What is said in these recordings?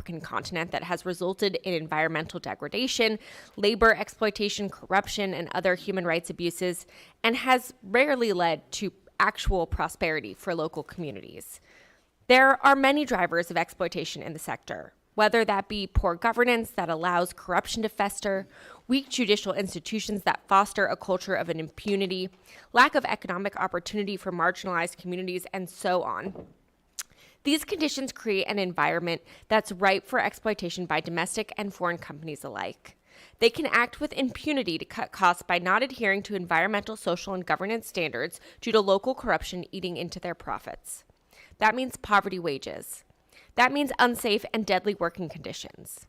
African continent that has resulted in environmental degradation, labor exploitation, corruption, and other human rights abuses, and has rarely led to actual prosperity for local communities. There are many drivers of exploitation in the sector, whether that be poor governance that allows corruption to fester, weak judicial institutions that foster a culture of an impunity, lack of economic opportunity for marginalized communities, and so on. These conditions create an environment that's ripe for exploitation by domestic and foreign companies alike. They can act with impunity to cut costs by not adhering to environmental, social, and governance standards due to local corruption eating into their profits. That means poverty wages. That means unsafe and deadly working conditions.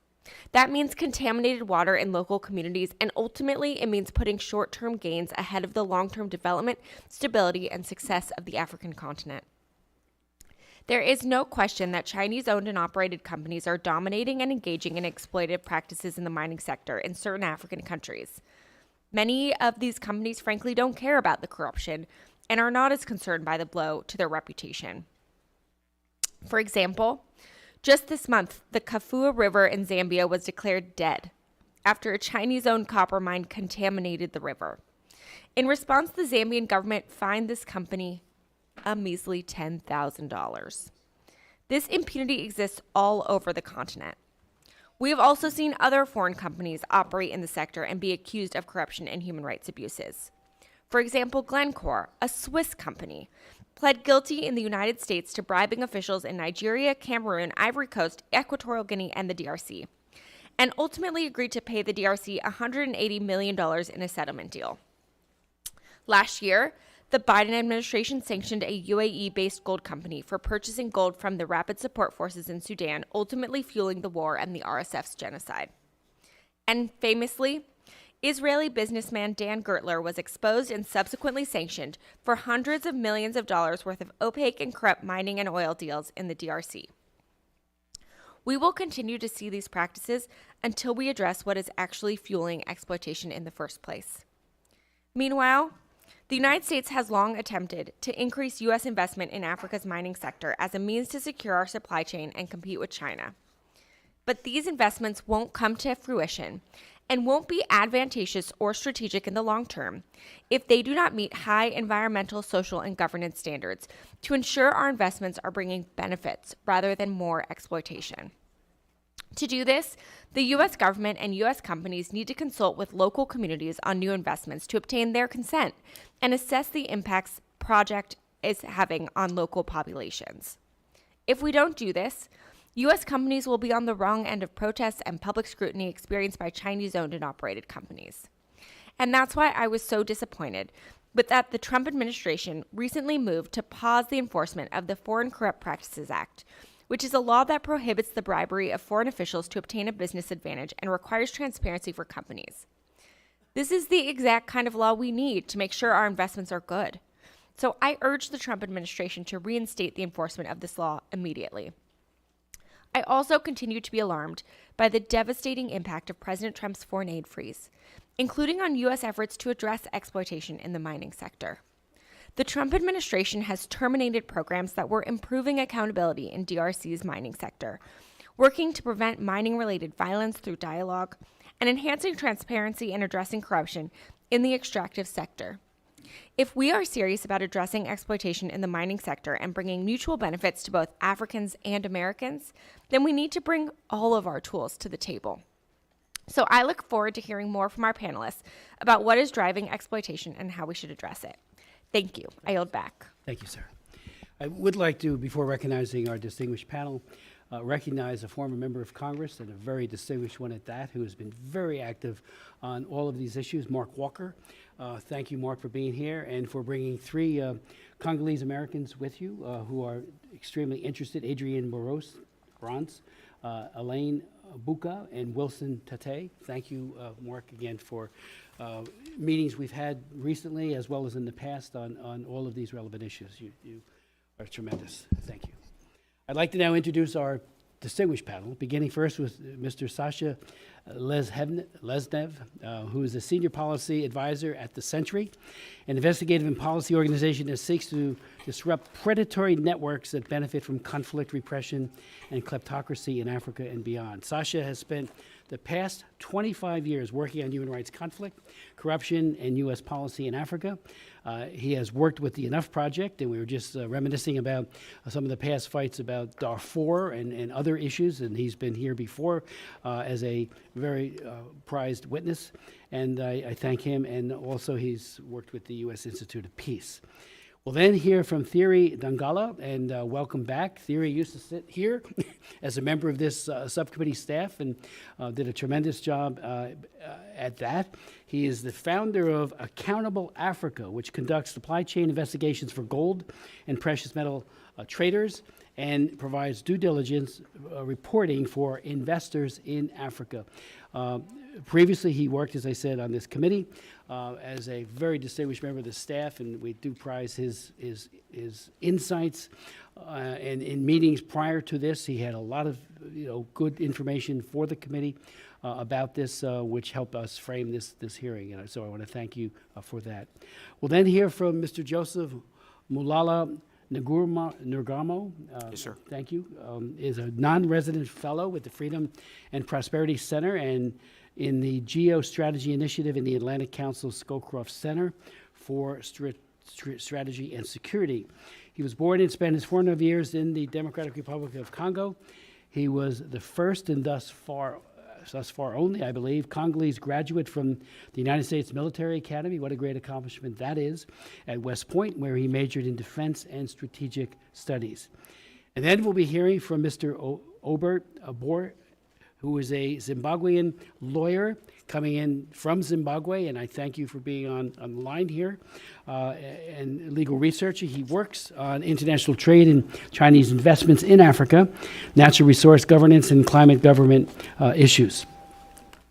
That means contaminated water in local communities, and ultimately it means putting short-term gains ahead of the long-term development, stability, and success of the African continent. There is no question that Chinese-owned and operated companies are dominating and engaging in exploitative practices in the mining sector in certain African countries. Many of these companies frankly don't care about the corruption and are not as concerned by the blow to their reputation. For example, just this month, the Kafua River in Zambia was declared dead after a Chinese-owned copper mine contaminated the river. In response, the Zambian government fined this company a measly $10,000. This impunity exists all over the continent. We have also seen other foreign companies operate in the sector and be accused of corruption and human rights abuses. For example, Glencore, a Swiss company, pled guilty in the United States to bribing officials in Nigeria, Cameroon, Ivory Coast, Equatorial Guinea, and the DRC, and ultimately agreed to pay the DRC $180 million in a settlement deal. Last year, the Biden administration sanctioned a UAE-based gold company for purchasing gold from the Rapid Support Forces in Sudan, ultimately fueling the war and the RSF's genocide. And famously, Israeli businessman Dan Gertler was exposed and subsequently sanctioned for hundreds of millions of dollars worth of opaque and corrupt mining and oil deals in the DRC. We will continue to see these practices until we address what is actually fueling exploitation in the first place. Meanwhile, the United States has long attempted to increase U.S. investment in Africa's mining sector as a means to secure our supply chain and compete with China. But these investments won't come to fruition and won't be advantageous or strategic in the long term if they do not meet high environmental, social, and governance standards to ensure our investments are bringing benefits rather than more exploitation. To do this, the U.S. government and U.S. companies need to consult with local communities on new investments to obtain their consent and assess the impacts project is having on local populations. If we don't do this, U.S. companies will be on the wrong end of protests and public scrutiny experienced by Chinese-owned and operated companies. And that's why I was so disappointed that the Trump administration recently moved to pause the enforcement of the Foreign Corrupt Practices Act, which is a law that prohibits the bribery of foreign officials to obtain a business advantage and requires transparency for companies. This is the exact kind of law we need to make sure our investments are good. So I urge the Trump administration to reinstate the enforcement of this law immediately. I also continue to be alarmed by the devastating impact of President Trump's foreign aid freeze, including on U.S. efforts to address exploitation in the mining sector. The Trump administration has terminated programs that were improving accountability in DRC's mining sector, working to prevent mining-related violence through dialogue, and enhancing transparency and addressing corruption in the extractive sector. If we are serious about addressing exploitation in the mining sector and bringing mutual benefits to both Africans and Americans, then we need to bring all of our tools to the table. So I look forward to hearing more from our panelists about what is driving exploitation and how we should address it. Thank you. I yield back. Thank you, sir. I would like to, before recognizing our distinguished panel, recognize a former member of Congress, and a very distinguished one at that, who has been very active on all of these issues, Mark Walker. Thank you, Mark, for being here and for bringing three Congolese Americans with you who are extremely interested: Adrienne Moros, Elaine Buka, and Wilson Tate. Thank you, Mark, again for meetings we've had recently as well as in the past on all of these relevant issues. You are tremendous. Thank you. I'd like to now introduce our distinguished panel, beginning first with Mr. Sasha Lesnev, who is a senior policy advisor at the Century, an investigative and policy organization that seeks to disrupt predatory networks that benefit from conflict, repression, and kleptocracy in Africa and beyond. Sasha has spent the past 25 years working on human rights conflict, corruption, and U.S. policy in Africa. He has worked with the Enough Project, and we were just reminiscing about some of the past fights about Darfur and other issues, and he's been here before as a very prized witness, and I thank him, and also he's worked with the U.S. Institute of Peace. We'll then hear from Thierry Dangala, and welcome back. Thierry used to sit here as a member of this subcommittee staff and did a tremendous job at that. He is the founder of Accountable Africa, which conducts supply chain investigations for gold and precious metal traders and provides due diligence reporting for investors in Africa. Previously, he worked, as I said, on this committee as a very distinguished member of the staff, and we do prize his insights. And in meetings prior to this, he had a lot of good information for the committee about this, which helped us frame this hearing. And so I want to thank you for that. We'll then hear from Mr. Joseph Mulala Nurgamo, Yes, sir. Thank you, is a non-resident fellow with the Freedom and Prosperity Center and in the Geostrategy Initiative in the Atlantic Council Scowcroft Center for Strategy and Security. He was born and spent his formative years in the Democratic Republic of Congo. He was the first and thus far only, I believe, Congolese graduate from the United States Military Academy. What a great accomplishment that is, at West Point, where he majored in defense and strategic studies. And then we'll be hearing from Mr. Obert Abor, who is a Zimbabwean lawyer coming in from Zimbabwe, and I thank you for being on the line here, and legal researcher. He works on international trade and Chinese investments in Africa, natural resource governance, and climate government issues.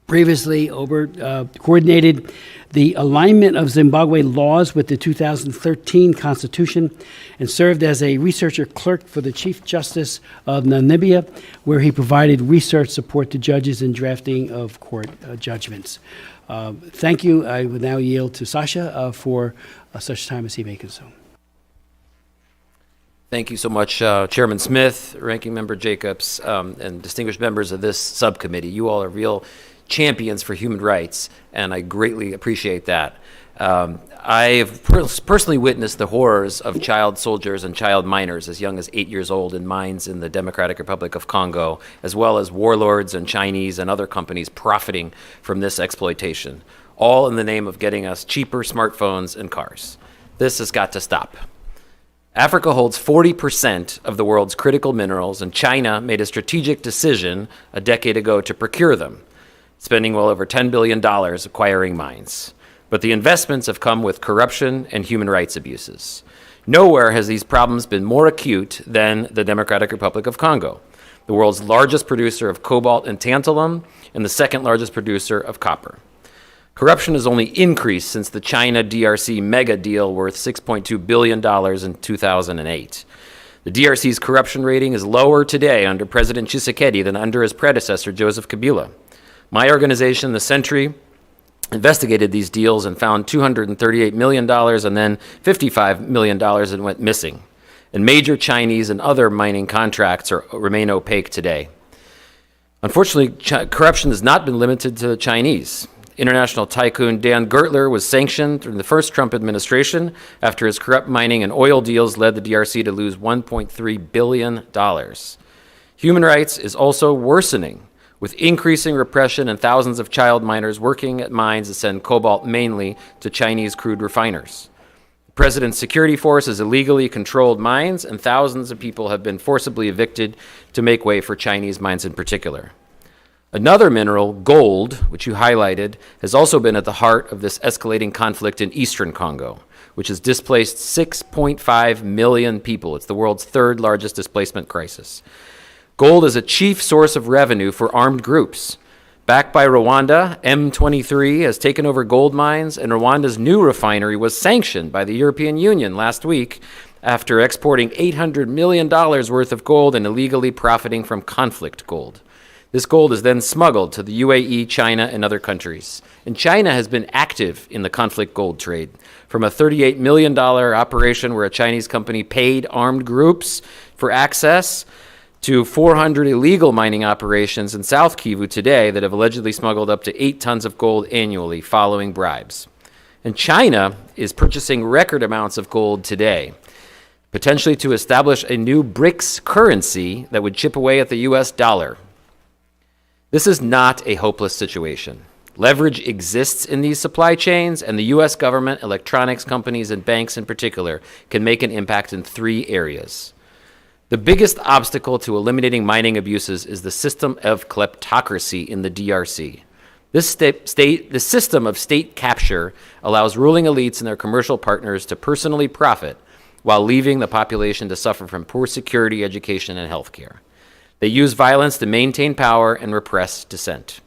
Previously, Obert coordinated the alignment of Zimbabwe laws with the 2013 Constitution and served as a researcher clerk for the Chief Justice of Namibia, where he provided research support to judges in drafting of court judgments. Thank you. I will now yield to Sasha for such time as he may consume. Thank you so much, Chairman Smith, Ranking Member Jacobs, and distinguished members of this subcommittee. You all are real champions for human rights, and I greatly appreciate that. I have personally witnessed the horrors of child soldiers and child miners as young as 8 years old in mines in the Democratic Republic of Congo, as well as warlords and Chinese and other companies profiting from this exploitation, all in the name of getting us cheaper smartphones and cars. This has got to stop. Africa holds 40% of the world's critical minerals, and China made a strategic decision a decade ago to procure them, spending well over $10 billion acquiring mines. But the investments have come with corruption and human rights abuses. Nowhere has these problems been more acute than the Democratic Republic of Congo, the world's largest producer of cobalt and tantalum and the second largest producer of copper. Corruption has only increased since the China-DRC mega deal worth $6.2 billion in 2008. The DRC's corruption rating is lower today under President Tshisekedi than under his predecessor, Joseph Kabila. My organization, The Century, investigated these deals and found $238 million and then $55 million that went missing. And major Chinese and other mining contracts remain opaque today. Unfortunately, corruption has not been limited to the Chinese. International tycoon Dan Gertler was sanctioned during the first Trump administration after his corrupt mining and oil deals led the DRC to lose $1.3 billion. Human rights is also worsening, with increasing repression and thousands of child miners working at mines that send cobalt mainly to Chinese crude refiners. The president's security force has illegally controlled mines, and thousands of people have been forcibly evicted to make way for Chinese mines in particular. Another mineral, gold, which you highlighted, has also been at the heart of this escalating conflict in eastern Congo, which has displaced 6.5 million people. It's the world's third largest displacement crisis. Gold is a chief source of revenue for armed groups. Backed by Rwanda, M23 has taken over gold mines, and Rwanda's new refinery was sanctioned by the European Union last week after exporting $800 million worth of gold and illegally profiting from conflict gold. This gold is then smuggled to the UAE, China, and other countries. And China has been active in the conflict gold trade, from a $38 million operation where a Chinese company paid armed groups for access to 400 illegal mining operations in South Kivu today that have allegedly smuggled up to 8 tons of gold annually following bribes. And China is purchasing record amounts of gold today, potentially to establish a new BRICS currency that would chip away at the US dollar. This is not a hopeless situation. Leverage exists in these supply chains, and the US government, electronics companies, and banks in particular can make an impact in 3 areas. The biggest obstacle to eliminating mining abuses is the system of kleptocracy in the DRC. This system of state capture allows ruling elites and their commercial partners to personally profit while leaving the population to suffer from poor security, education, and health care. They use violence to maintain power and repress dissent.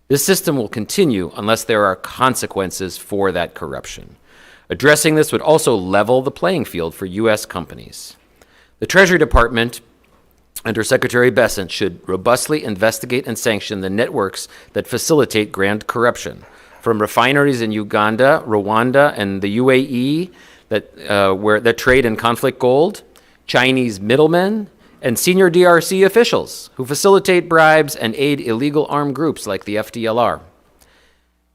This system will continue unless there are consequences for that corruption. Addressing this would also level the playing field for U.S. companies. The Treasury Department, under Secretary Bessent, should robustly investigate and sanction the networks that facilitate grand corruption, from refineries in Uganda, Rwanda, and the UAE that trade in conflict gold, Chinese middlemen, and senior DRC officials who facilitate bribes and aid illegal armed groups like the FDLR.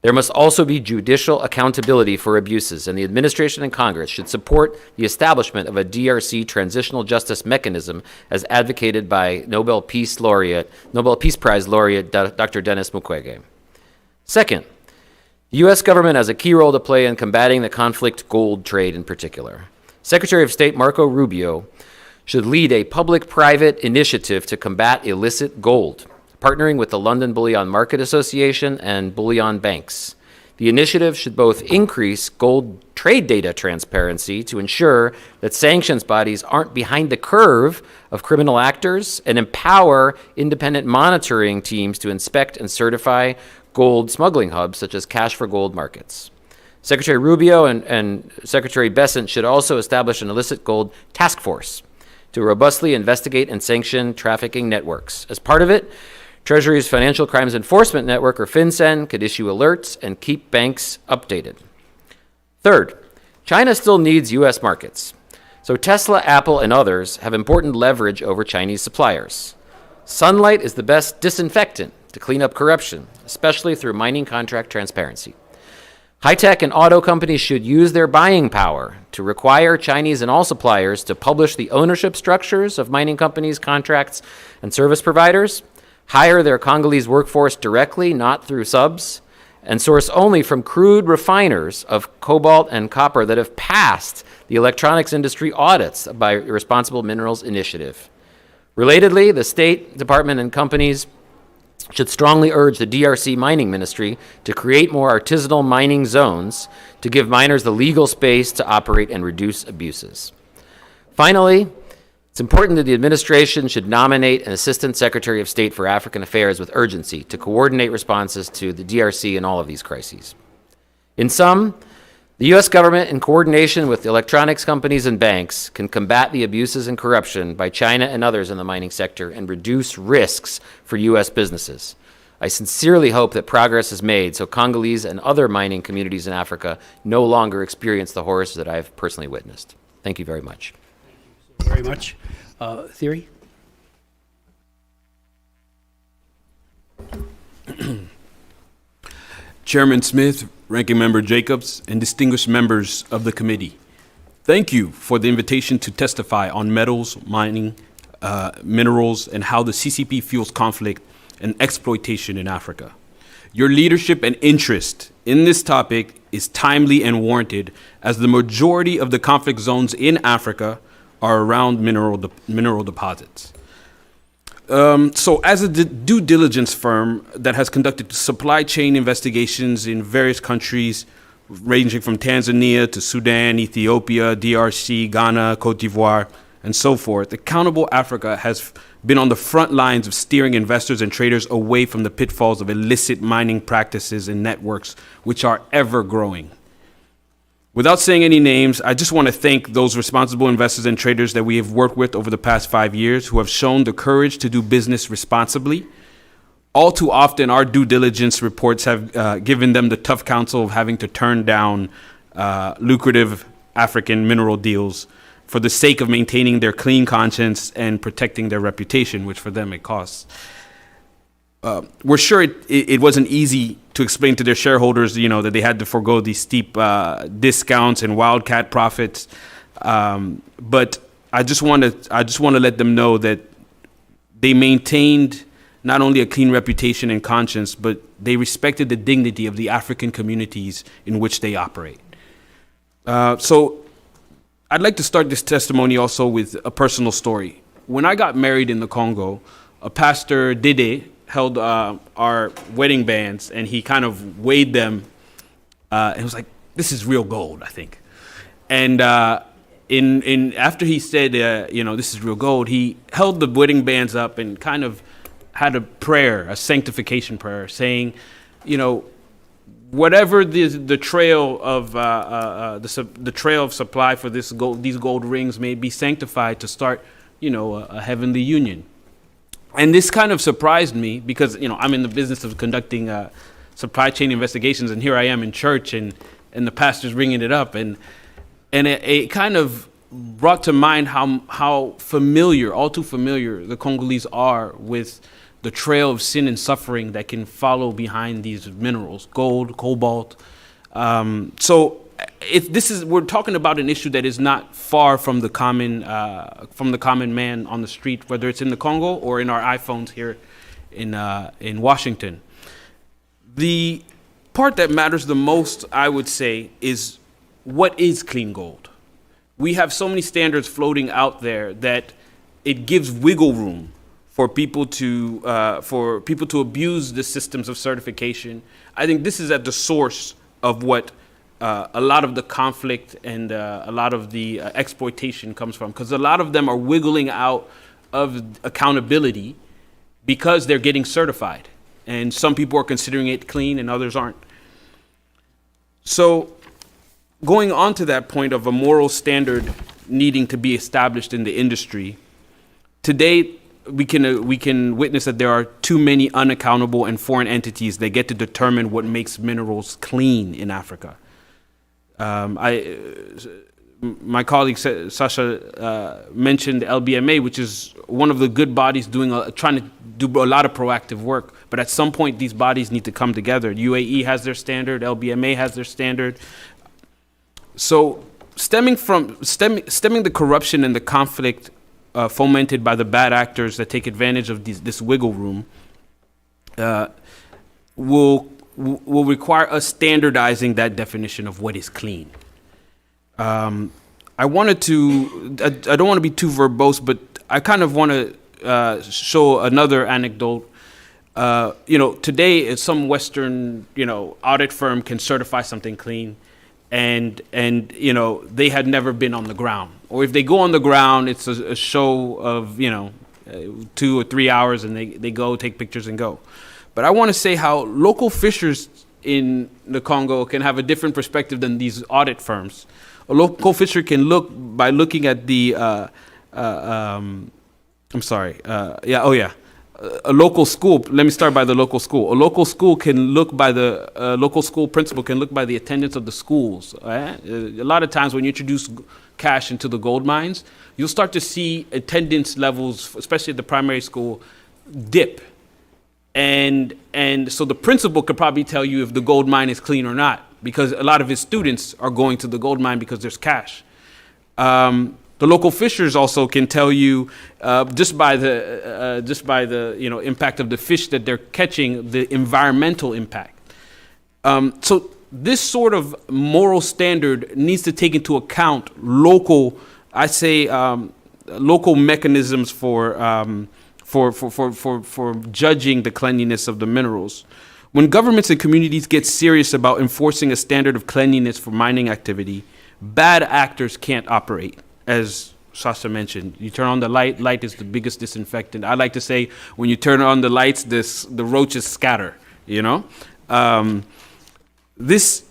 There must also be judicial accountability for abuses, and the administration and Congress should support the establishment of a DRC transitional justice mechanism as advocated by Nobel Peace Prize laureate Dr. Denis Mukwege. Second, the U.S. government has a key role to play in combating the conflict gold trade in particular. Secretary of State Marco Rubio should lead a public-private initiative to combat illicit gold, partnering with the London Bullion Market Association and bullion banks. The initiative should both increase gold trade data transparency to ensure that sanctions bodies aren't behind the curve of criminal actors and empower independent monitoring teams to inspect and certify gold smuggling hubs such as cash for gold markets. Secretary Rubio and Secretary Bessent should also establish an illicit gold task force to robustly investigate and sanction trafficking networks. As part of it, Treasury's Financial Crimes Enforcement Network, or FinCEN, could issue alerts and keep banks updated. Third, China still needs U.S. markets. So Tesla, Apple, and others have important leverage over Chinese suppliers. Sunlight is the best disinfectant to clean up corruption, especially through mining contract transparency. High-tech and auto companies should use their buying power to require Chinese and all suppliers to publish the ownership structures of mining companies, contracts, and service providers, hire their Congolese workforce directly, not through subs, and source only from crude refiners of cobalt and copper that have passed the electronics industry audits by Responsible Minerals Initiative. Relatedly, the State Department and companies should strongly urge the DRC Mining Ministry to create more artisanal mining zones to give miners the legal space to operate and reduce abuses. Finally, it's important that the administration should nominate an Assistant Secretary of State for African Affairs with urgency to coordinate responses to the DRC in all of these crises. In sum, the U.S. government, in coordination with electronics companies and banks, can combat the abuses and corruption by China and others in the mining sector and reduce risks for U.S. businesses. I sincerely hope that progress is made so Congolese and other mining communities in Africa no longer experience the horrors that I've personally witnessed. Thank you very much. Very much. Theory? Chairman Smith, Ranking Member Jacobs, and distinguished members of the committee, thank you for the invitation to testify on metals, mining, minerals, and how the CCP fuels conflict and exploitation in Africa. Your leadership and interest in this topic is timely and warranted, as the majority of the conflict zones in Africa are around mineral deposits. So as a due diligence firm that has conducted supply chain investigations in various countries, ranging from Tanzania to Sudan, Ethiopia, DRC, Ghana, Cote d'Ivoire, and so forth, Accountable Africa has been on the front lines of steering investors and traders away from the pitfalls of illicit mining practices and networks, which are ever growing. Without saying any names, I just want to thank those responsible investors and traders that we have worked with over the past 5 years who have shown the courage to do business responsibly, all too often, our due diligence reports have given them the tough counsel of having to turn down lucrative African mineral deals for the sake of maintaining their clean conscience and protecting their reputation, which for them it costs. We're sure it wasn't easy to explain to their shareholders, that they had to forego these steep discounts and wildcat profits. But I just want to let them know that they maintained not only a clean reputation and conscience, but they respected the dignity of the African communities in which they operate. So I'd like to start this testimony also with a personal story. When I got married in the Congo, a pastor, Dede, held our wedding bands, and he kind of weighed them, and was like, "This is real gold, I think." And after he said, "This is real gold," he held the wedding bands up and kind of had a prayer, a sanctification prayer, saying, whatever the trail of the trail of supply for these gold rings may be sanctified to start, a heavenly union. And this kind of surprised me because I'm in the business of conducting supply chain investigations, and here I am in church, and the pastor's bringing it up, and it kind of brought to mind how familiar, all too familiar, the Congolese are with the trail of sin and suffering that can follow behind these minerals, gold, cobalt. So we're talking about an issue that is not far from the common man on the street, whether it's in the Congo or in our iPhones here in Washington. The part that matters the most, I would say, is what is clean gold. We have so many standards floating out there that it gives wiggle room for people to abuse the systems of certification. I think this is at the source of what a lot of the conflict and a lot of the exploitation comes from, because a lot of them are wiggling out of accountability because they're getting certified, and some people are considering it clean and others aren't. So going on to that point of a moral standard needing to be established in the industry, today we can witness that there are too many unaccountable and foreign entities that get to determine what makes minerals clean in Africa. My colleague Sasha mentioned LBMA, which is one of the good bodies trying to do a lot of proactive work. But at some point, these bodies need to come together. UAE has their standard. LBMA has their standard. So stemming the corruption and the conflict fomented by the bad actors that take advantage of this wiggle room will require us standardizing that definition of what is clean. I don't want to be too verbose, but I kind of want to show another anecdote. Today some Western, audit firm can certify something clean, and they had never been on the ground. Or if they go on the ground, it's a show of, 2 or 3 hours, and they go take pictures and go. But I want to say how local fishers in the Congo can have a different perspective than these audit firms. A local fisher can look by looking at the, a local school. Let me start by the local school. A local school can look by local school principal can look by the attendance of the schools. Right? A lot of times when you introduce cash into the gold mines, you'll start to see attendance levels, especially at the primary school, dip. And so the principal could probably tell you if the gold mine is clean or not, because a lot of his students are going to the gold mine because there's cash. The local fishers also can tell you just by the impact of the fish that they're catching, the environmental impact. So this sort of moral standard needs to take into account local mechanisms for judging the cleanliness of the minerals. When governments and communities get serious about enforcing a standard of cleanliness for mining activity, bad actors can't operate. As Sasha mentioned, you turn on the light is the biggest disinfectant. I like to say when you turn on the lights, the roaches scatter, This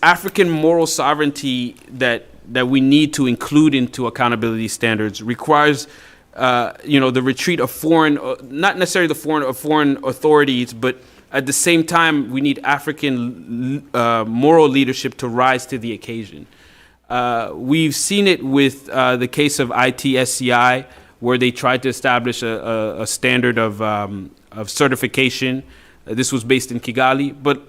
African moral sovereignty that we need to include into accountability standards requires the retreat of foreign, not necessarily of foreign authorities, but at the same time, we need African moral leadership to rise to the occasion. We've seen it with the case of ITSCI, where they tried to establish a standard of certification. This was based in Kigali, but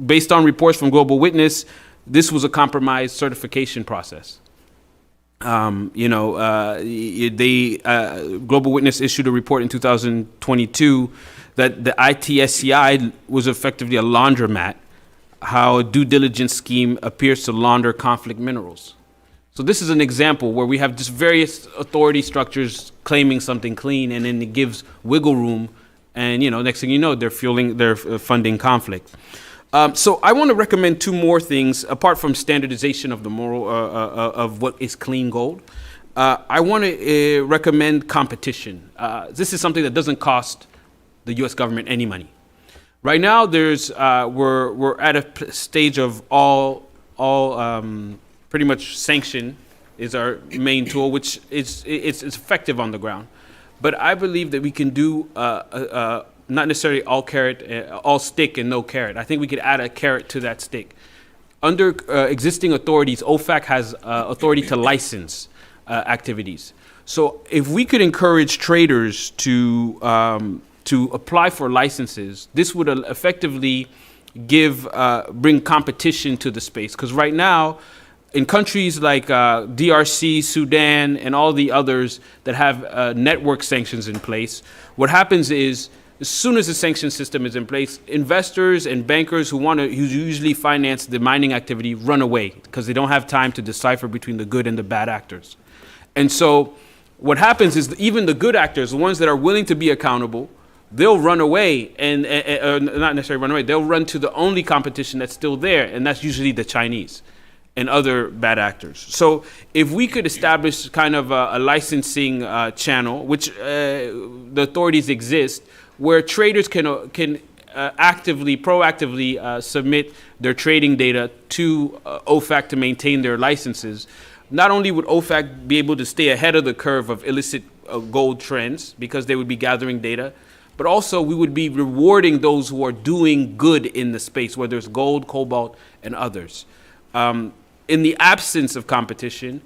based on reports from Global Witness, this was a compromised certification process. Global Witness issued a report in 2022 that the ITSCI was effectively a laundromat, how a due diligence scheme appears to launder conflict minerals. So this is an example where we have just various authority structures claiming something clean, and then it gives wiggle room, and next thing you know, they're funding conflict. So I want to recommend two more things apart from standardization of the moral of what is clean gold. I want to recommend competition. This is something that doesn't cost the U.S. government any money. Right now, we're at a stage of all pretty much sanction is our main tool, which it's effective on the ground. But I believe that we can do not necessarily all carrot, all stick and no carrot. I think we could add a carrot to that stick. Under existing authorities, OFAC has authority to license activities. So if we could encourage traders to apply for licenses, this would effectively bring competition to the space. Because right now, in countries like DRC, Sudan, and all the others that have network sanctions in place, what happens is, as soon as the sanction system is in place, investors and bankers who usually finance the mining activity run away because they don't have time to decipher between the good and the bad actors. And so what happens is that even the good actors, the ones that are willing to be accountable, they'll run away and not necessarily run away, they'll run to the only competition that's still there, and that's usually the Chinese and other bad actors. So if we could establish kind of a licensing channel, which the authorities exist, where traders can proactively submit their trading data to OFAC to maintain their licenses, not only would OFAC be able to stay ahead of the curve of illicit gold trends because they would be gathering data, but also we would be rewarding those who are doing good in the space, whether it's gold, cobalt, and others. In the absence of competition,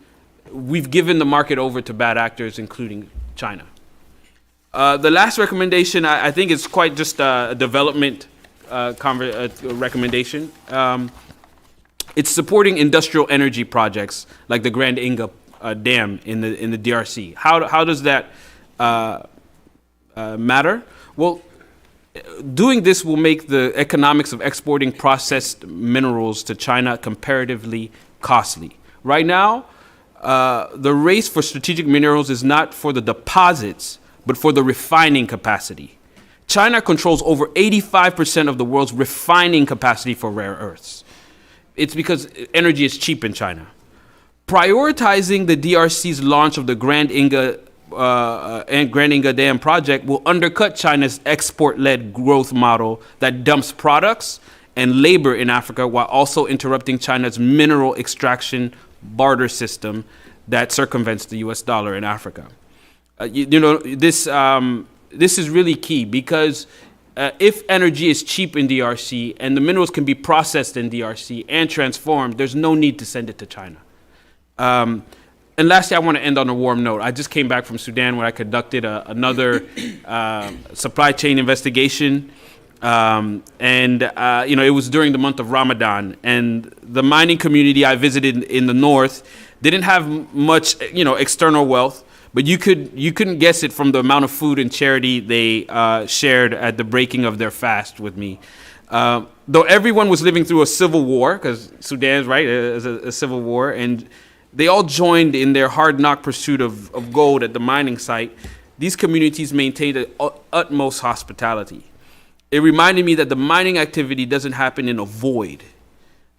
we've given the market over to bad actors, including China. The last recommendation, I think, is quite just a development recommendation. It's supporting industrial energy projects like the Grand Inga Dam in the DRC. How does that matter? Well, doing this will make the economics of exporting processed minerals to China comparatively costly. Right now, the race for strategic minerals is not for the deposits, but for the refining capacity. China controls over 85% of the world's refining capacity for rare earths. It's because energy is cheap in China. Prioritizing the DRC's launch of the Grand Inga Dam project will undercut China's export-led growth model that dumps products and labor in Africa while also interrupting China's mineral extraction barter system that circumvents the US dollar in Africa. This is really key because if energy is cheap in DRC and the minerals can be processed in DRC and transformed, there's no need to send it to China. And lastly, I want to end on a warm note. I just came back from Sudan where I conducted another supply chain investigation. It was during the month of Ramadan. And the mining community I visited in the north didn't have much, external wealth. But you couldn't guess it from the amount of food and charity they shared at the breaking of their fast with me. Though everyone was living through a civil war, because Sudan, right, is a civil war, and they all joined in their hard-knock pursuit of gold at the mining site, these communities maintained the utmost hospitality. It reminded me that the mining activity doesn't happen in a void,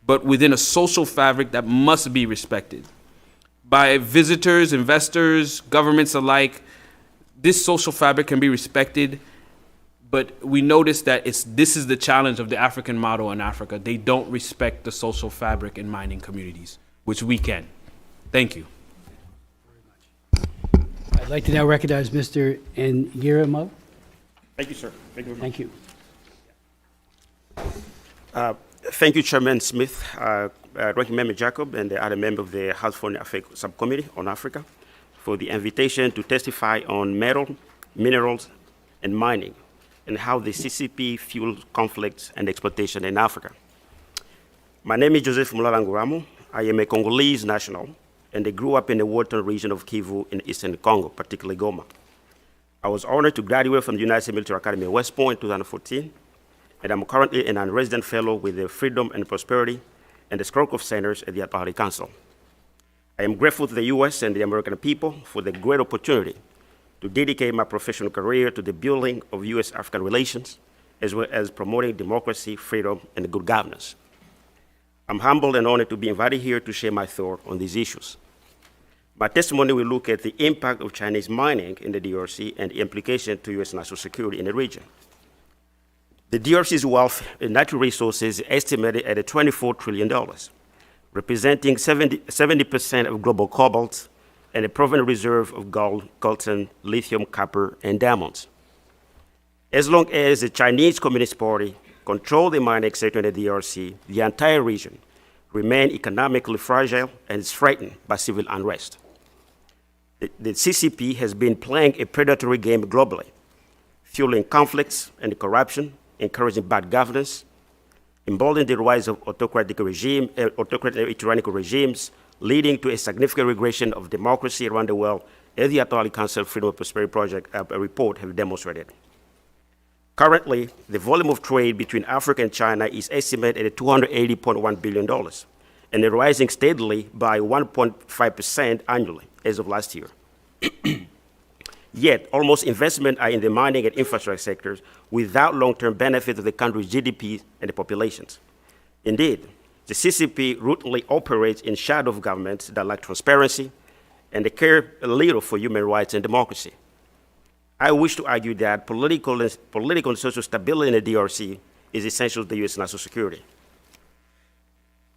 but within a social fabric that must be respected. By visitors, investors, governments alike, this social fabric can be respected, but we notice that this is the challenge of the African model in Africa. They don't respect the social fabric in mining communities, which we can. Thank you. I'd like to now recognize Mr. Nguirimo. Thank you, sir. Thank you very much. Thank you. Thank you, Chairman Smith, Ranking Member Jacob, and the other member of the House Foreign Affairs Subcommittee on Africa for the invitation to testify on metal, minerals, and mining, and how the CCP fuels conflicts and exploitation in Africa. My name is Joseph Mulala Nguramo. I am a Congolese national, and I grew up in the Western region of Kivu in eastern Congo, particularly Goma. I was honored to graduate from the United States Military Academy in West Point in 2014, and I'm currently an resident fellow with the Freedom and Prosperity and the Skrokov Centers at the Atlantic Council. I am grateful to the U.S. and the American people for the great opportunity to dedicate my professional career to the building of U.S.-African relations, as well as promoting democracy, freedom, and good governance. I'm humbled and honored to be invited here to share my thoughts on these issues. My testimony will look at the impact of Chinese mining in the DRC and the implication to U.S. national security in the region. The DRC's wealth in natural resources is estimated at $24 trillion, representing 70% of global cobalt and a proven reserve of gold, coltan, lithium, copper, and diamonds. As long as the Chinese Communist Party controls the mining sector in the DRC, the entire region remains economically fragile and is threatened by civil unrest. The CCP has been playing a predatory game globally, fueling conflicts and corruption, encouraging bad governance, emboldening the rise of autocratic tyrannical regimes, leading to a significant regression of democracy around the world, as the Atlantic Council Freedom and Prosperity Project report have demonstrated. Currently, the volume of trade between Africa and China is estimated at $280.1 billion, and rising steadily by 1.5% annually as of last year. Yet, almost investment are in the mining and infrastructure sectors without long-term benefit to the country's GDP and the populations. Indeed, the CCP routinely operates in shadow of governments that lack transparency and they care little for human rights and democracy. I wish to argue that political and social stability in the DRC is essential to the U.S. national security.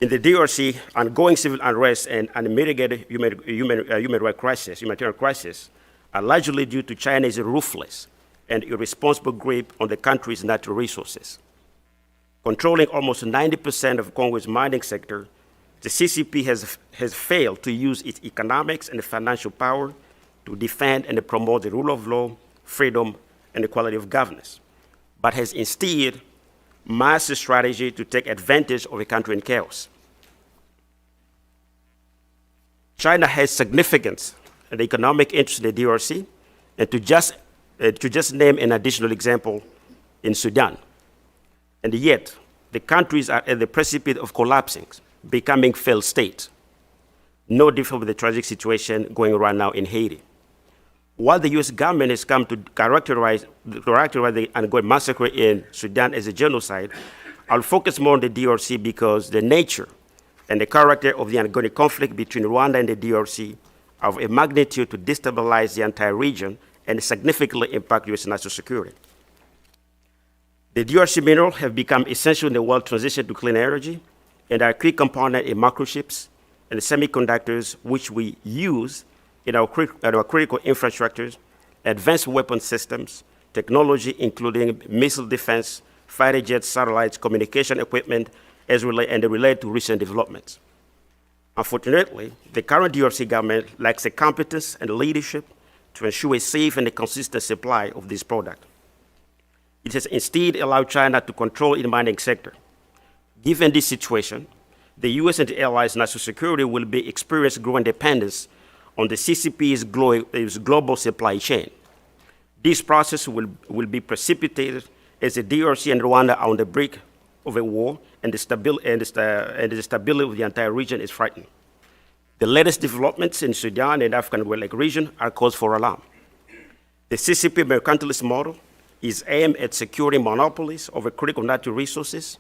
In the DRC, ongoing civil unrest and unmitigated humanitarian crisis are largely due to China's ruthless and irresponsible grip on the country's natural resources. Controlling almost 90% of Congo's mining sector, the CCP has failed to use its economics and financial power to defend and promote the rule of law, freedom, and equality of governance, but has instead masked a strategy to take advantage of a country in chaos. China has significant economic interest in the DRC, and to just name an additional example, in Sudan. And yet, the countries are at the precipice of collapsing, becoming failed states. No different with the tragic situation going right now in Haiti. While the U.S. government has come to characterize the ongoing massacre in Sudan as a genocide, I'll focus more on the DRC because the nature and the character of the ongoing conflict between Rwanda and the DRC are of a magnitude to destabilize the entire region and significantly impact U.S. national security. The DRC minerals have become essential in the world transition to clean energy and are a key component in microchips and semiconductors, which we use in our critical infrastructures, advanced weapon systems, technology including missile defense, fighter jets, satellites, communication equipment, and relate to recent developments. Unfortunately, the current DRC government lacks the competence and leadership to ensure a safe and a consistent supply of this product. It has instead allowed China to control the mining sector. Given this situation, the U.S. and the allies' national security will be experiencing growing dependence on the CCP's global supply chain. This process will be precipitated as the DRC and Rwanda are on the brink of a war, and the stability of the entire region is frightened. The latest developments in Sudan and African West Lake region are cause for alarm. The CCP mercantilist model is aimed at securing monopolies over critical natural resources.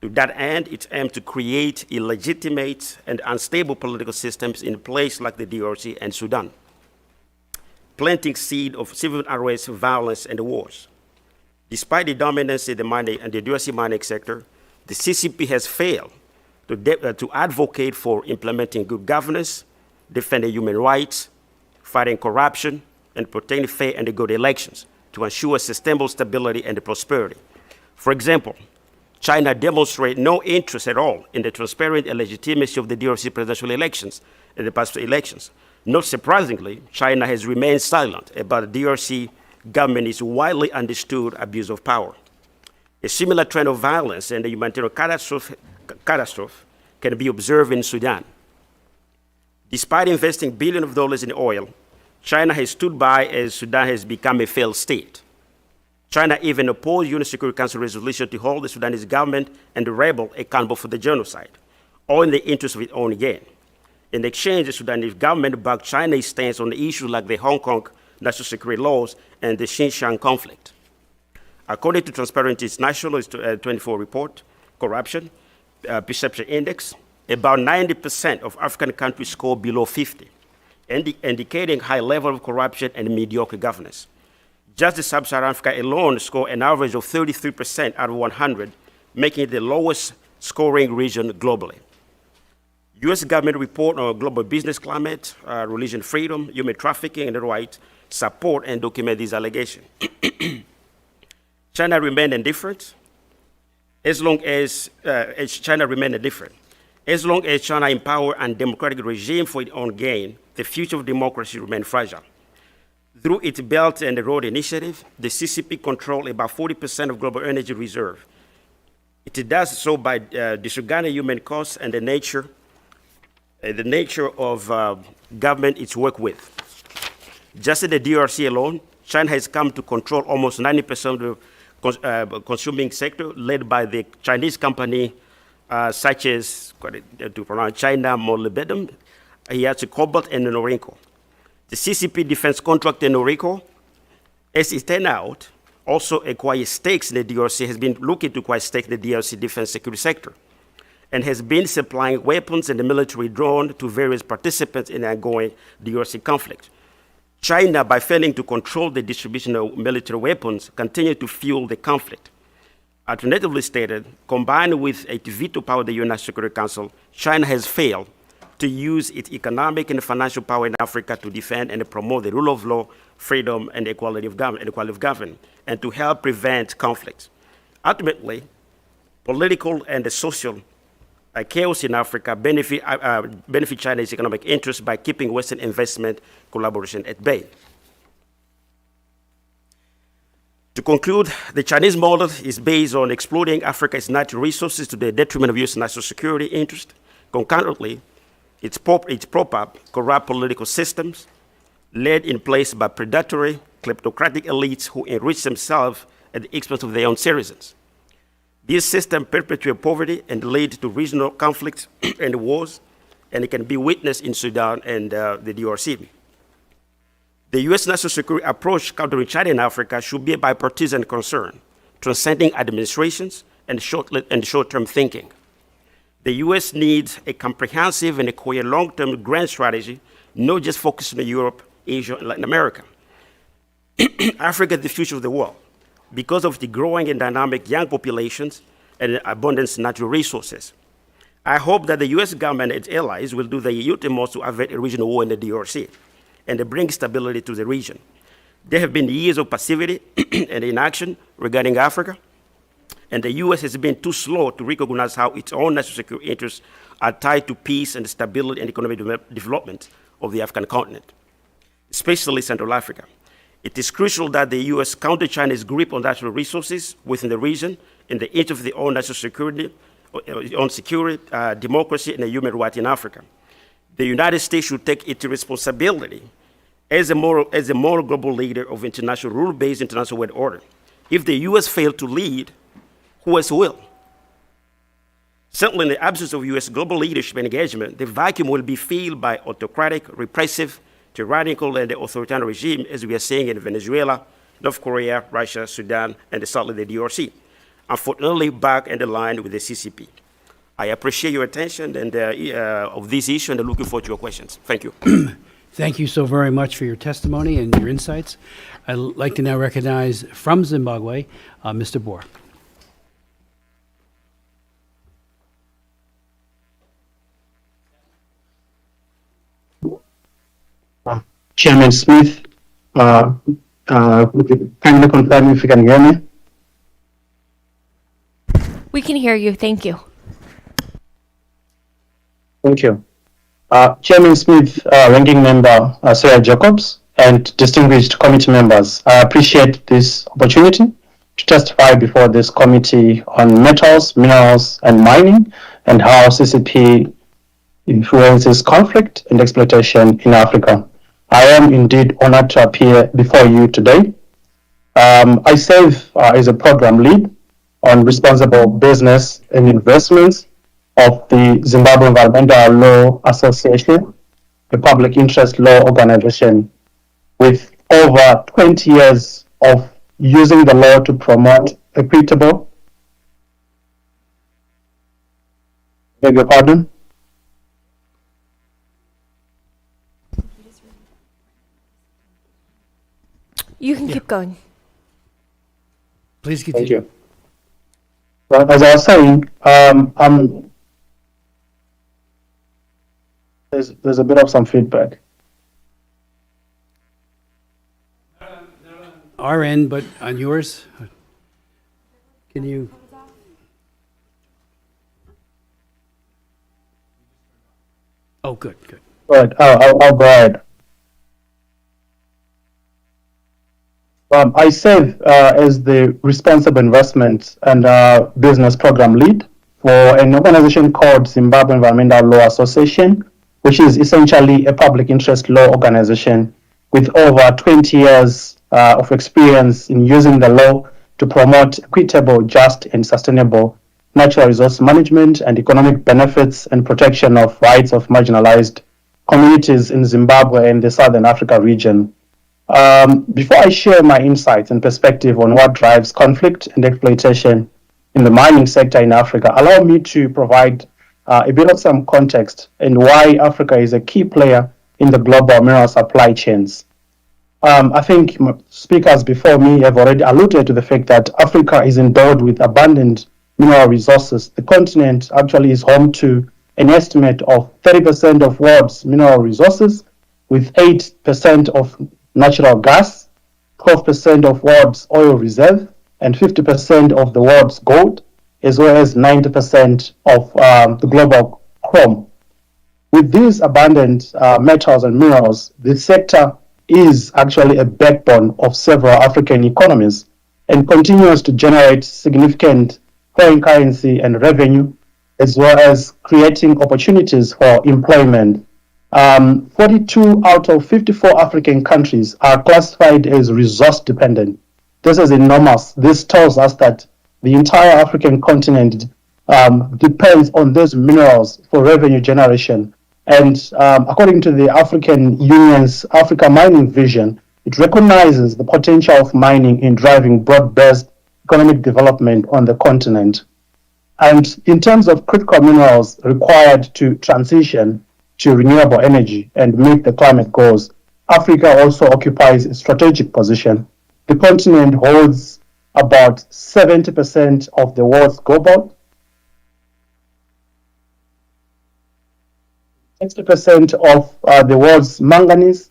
To that end, it's aimed to create illegitimate and unstable political systems in places like the DRC and Sudan, planting seed of civil unrest, violence, and wars. Despite the dominance in the mining and the DRC mining sector, the CCP has failed to advocate for implementing good governance, defending human rights, fighting corruption, and protecting fair and good elections to ensure sustainable stability and prosperity. For example, China demonstrated no interest at all in the transparency and legitimacy of the DRC presidential elections in the past elections. Not surprisingly, China has remained silent about the DRC government's widely understood abuse of power. A similar trend of violence and the humanitarian catastrophe can be observed in Sudan. Despite investing billions of dollars in oil, China has stood by as Sudan has become a failed state. China even opposed UN Security Council resolution to hold the Sudanese government and the rebel accountable for the genocide, all in the interest of its own gain. In exchange, the Sudanese government backed China's stance on issues like the Hong Kong national security laws and the Xinjiang conflict. According to Transparency International's 24 report, Corruption Perception Index, about 90% of African countries score below 50, indicating high level of corruption and mediocre governance. Just the Sub-Saharan Africa alone scored an average of 33% out of 100, making it the lowest scoring region globally. U.S. government report on global business climate, religion freedom, human trafficking, and the right support and document these allegations. China remained indifferent as long as China empower a democratic regime for its own gain, the future of democracy remains fragile. Through its Belt and Road Initiative, the CCP controls about 40% of global energy reserve. It does so by disregarding human costs and the nature of government it's work with. Just in the DRC alone, China has come to control almost 90% of the consuming sector, led by the Chinese company such as, to pronounce China Molybdenum, Hiace Cobalt, and Norinco. The CCP defense contractor Norinco, as it turned out, also acquired stakes in the DRC, has been looking to acquire stakes in the DRC defense security sector, and has been supplying weapons and the military drone to various participants in the ongoing DRC conflict. China, by failing to control the distribution of military weapons, continued to fuel the conflict. Alternatively stated, combined with a veto power of the UN Security Council, China has failed to use its economic and financial power in Africa to defend and promote the rule of law, freedom, and equality of government, and to help prevent conflicts. Ultimately, political and social chaos in Africa benefit China's economic interests by keeping Western investment collaboration at bay. To conclude, the Chinese model is based on exploiting Africa's natural resources to the detriment of U.S. national security interests. Concurrently, it's prop up corrupt political systems led in place by predatory, kleptocratic elites who enrich themselves at the expense of their own citizens. These systems perpetuate poverty and lead to regional conflicts and wars, and it can be witnessed in Sudan and the DRC. The U.S. national security approach countering China in Africa should be a bipartisan concern, transcending administrations and short-term thinking. The U.S. needs a comprehensive and a coherent long-term grand strategy, not just focused on Europe, Asia, and Latin America. Africa is the future of the world because of the growing and dynamic young populations and abundant natural resources. I hope that the U.S. government and its allies will do their utmost to avert a regional war in the DRC and to bring stability to the region. There have been years of passivity and inaction regarding Africa, and the U.S. has been too slow to recognize how its own national security interests are tied to peace and stability and economic development of the African continent, especially Central Africa. It is crucial that the U.S. counter China's grip on natural resources within the region in the interest of the own national security, democracy, and human rights in Africa. The United States should take its responsibility as a moral global leader of international rule-based international world order. If the U.S. fails to lead, who else will? Certainly, in the absence of U.S. global leadership and engagement, the vacuum will be filled by autocratic, repressive, tyrannical, and authoritarian regime, as we are seeing in Venezuela, North Korea, Russia, Sudan, and certainly the DRC. Unfortunately, back in the line with the CCP. I appreciate your attention and of this issue, and I'm looking forward to your questions. Thank you. Thank you so very much for your testimony and your insights. I'd like to now recognize from Zimbabwe, Mr. Boer. Chairman Smith, Would you kindly confirm if you can hear me? We can hear you. Thank you. Thank you. Chairman Smith, Ranking Member Sarah Jacobs, and distinguished committee members, I appreciate this opportunity to testify before this committee on metals, minerals, and mining, and how CCP influences conflict and exploitation in Africa. I am indeed honored to appear before you today. I serve as a program lead on responsible business and investments of the Zimbabwe Environmental Law Association, a public interest law organization with over 20 years of using the law to promote equitable, beg your pardon? You can keep going. Please Thank continue. you. Well, as I was saying, there's a bit of some feedback. Our end, but on yours? Can you? Oh, good, good. Right, I'll go ahead. I serve as the responsible investment and business program lead for an organization called Zimbabwe Environmental Law Association, which is essentially a public interest law organization with over 20 years of experience in using the law to promote equitable, just, and sustainable natural resource management and economic benefits and protection of rights of marginalized communities in Zimbabwe and the Southern Africa region. Before I share my insights and perspective on what drives conflict and exploitation in the mining sector in Africa, allow me to provide a bit of some context and why Africa is a key player in the global mineral supply chains. I think speakers before me have already alluded to the fact that Africa is endowed with abundant mineral resources. The continent actually is home to an estimate of 30% of world's mineral resources, with 8% of natural gas, 12% of world's oil reserve, and 50% of the world's gold, as well as 90% of the global chrome. With these abundant metals and minerals, the sector is actually a backbone of several African economies and continues to generate significant foreign currency and revenue, as well as creating opportunities for employment. 42 out of 54 African countries are classified as resource dependent. This is enormous. This tells us that the entire African continent depends on those minerals for revenue generation. And according to the African Union's Africa Mining Vision, it recognizes the potential of mining in driving broad-based economic development on the continent. And in terms of critical minerals required to transition to renewable energy and meet the climate goals, Africa also occupies a strategic position. The continent holds about 70% of the world's cobalt, 60% of the world's manganese,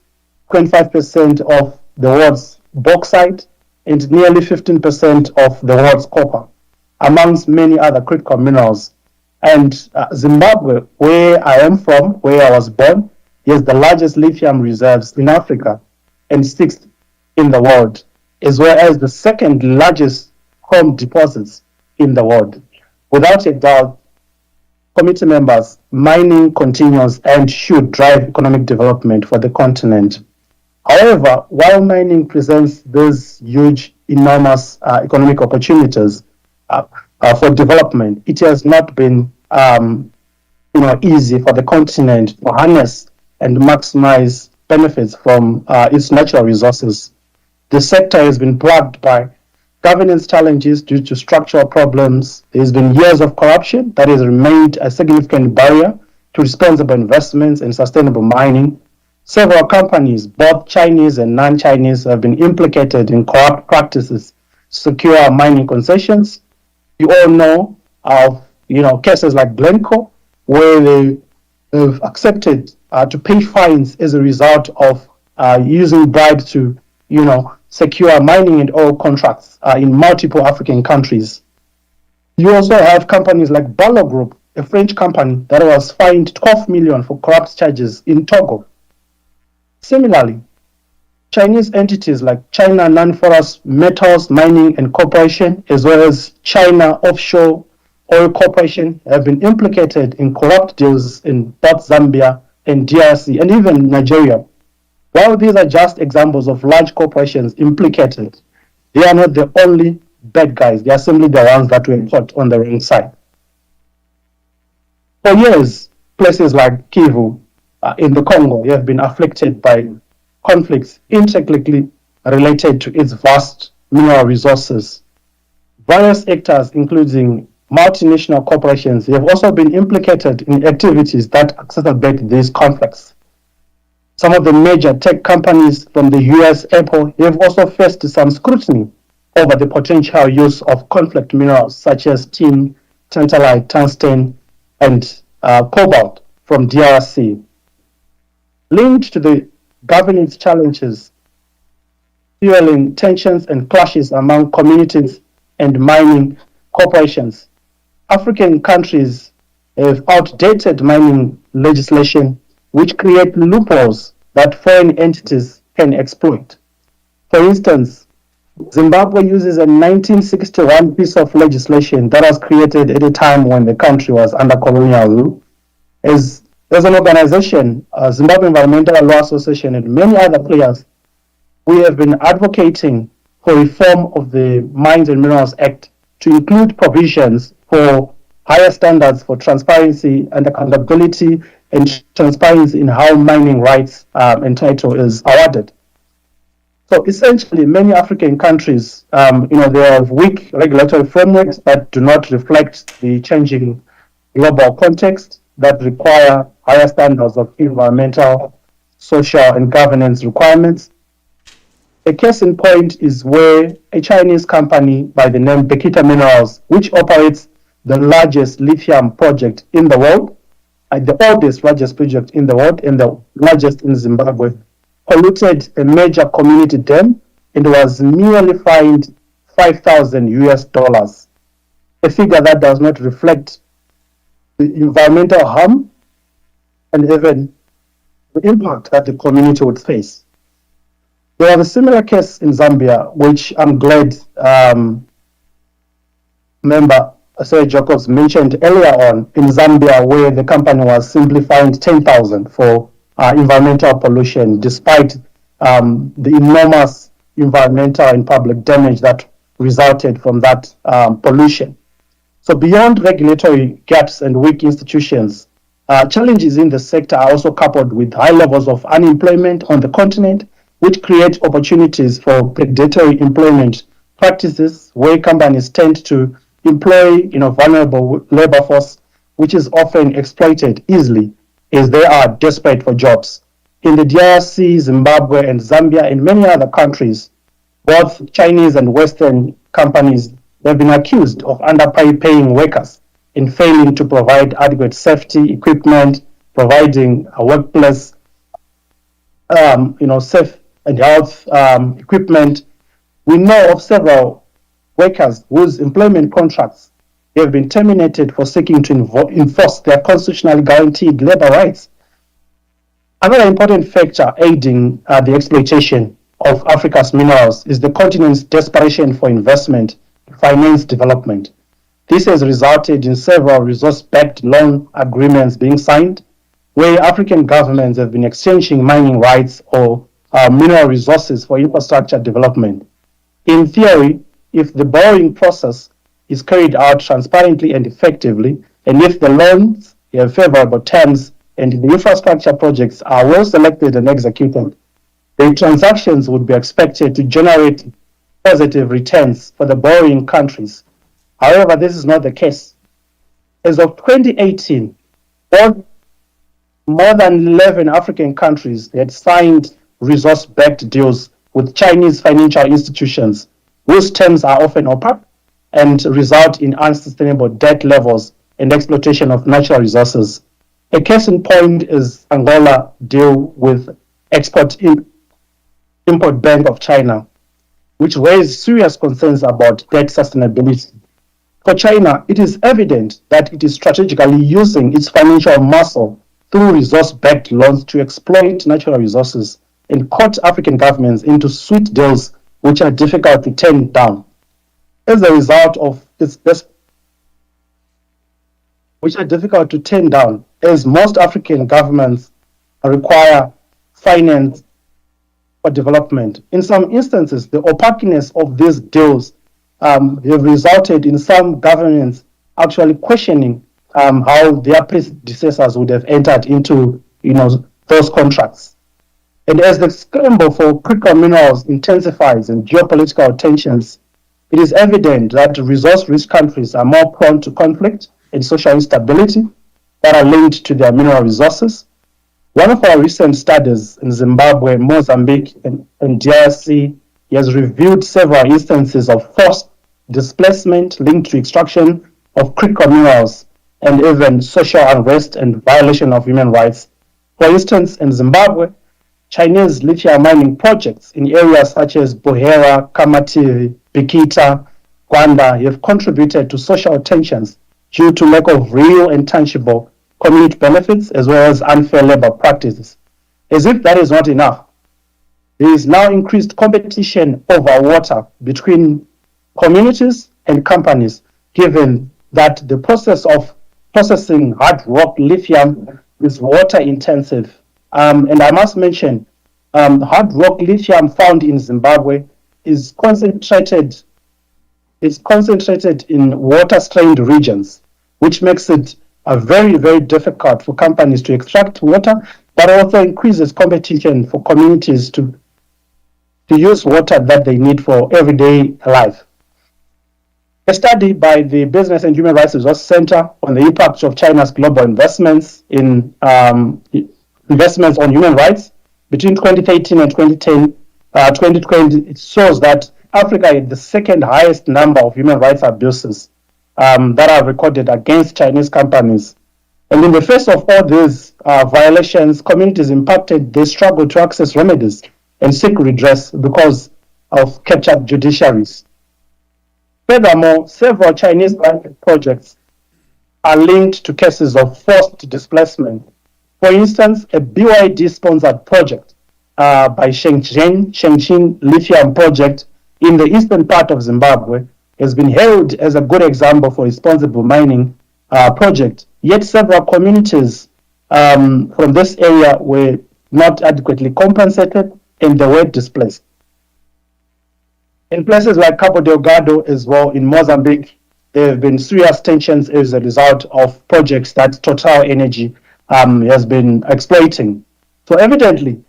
25% of the world's bauxite, and nearly 15% of the world's copper, amongst many other critical minerals. And Zimbabwe, where I am from, where I was born, has the largest lithium reserves in Africa and sixth in the world, as well as the second largest chrome deposits in the world. Without a doubt, committee members, mining continues and should drive economic development for the continent. However, while mining presents these huge, enormous economic opportunities for development, it has not been easy for the continent to harness and maximize benefits from its natural resources. The sector has been plagued by governance challenges due to structural problems. There's been years of corruption that has remained a significant barrier to responsible investments in sustainable mining. Several companies, both Chinese and non-Chinese, have been implicated in corrupt practices to secure mining concessions. You all know of cases like Glencore, where they have accepted to pay fines as a result of using bribes to secure mining and oil contracts in multiple African countries. You also have companies like Barlow Group, a French company that was fined 12 million for corrupt charges in Togo. Similarly, Chinese entities like China Non-Ferrous Metals Mining and Corporation, as well as China Offshore Oil Corporation, have been implicated in corrupt deals in both Zambia and DRC and even Nigeria. While these are just examples of large corporations implicated, they are not the only bad guys. They are simply the ones that were caught on the wrong side. For years, places like Kivu in the Congo have been afflicted by conflicts intricately related to its vast mineral resources. Various actors, including multinational corporations, have also been implicated in activities that exacerbate these conflicts. Some of the major tech companies from the US, Apple, have also faced some scrutiny over the potential use of conflict minerals such as tin, tantalite, tungsten, and cobalt from DRC. Linked to the governance challenges, fueling tensions and clashes among communities and mining corporations, African countries have outdated mining legislation which create loopholes that foreign entities can exploit. For instance, Zimbabwe uses a 1961 piece of legislation that was created at a time when the country was under colonial rule. As an organization, Zimbabwe Environmental Law Association and many other players, we have been advocating for reform of the Mines and Minerals Act to include provisions for higher standards for transparency and accountability and transparency in how mining rights and title is awarded. So essentially, many African countries, they have weak regulatory frameworks that do not reflect the changing global context, that require higher standards of environmental, social, and governance requirements. A case in point is where a Chinese company by the name Bekita Minerals, which operates the largest lithium project in the world, the oldest largest project in the world, and the largest in Zimbabwe, polluted a major community dam and was merely fined $5,000, a figure that does not reflect the environmental harm and even the impact that the community would face. There was a similar case in Zambia, which I'm glad member Sir Jacobs mentioned earlier on, in Zambia, where the company was simply fined 10,000 for environmental pollution, despite the enormous environmental and public damage that resulted from that pollution. So beyond regulatory gaps and weak institutions, challenges in the sector are also coupled with high levels of unemployment on the continent, which create opportunities for predatory employment practices where companies tend to employ vulnerable labor force, which is often exploited easily as they are desperate for jobs. In the DRC, Zimbabwe, and Zambia, and many other countries, both Chinese and Western companies have been accused of underpaying workers and failing to provide adequate safety equipment, providing a workplace, safe and health equipment. We know of several workers whose employment contracts have been terminated for seeking to enforce their constitutionally guaranteed labor rights. Another important factor aiding the exploitation of Africa's minerals is the continent's desperation for investment to finance development. This has resulted in several resource-backed loan agreements being signed, where African governments have been exchanging mining rights or mineral resources for infrastructure development. In theory, if the borrowing process is carried out transparently and effectively, and if the loans have favorable terms and the infrastructure projects are well selected and executed, the transactions would be expected to generate positive returns for the borrowing countries. However, this is not the case. As of 2018, more than 11 African countries had signed resource-backed deals with Chinese financial institutions, whose terms are often opaque and result in unsustainable debt levels and exploitation of natural resources. A case in point is Angola deal with Exploitation Import Bank of China, which raised serious concerns about debt sustainability. For China, it is evident that it is strategically using its financial muscle through resource-backed loans to exploit natural resources and court African governments into sweet deals which are difficult to turn down. As a result of this, which are difficult to turn down, as most African governments require finance for development. In some instances, the opaqueness of these deals have resulted in some governments actually questioning how their predecessors would have entered into, those contracts. And as the scramble for critical minerals intensifies and geopolitical tensions, it is evident that resource-rich countries are more prone to conflict and social instability that are linked to their mineral resources. One of our recent studies in Zimbabwe, Mozambique, and DRC has reviewed several instances of forced displacement linked to extraction of critical minerals and even social unrest and violation of human rights. For instance, in Zimbabwe, Chinese lithium mining projects in areas such as Buhera, Kamativi, Bikita, Gwanda have contributed to social tensions due to lack of real and tangible community benefits as well as unfair labor practices. As if that is not enough, there is now increased competition over water between communities and companies, given that the process of processing hard rock lithium is water intensive. And I must mention, hard rock lithium found in Zimbabwe is concentrated in water-strained regions, which makes it very, very difficult for companies to extract water, but also increases competition for communities to use water that they need for everyday life. A study by the Business and Human Rights Resource Center on the impact of China's global investments in investments on human rights between 2013 and 2020, it shows that Africa had the second highest number of human rights abuses that are recorded against Chinese companies. And in the face of all these violations, communities impacted, they struggle to access remedies and seek redress because of captured judiciaries. Furthermore, several Chinese projects are linked to cases of forced displacement. For instance, a BYD-sponsored project by Shenzhen Lithium Project in the eastern part of Zimbabwe has been hailed as a good example for responsible mining project. Yet several communities from this area were not adequately compensated and they were displaced. In places like Cabo Delgado as well in Mozambique, there have been serious tensions as a result of projects that Total Energy has been exploiting. So evidently,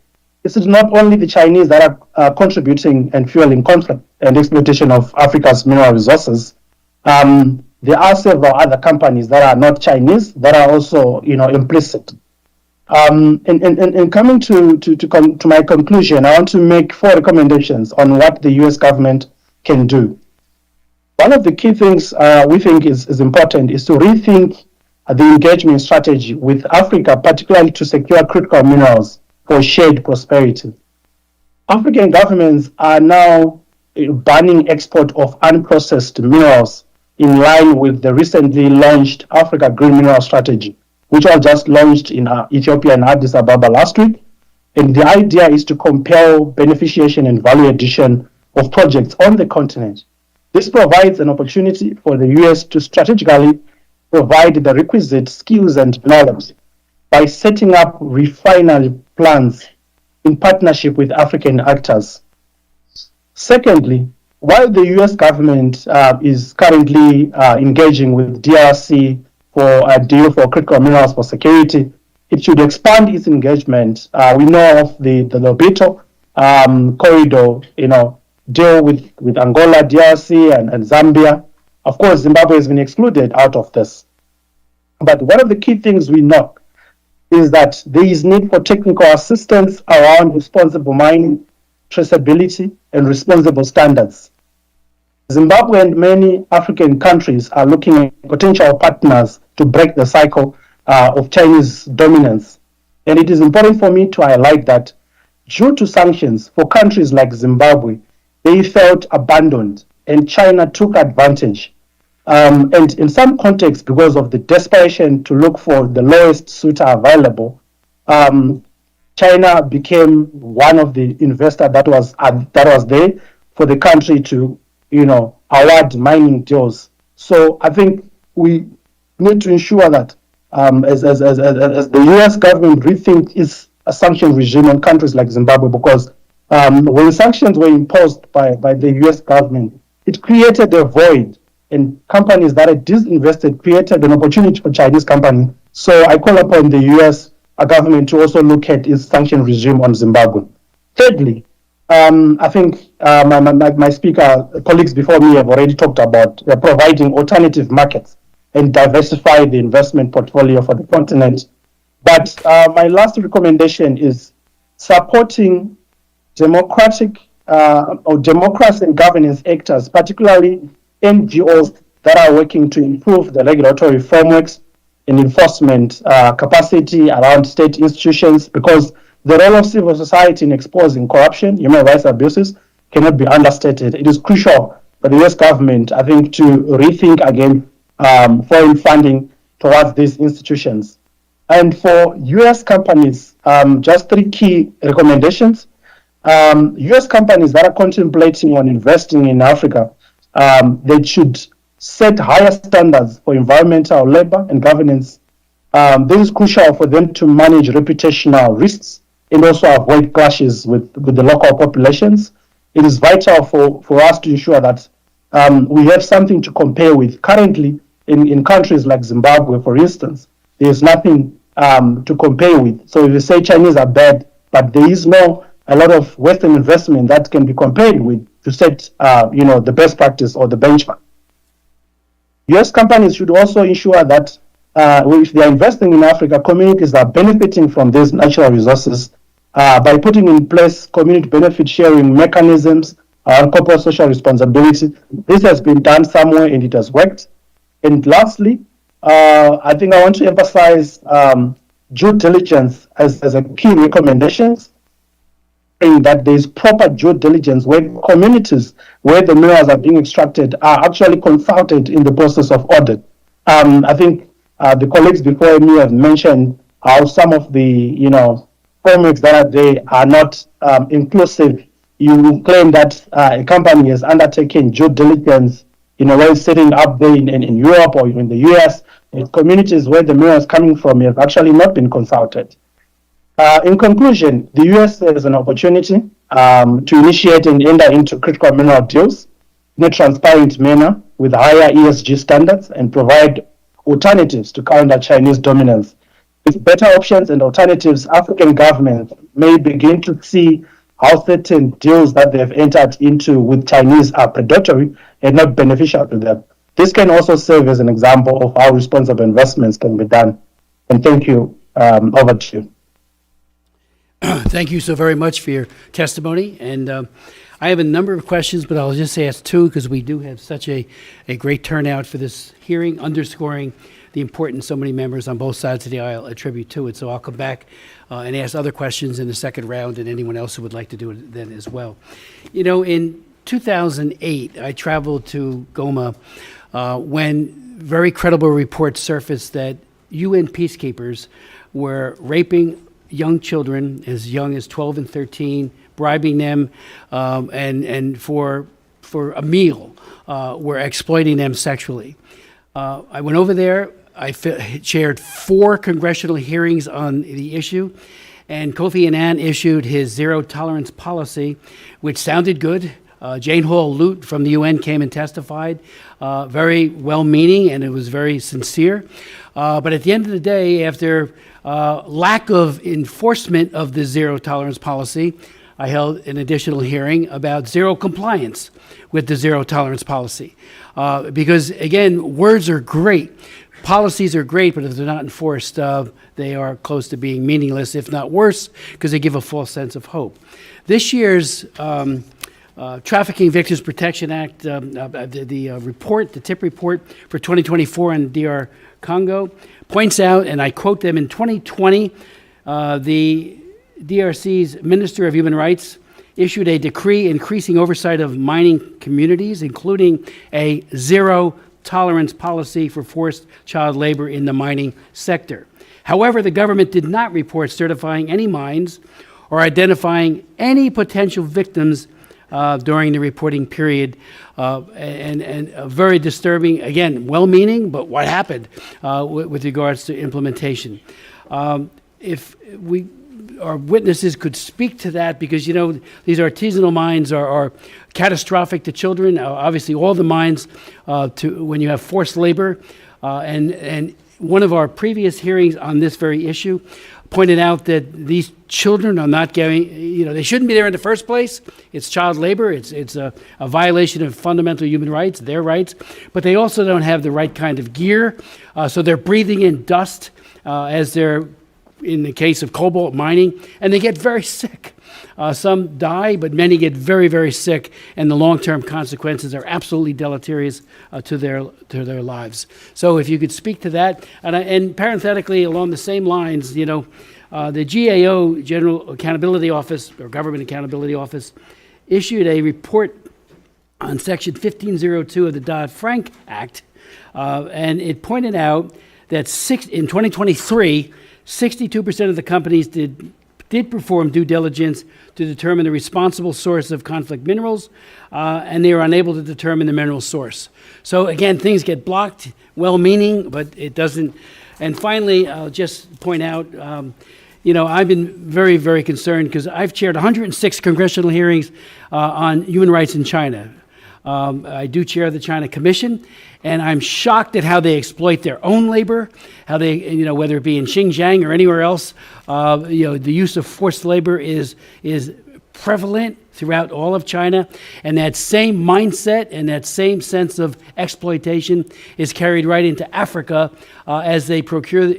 this is not only the Chinese that are contributing and fueling conflict and exploitation of Africa's mineral resources. There are several other companies that are not Chinese that are also, implicit. And coming to my conclusion, I want to make 4 recommendations on what the U.S. government can do. One of the key things we think is important is to rethink the engagement strategy with Africa, particularly to secure critical minerals for shared prosperity. African governments are now banning export of unprocessed minerals in line with the recently launched Africa Green Mineral Strategy, which was just launched in Ethiopia and Addis Ababa last week. And the idea is to compel beneficiation and value addition of projects on the continent. This provides an opportunity for the U.S. to strategically provide the requisite skills and knowledge by setting up refinery plans in partnership with African actors. Secondly, while the U.S. government is currently engaging with DRC for a deal for critical minerals for security, it should expand its engagement. We know of the Lobito corridor, deal with Angola, DRC, and Zambia. Of course, Zimbabwe has been excluded out of this. But one of the key things we know is that there is need for technical assistance around responsible mining, traceability, and responsible standards. Zimbabwe and many African countries are looking at potential partners to break the cycle of Chinese dominance. And it is important for me to highlight that due to sanctions for countries like Zimbabwe, they felt abandoned and China took advantage. And in some contexts, because of the desperation to look for the lowest suitor available, China became one of the investors that was there for the country to, award mining deals. So I think we need to ensure that as the U.S. government rethink its sanction regime on countries like Zimbabwe, because when sanctions were imposed by the U.S. government, it created a void, and companies that had disinvested created an opportunity for Chinese companies. So I call upon the U.S. government to also look at its sanction regime on Zimbabwe. Thirdly, I think my speaker colleagues before me have already talked about providing alternative markets and diversify the investment portfolio for the continent. But my last recommendation is supporting democracy and governance actors, particularly NGOs that are working to improve the regulatory frameworks and enforcement capacity around state institutions, because the role of civil society in exposing corruption, human rights abuses, cannot be understated. It is crucial for the US government, I think, to rethink again foreign funding towards these institutions. And for US companies, just 3 key recommendations. US companies that are contemplating on investing in Africa, they should set higher standards for environmental, labor, and governance. This is crucial for them to manage reputational risks and also avoid clashes with the local populations. It is vital for us to ensure that we have something to compare with. Currently, in countries like Zimbabwe, for instance, there is nothing to compare with. So if you say Chinese are bad, but there is a lot of Western investment that can be compared with to set the best practice or the benchmark. US companies should also ensure that if they are investing in Africa, communities are benefiting from these natural resources by putting in place community benefit sharing mechanisms and corporate social responsibility. This has been done somewhere and it has worked. And lastly, I think I want to emphasize due diligence as a key recommendation, that there is proper due diligence where communities where the minerals are being extracted are actually consulted in the process of audit. I think the colleagues before me have mentioned how some of the frameworks that are there are not inclusive. You claim that a company has undertaken due diligence when setting up there in Europe or in the US. Communities where the mineral is coming from have actually not been consulted. In conclusion, the US has an opportunity to initiate and enter into critical mineral deals in a transparent manner with higher ESG standards and provide alternatives to counter Chinese dominance. With better options and alternatives, African governments may begin to see how certain deals that they have entered into with Chinese are predatory and not beneficial to them. This can also serve as an example of how responsible investments can be done. And thank you. Over to you. Thank you so very much for your testimony. And I have a number of questions, but I'll just ask 2 because we do have such a great turnout for this hearing, underscoring the importance so many members on both sides of the aisle attribute to it. So I'll come back and ask other questions in the second round, and anyone else who would like to do it then as well. In 2008, I traveled to Goma when very credible reports surfaced that UN peacekeepers were raping young children as young as 12 and 13, bribing them, and for a meal, were exploiting them sexually. I went over there. I chaired 4 congressional hearings on the issue, and Kofi Annan issued his zero tolerance policy, which sounded good. Jane Hall Lute from the UN came and testified, very well-meaning, and it was very sincere. But at the end of the day, after lack of enforcement of the zero tolerance policy, I held an additional hearing about zero compliance with the zero tolerance policy. Because, again, words are great. Policies are great, but if they're not enforced, they are close to being meaningless, if not worse, because they give a false sense of hope. This year's Trafficking Victims Protection Act, the report, the TIP report for 2024 on DR Congo, points out, and I quote them, in 2020, the DRC's Minister of Human Rights issued a decree increasing oversight of mining communities, including a zero-tolerance policy for forced child labor in the mining sector. However, the government did not report certifying any mines or identifying any potential victims during the reporting period, and very disturbing, again, well-meaning, but what happened with regards to implementation. If our witnesses could speak to that, because, you know, these artisanal mines are catastrophic to children. Obviously, all the mines, when you have forced labor, and one of our previous hearings on this very issue pointed out that these children are not getting, you know, they shouldn't be there in the first place. It's child labor. It's a violation of fundamental human rights, their rights, but they also don't have the right kind of gear. So they're breathing in dust as they're, in the case of cobalt mining, and they get very sick. Some die, but many get very, very sick, and the long-term consequences are absolutely deleterious to their lives. So if you could speak to that, and parenthetically, along the same lines, you know, the GAO, General Accountability Office, or Government Accountability Office, issued a report on Section 1502 of the Dodd-Frank Act, and it pointed out that in 2023, 62% of the companies did perform due diligence to determine the responsible source of conflict minerals, and they were unable to determine the mineral source. So again, things get blocked, well-meaning, but it doesn't. And finally, I'll just point out, you know, I've been very, very concerned because I've chaired 106 congressional hearings on human rights in China. I do chair the China Commission, and I'm shocked at how they exploit their own labor, how they, you know, whether it be in Xinjiang or anywhere else, you know, the use of forced labor is prevalent throughout all of China, and that same mindset and that same sense of exploitation is carried right into Africa as they procure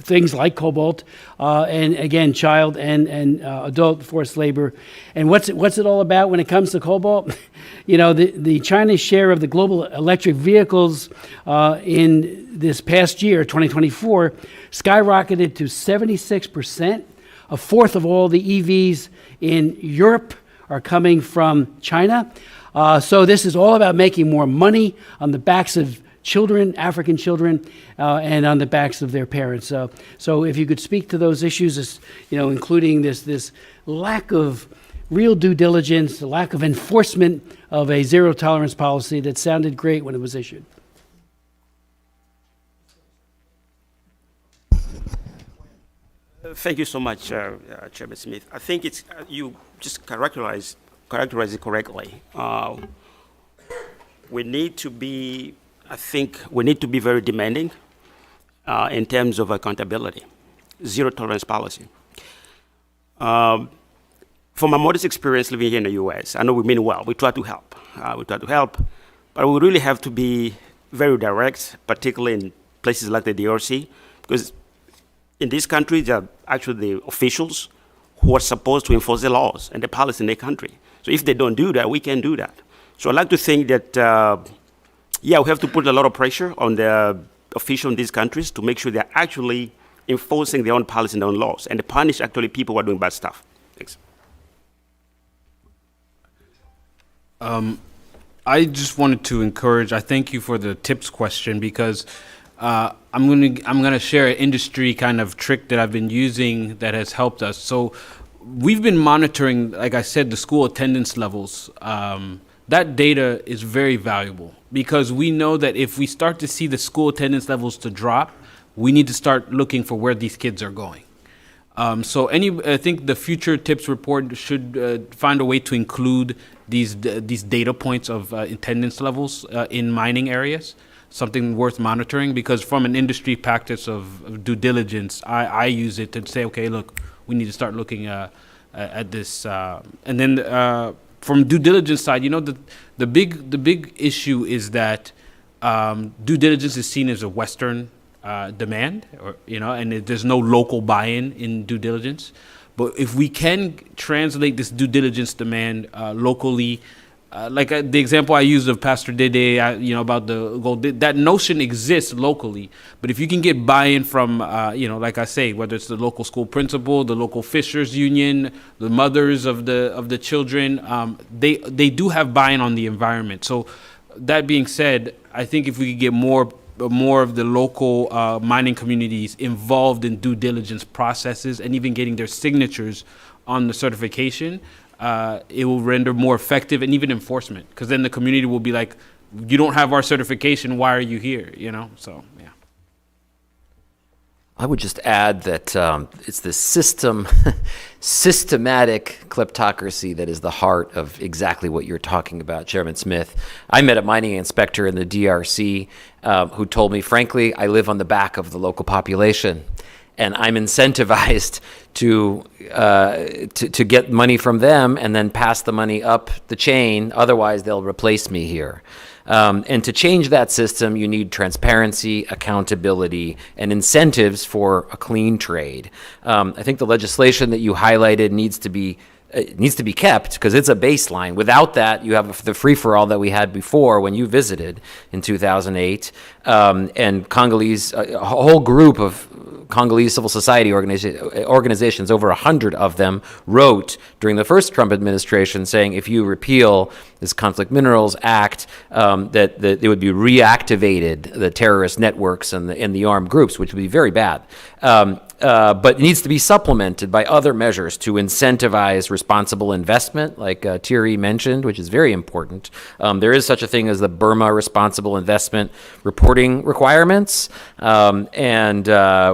things like cobalt and, again, child and adult forced labor. And what's it all about when it comes to cobalt? You know, the China's share of the global electric vehicles in this past year, 2024, skyrocketed to 76%. A fourth of all the EVs in Europe are coming from China. So this is all about making more money on the backs of children, African children, and on the backs of their parents. So if you could speak to those issues, you know, including this lack of real due diligence, the lack of enforcement of a zero tolerance policy that sounded great when it was issued. Thank you so much, Chairman Smith. I think it's you just characterize it correctly. We need to be, I think, very demanding in terms of accountability, zero tolerance policy. From my modest experience living here in the U.S., I know we mean well. We try to help. But we really have to be very direct, particularly in places like the DRC, because in this country, they are actually the officials who are supposed to enforce the laws and the policy in their country. So if they don't do that, we can do that. So I like to think that, yeah, we have to put a lot of pressure on the officials in these countries to make sure they're actually enforcing their own policy and their own laws, and to punish actually people who are doing bad stuff. Thanks. I just wanted to encourage, I thank you for the tips question, because I'm gonna share an industry kind of trick that I've been using that has helped us. So we've been monitoring, like I said, the school attendance levels. That data is very valuable because we know that if we start to see the school attendance levels to drop, we need to start looking for where these kids are going. So I think the future tips report should find a way to include these data points of attendance levels in mining areas. Something worth monitoring, because from an industry practice of due diligence, I use it to say, okay, look, we need to start looking at this. And then from due diligence side, you know, the big issue is that due diligence is seen as a Western demand, or, you know, and there's no local buy-in in due diligence. But if we can translate this due diligence demand locally, the example I used of Pastor Dede, about the gold, that notion exists locally. But if you can get buy-in from, like I say, whether it's the local school principal, the local fishers union, the mothers of the children, they do have buy-in on the environment. So that being said, I think if we could get more of the local mining communities involved in due diligence processes and even getting their signatures on the certification, it will render more effective and even enforcement, because then the community will be like, you don't have our certification, why are you here? So yeah. I would just add that it's the systematic kleptocracy that is the heart of exactly what you're talking about, Chairman Smith. I met a mining inspector in the DRC who told me, frankly, I live on the back of the local population, and I'm incentivized to get money from them and then pass the money up the chain. Otherwise, they'll replace me here. And to change that system, you need transparency, accountability, and incentives for a clean trade. I think the legislation that you highlighted needs to be kept, because it's a baseline. Without that, you have the free-for-all that we had before when you visited in 2008, and Congolese, a whole group of Congolese civil society organizations, over 100 of them, wrote during the first Trump administration saying if you repeal this Conflict Minerals Act, that it would be reactivated, the terrorist networks and the armed groups, which would be very bad. But it needs to be supplemented by other measures to incentivize responsible investment, like Thierry mentioned, which is very important. There is such a thing as the Burma Responsible Investment Reporting Requirements, and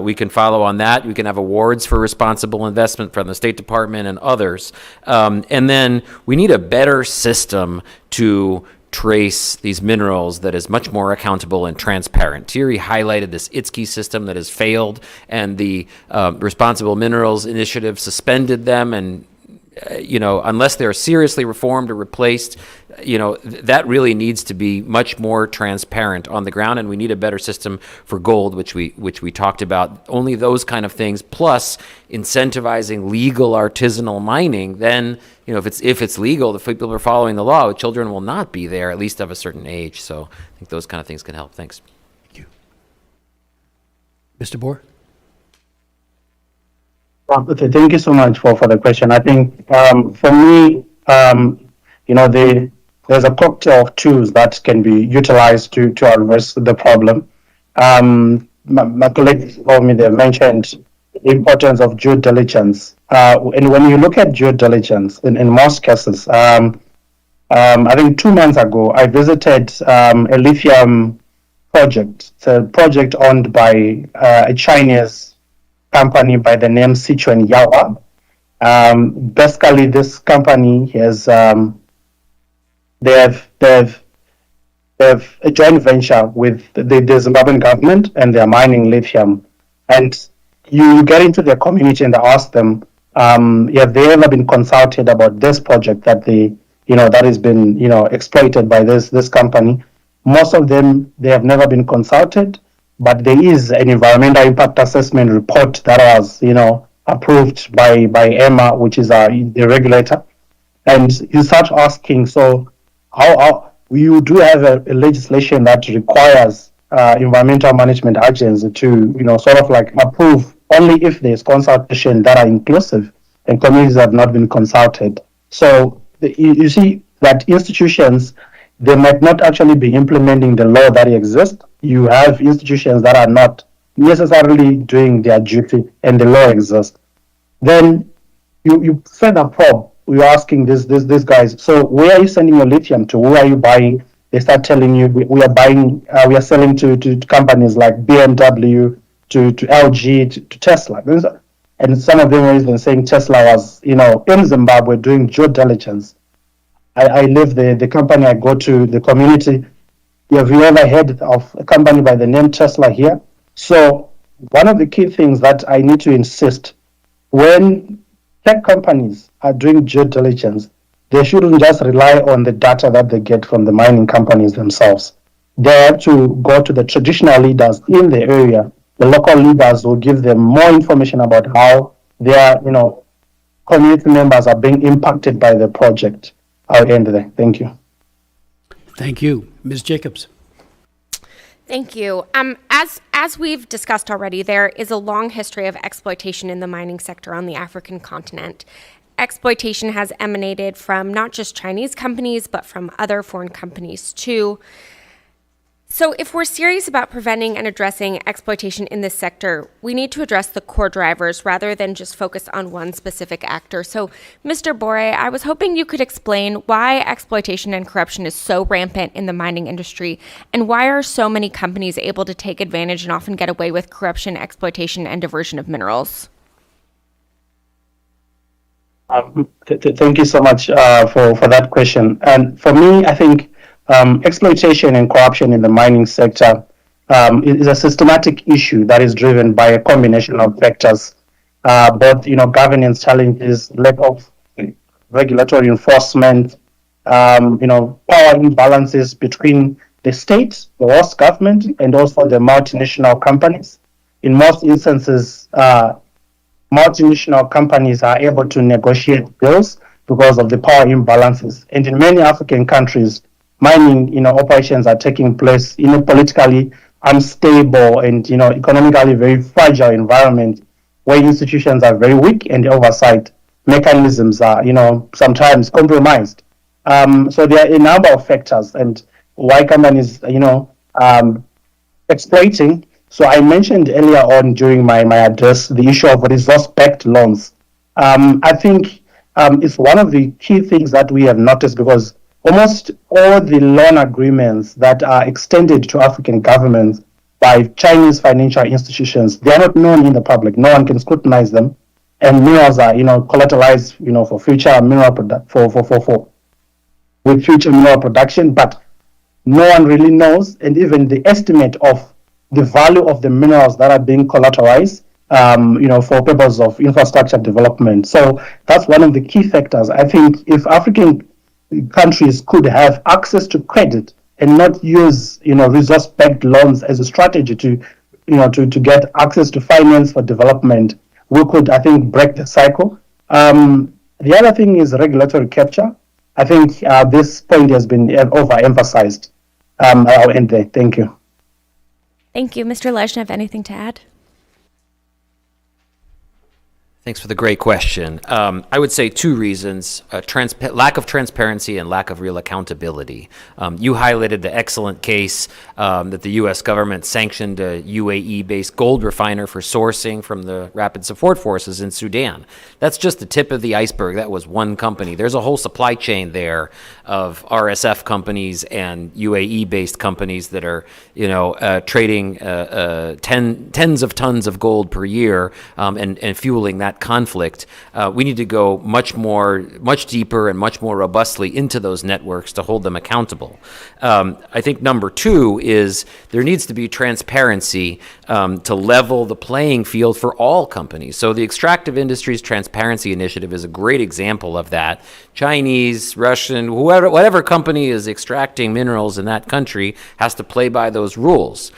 we can follow on that. We can have awards for responsible investment from the State Department and others. And then we need a better system to trace these minerals that is much more accountable and transparent. Thierry highlighted this ITSCI system that has failed, and the Responsible Minerals Initiative suspended them, and unless they're seriously reformed or replaced, that really needs to be much more transparent on the ground, and we need a better system for gold, which we talked about. Only those kind of things, plus incentivizing legal artisanal mining, then if it's legal, if people are following the law, children will not be there, at least of a certain age. So I think those kind of things can help. Thanks. Thank you. Mr. Boer? Thank you so much for the question. I think for me, there's a cocktail of tools that can be utilized to address the problem. My colleagues told me, they mentioned the importance of due diligence. And when you look at due diligence, in most cases, I think 2 months ago, I visited a lithium project. It's a project owned by a Chinese company by the name Sichuan Yawa. Basically, this company has they have a joint venture with the Zimbabwean government, and they are mining lithium. And you get into the community and ask them, have they ever been consulted about this project that that has been exploited by this company? Most of them, they have never been consulted. But there is an environmental impact assessment report that was, approved by EMA, which is the regulator. And you start asking, so how you do have a legislation that requires environmental management agencies to, sort of like approve only if there's consultation that are inclusive, and communities have not been consulted. So you see that institutions, they might not actually be implementing the law that exists. You have institutions that are not necessarily doing their duty, and the law exists. Then you further probe. You're asking these guys, so where are you sending your lithium to? Who are you buying? They start telling you, we are selling to companies like BMW, to LG, to Tesla. And some of them are even saying Tesla was, in Zimbabwe doing due diligence. I live there, the company I go to, the community. Have you ever heard of a company by the name Tesla here? So one of the key things that I need to insist, when tech companies are doing due diligence, they shouldn't just rely on the data that they get from the mining companies themselves. They have to go to the traditional leaders in the area. The local leaders will give them more information about how their, community members are being impacted by the project. I'll end there. Thank you. Thank you. Ms. Jacobs. Thank you. As we've discussed already, there is a long history of exploitation in the mining sector on the African continent. Exploitation has emanated from not just Chinese companies, but from other foreign companies too. So if we're serious about preventing and addressing exploitation in this sector, we need to address the core drivers rather than just focus on one specific actor. So, Mr. Bore, I was hoping you could explain why exploitation and corruption is so rampant in the mining industry, and why are so many companies able to take advantage and often get away with corruption, exploitation, and diversion of minerals? Thank you so much for that question. And for me, I think exploitation and corruption in the mining sector is a systematic issue that is driven by a combination of factors, both governance challenges, lack of regulatory enforcement, power imbalances between the state, the host government, and also the multinational companies. In most instances, multinational companies are able to negotiate deals because of the power imbalances. And in many African countries, mining operations are taking place in a politically unstable and economically very fragile environment where institutions are very weak and the oversight mechanisms are sometimes compromised. So there are a number of factors and why companies exploiting. So I mentioned earlier on during my address the issue of resource-backed loans. I think it's one of the key things that we have noticed, because almost all the loan agreements that are extended to African governments by Chinese financial institutions, they are not known in the public. No one can scrutinize them, and minerals are collateralized for future mineral with future mineral production, but no one really knows, and even the estimate of the value of the minerals that are being collateralized, for purposes of infrastructure development. So that's one of the key factors. I think if African countries could have access to credit and not use, resource-backed loans as a strategy to get access to finance for development, we could, I think, break the cycle. The other thing is regulatory capture. I think this point has been overemphasized. I'll end there. Thank you. Thank you. Mr. Lezhnev, anything to add? Thanks for the great question. I would say two reasons, lack of transparency and lack of real accountability. You highlighted the excellent case that the U.S. government sanctioned a UAE-based gold refiner for sourcing from the Rapid Support Forces in Sudan. That's just the tip of the iceberg. That was one company. There's a whole supply chain there of RSF companies and UAE-based companies that are, trading tens of tons of gold per year and fueling that conflict. We need to go much deeper and much more robustly into those networks to hold them accountable. I think number two is there needs to be transparency to level the playing field for all companies. So the Extractive Industries Transparency Initiative is a great example of that. Chinese, Russian, whatever company is extracting minerals in that country has to play by those rules.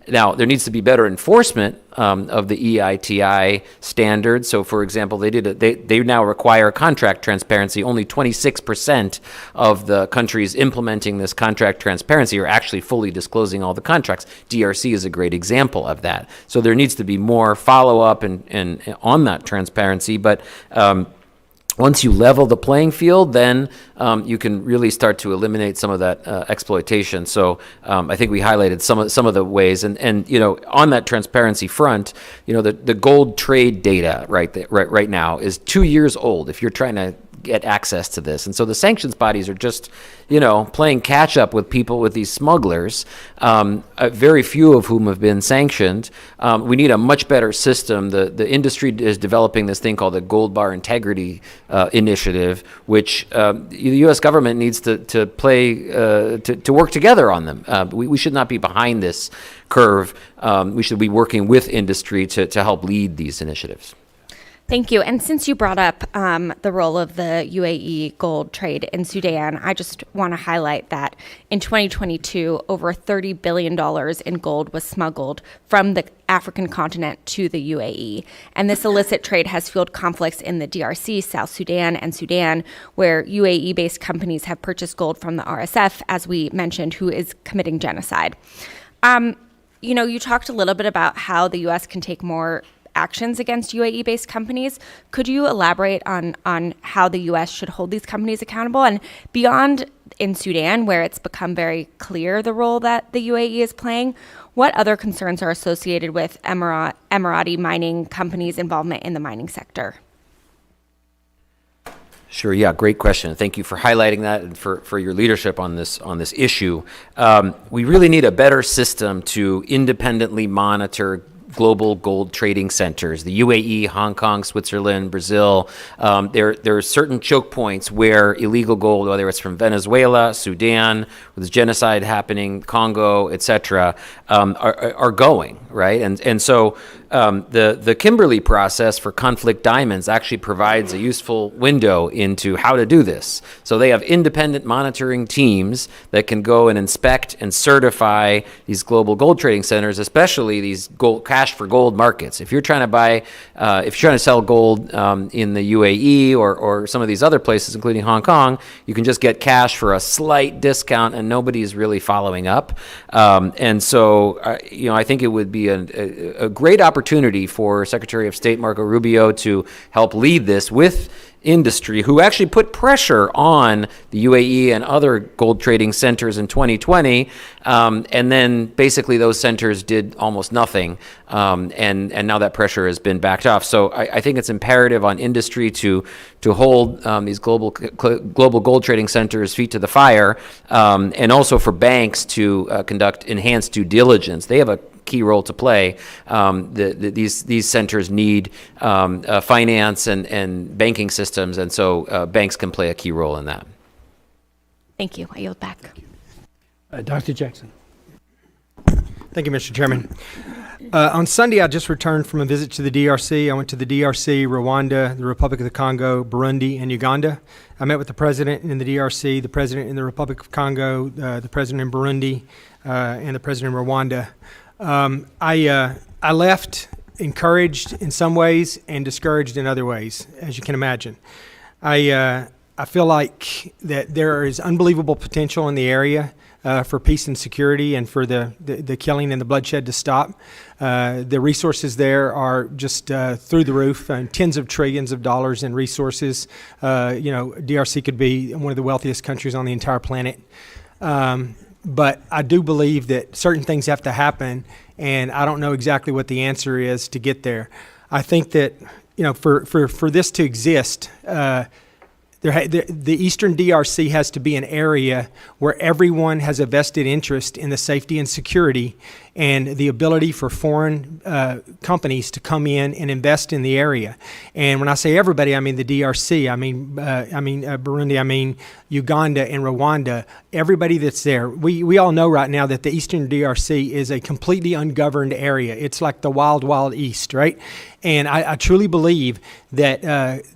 Now, there needs to be better enforcement of the EITI standards. So, for example, they now require contract transparency. Only 26% of the countries implementing this contract transparency are actually fully disclosing all the contracts. DRC is a great example of that. So there needs to be more follow-up and on that transparency. But once you level the playing field, then you can really start to eliminate some of that exploitation. So I think we highlighted some of the ways, and on that transparency front, the gold trade data right now is 2 years old. If you're trying to get access to this, and so the sanctions bodies are just playing catch up with people, with these smugglers, very few of whom have been sanctioned. We need a much better system. The industry is developing this thing called the Gold Bar Integrity Initiative, which the U.S. government needs to work together on them. We should not be behind this curve. We should be working with industry to help lead these initiatives. Thank you. And since you brought up the role of the UAE gold trade in Sudan, I just want to highlight that in 2022, over $30 billion in gold was smuggled from the African continent to the UAE. And this illicit trade has fueled conflicts in the DRC, South Sudan, and Sudan, where UAE-based companies have purchased gold from the RSF, as we mentioned, who is committing genocide. You talked a little bit about how the U.S. can take more actions against UAE-based companies. Could you elaborate on how the U.S. should hold these companies accountable? And beyond in Sudan, where it's become very clear the role that the UAE is playing, what other concerns are associated with Emirati mining companies' involvement in the mining sector? Sure. Yeah. Great question. Thank you for highlighting that and for your leadership on this issue. We really need a better system to independently monitor global gold trading centers, the UAE, Hong Kong, Switzerland, Brazil. There are certain choke points where illegal gold, whether it's from Venezuela, Sudan, with genocide happening, Congo, et cetera, are going, right? And so the Kimberley process for conflict diamonds actually provides a useful window into how to do this. So they have independent monitoring teams that can go and inspect and certify these global gold trading centers, especially these cash for gold markets. If you're trying to buy, if you're trying to sell gold in the UAE or some of these other places, including Hong Kong, you can just get cash for a slight discount, and nobody's really following up. And so, I think it would be a great opportunity for Secretary of State Marco Rubio to help lead this with industry, who actually put pressure on the UAE and other gold trading centers in 2020, and then basically those centers did almost nothing, and now that pressure has been backed off. So I think it's imperative on industry to hold these global gold trading centers feet to the fire, and also for banks to conduct enhanced due diligence. They have a key role to play. These centers need finance and banking systems, and so banks can play a key role in that. Thank you. I yield back. Dr. Jackson. Thank you, Mr. Chairman. On Sunday, I just returned from a visit to the DRC. I went to the DRC, Rwanda, the Republic of the Congo, Burundi, and Uganda. I met with the president in the DRC, the president in the Republic of Congo, the president in Burundi, and the president in Rwanda. I left encouraged in some ways and discouraged in other ways, as you can imagine. I feel like that there is unbelievable potential in the area for peace and security, and for the killing and the bloodshed to stop. The resources there are just through the roof, tens of trillions of dollars in resources. DRC could be one of the wealthiest countries on the entire planet. But I do believe that certain things have to happen, and I don't know exactly what the answer is to get there. I think that, for this to exist, the Eastern DRC has to be an area where everyone has a vested interest in the safety and security and the ability for foreign companies to come in and invest in the area. And when I say everybody, I mean the DRC, I mean Burundi, I mean Uganda and Rwanda, everybody that's there. We all know right now that the Eastern DRC is a completely ungoverned area. It's like the wild, wild East, right? And I truly believe that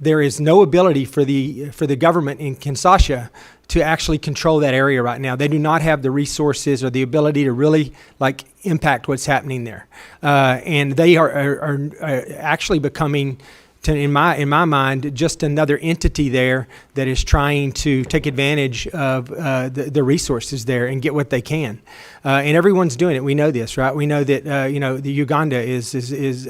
there is no ability for the government in Kinshasa to actually control that area right now. They do not have the resources or the ability to really impact what's happening there, and they are actually becoming, in my mind, just another entity there that is trying to take advantage of the resources there and get what they can. And everyone's doing it. We know this, right? We know that the Uganda is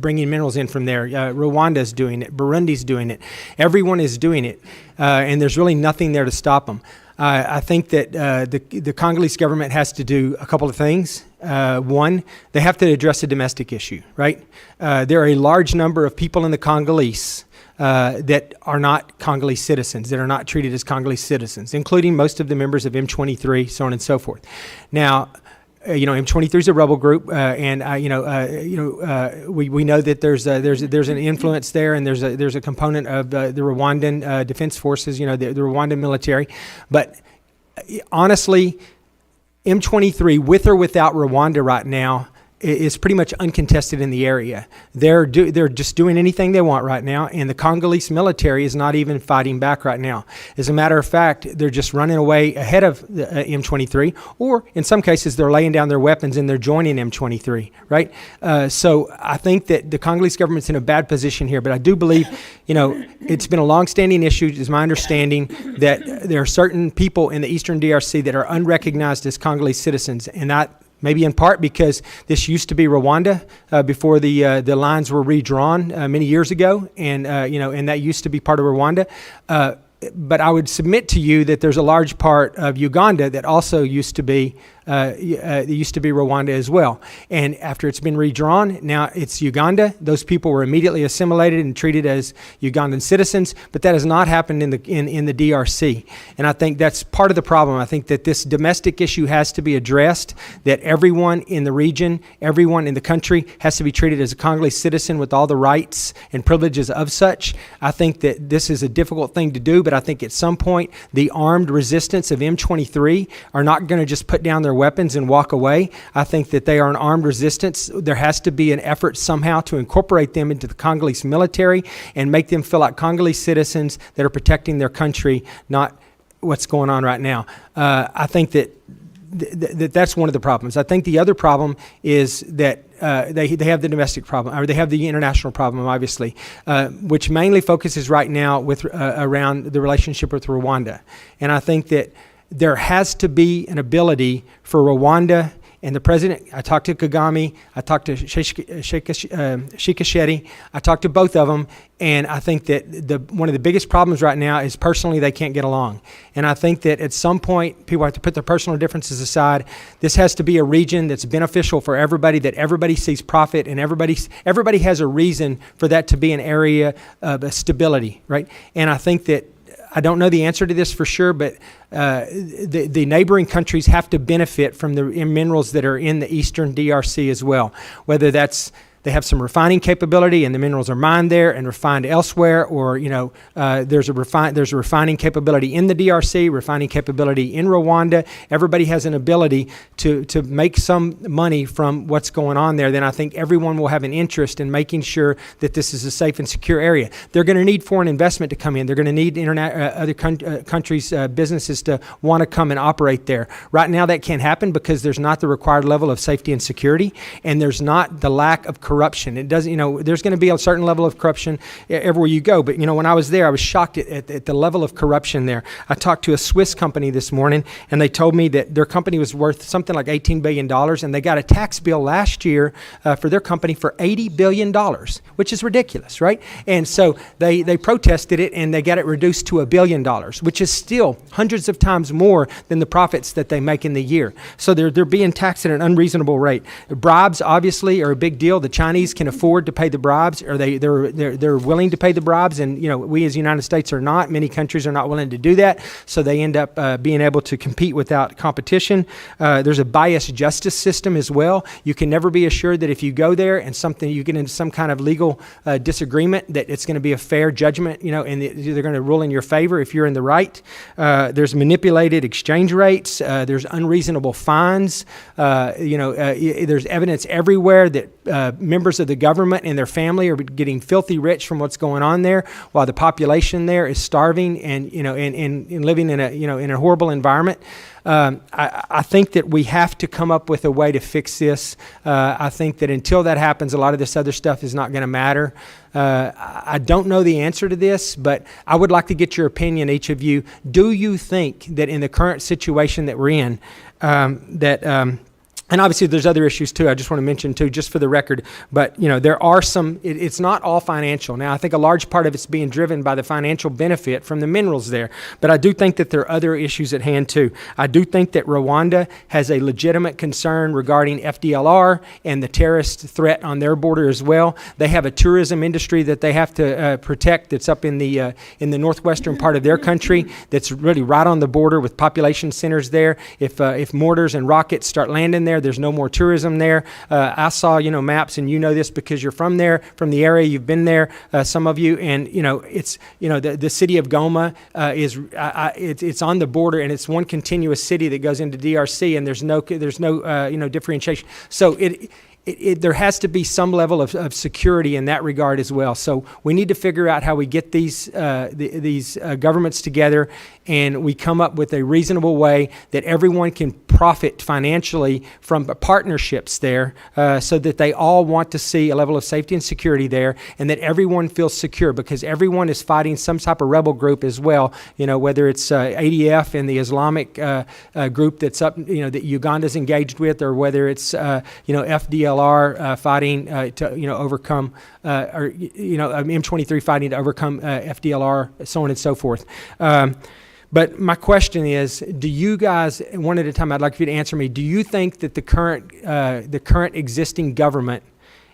bringing minerals in from there. Rwanda's doing it. Burundi's doing it. Everyone is doing it, and there's really nothing there to stop them. I think that the Congolese government has to do a couple of things. One, they have to address a domestic issue, right? There are a large number of people in the Congolese that are not Congolese citizens, that are not treated as Congolese citizens, including most of the members of M23, so on and so forth. Now, M23 is a rebel group, and we know that there's an influence there, and there's a component of the Rwandan defense forces, the Rwandan military. But honestly, M23, with or without Rwanda right now, is pretty much uncontested in the area. They're just doing anything they want right now, and the Congolese military is not even fighting back right now. As a matter of fact, they're just running away ahead of the M23, or in some cases, they're laying down their weapons and they're joining M23, right? So I think that the Congolese government's in a bad position here, but I do believe, it's been a long-standing issue, is my understanding, that there are certain people in the Eastern DRC that are unrecognized as Congolese citizens, and that maybe in part because this used to be Rwanda before the lines were redrawn many years ago, and and that used to be part of Rwanda. But I would submit to you that there's a large part of Uganda that also used to be Rwanda as well. And after it's been redrawn, now it's Uganda. Those people were immediately assimilated and treated as Ugandan citizens, but that has not happened in the DRC. And I think that's part of the problem. I think that this domestic issue has to be addressed, that everyone in the region, everyone in the country has to be treated as a Congolese citizen with all the rights and privileges of such. I think that this is a difficult thing to do, but I think at some point the armed resistance of M23 are not going to just put down their weapons and walk away. I think that they are an armed resistance. There has to be an effort somehow to incorporate them into the Congolese military and make them feel like Congolese citizens that are protecting their country, not what's going on right now. I think that that's one of the problems. I think the other problem is that they have the domestic problem, or they have the international problem, obviously, which mainly focuses right now with around the relationship with Rwanda. And I think that there has to be an ability for Rwanda and the president. I talked to Kagame, I talked to Tshisekedi, I talked to both of them, and I think that one of the biggest problems right now is personally they can't get along. And I think that at some point people have to put their personal differences aside. This has to be a region that's beneficial for everybody, that everybody sees profit, and everybody has a reason for that to be an area of stability, right? And I think that I don't know the answer to this for sure, but the neighboring countries have to benefit from the minerals that are in the Eastern DRC as well, whether that's they have some refining capability and the minerals are mined there and refined elsewhere, or there's a refining capability in the DRC, refining capability in Rwanda. Everybody has an ability to make some money from what's going on there. Then I think everyone will have an interest in making sure that this is a safe and secure area. They're going to need foreign investment to come in. They're going to need other countries' businesses to want to come and operate there. Right now that can't happen because there's not the required level of safety and security, and there's not the lack of corruption. It doesn't, there's going to be a certain level of corruption everywhere you go. But, when I was there, I was shocked at the level of corruption there. I talked to a Swiss company this morning, and they told me that their company was worth something like $18 billion, and they got a tax bill last year for their company for $80 billion, which is ridiculous, right? And so they protested it, and they got it reduced to $1 billion, which is still hundreds of times more than the profits that they make in the year. So they're being taxed at an unreasonable rate. Bribes, obviously, are a big deal. The Chinese can afford to pay the bribes, or they're willing to pay the bribes, and we as the United States are not. Many countries are not willing to do that, so they end up being able to compete without competition. There's a biased justice system as well. You can never be assured that if you go there and you get into some kind of legal disagreement, that it's going to be a fair judgment, and they're going to rule in your favor if you're in the right. There's manipulated exchange rates. There's unreasonable fines. There's evidence everywhere that members of the government and their family are getting filthy rich from what's going on there, while the population there is starving and living in a horrible environment. I think that we have to come up with a way to fix this. I think that until that happens, a lot of this other stuff is not going to matter. I don't know the answer to this, but I would like to get your opinion, each of you. Do you think that in the current situation that we're in, and obviously there's other issues too, I just want to mention too, just for the record, but there are some, it's not all financial. Now I think a large part of it's being driven by the financial benefit from the minerals there, but I do think that there are other issues at hand too. I do think that Rwanda has a legitimate concern regarding FDLR and the terrorist threat on their border as well. They have a tourism industry that they have to protect that's up in the northwestern part of their country that's really right on the border with population centers there. If mortars and rockets start landing there, there's no more tourism there. I saw, maps, and this because you're from there, from the area, you've been there, some of you, and it's, the city of Goma it's on the border, and it's one continuous city that goes into DRC, and there's no differentiation. So there has to be some level of security in that regard as well. So we need to figure out how we get these governments together and we come up with a reasonable way that everyone can profit financially from partnerships there, so that they all want to see a level of safety and security there, and that everyone feels secure, because everyone is fighting some type of rebel group as well, whether it's ADF and the Islamic group that's up, that Uganda's engaged with, or whether it's FDLR fighting to overcome, or M23 fighting to overcome FDLR, so on and so forth. But my question is, do you guys, one at a time, I'd like you to answer me, do you think that the current existing government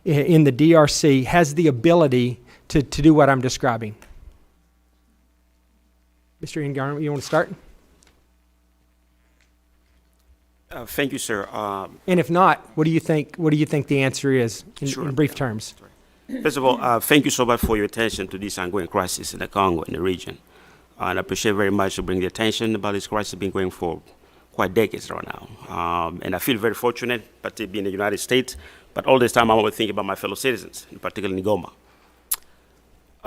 in the DRC has the ability to do what I'm describing? Mr. Ngarma, you want to start? Thank you, sir. And if not, what do you think the answer is in brief terms? First of all, thank you so much for your attention to this ongoing crisis in the Congo and the region. And I appreciate very much to bring the attention about this crisis been going for quite decades right now. And I feel very fortunate, particularly in the United States, but all this time I'm always thinking about my fellow citizens, particularly in Goma.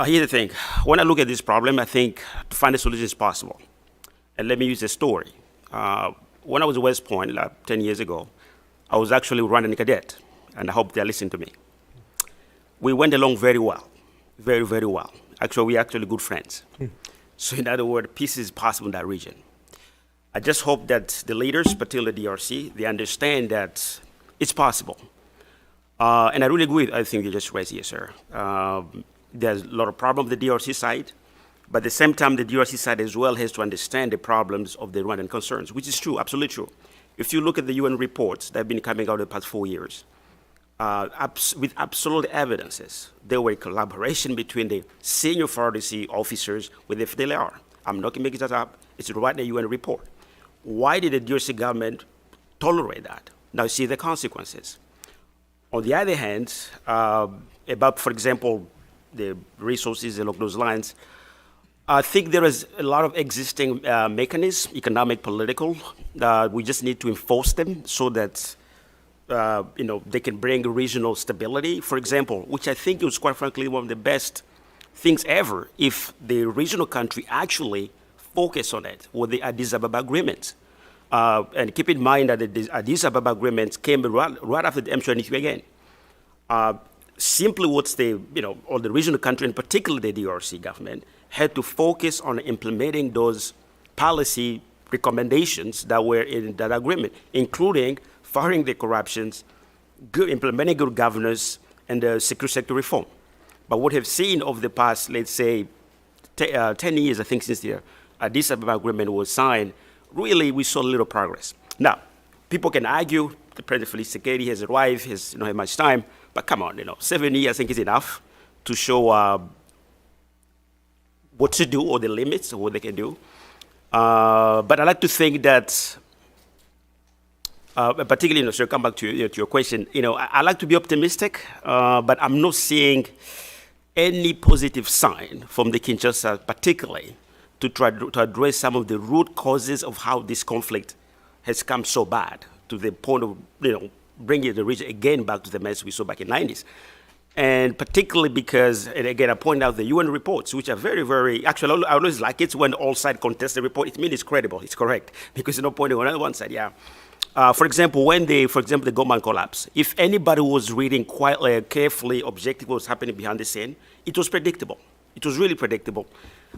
Here's the thing. When I look at this problem, I think to find a solution is possible. And let me use a story. When I was at West Point, like 10 years ago, I was actually running a cadet, and I hope they're listening to me. We went along very well, very, very well. Actually, we're actually good friends. So in other words, peace is possible in that region. I just hope that the leaders, particularly the DRC, they understand that it's possible. And I really agree with everything you just raised here, sir. There's a lot of problems on the DRC side, but at the same time, the DRC side as well has to understand the problems of the Rwandan concerns, which is true, absolutely true. If you look at the UN reports that have been coming out in the past 4 years, with absolute evidences, there were collaboration between the senior authority officers with the FDLR. I'm not making that up. It's right in the UN report. Why did the DRC government tolerate that? Now see the consequences. On the other hand, about, for example, the resources along those lines, I think there is a lot of existing mechanisms, economic, political. We just need to enforce them so that they can bring regional stability, for example, which I think was quite frankly one of the best things ever if the regional country actually focus on it with the Addis Ababa Agreement. And keep in mind that the Addis Ababa Agreement came right after the M23 again. Simply what's all the regional country, and particularly the DRC government, had to focus on implementing those policy recommendations that were in that agreement, including fighting the corruptions, implementing good governance, and the security sector reform. But what we've seen over the past, let's say, 10 years, I think, since the Addis Ababa Agreement was signed, really we saw little progress. Now, people can argue the President Felix Tshisekedi has arrived, has not had much time, but come on, 7 years I think is enough to show what to do or the limits of what they can do. But I like to think that particularly, so come back to your question, I like to be optimistic, but I'm not seeing any positive sign from the Kinshasa, particularly to try to address some of the root causes of how this conflict has come so bad to the point of, bringing the region again back to the mess we saw back in the 90s. And particularly because, and again, I point out the UN reports, which are very, very, actually, I always like it when all sides contest the report. It means it's credible, it's correct, because there's no pointing on one side, yeah. For example, the Goma collapse, if anybody was reading quite carefully, objectively what was happening behind the scene, it was predictable. It was really predictable.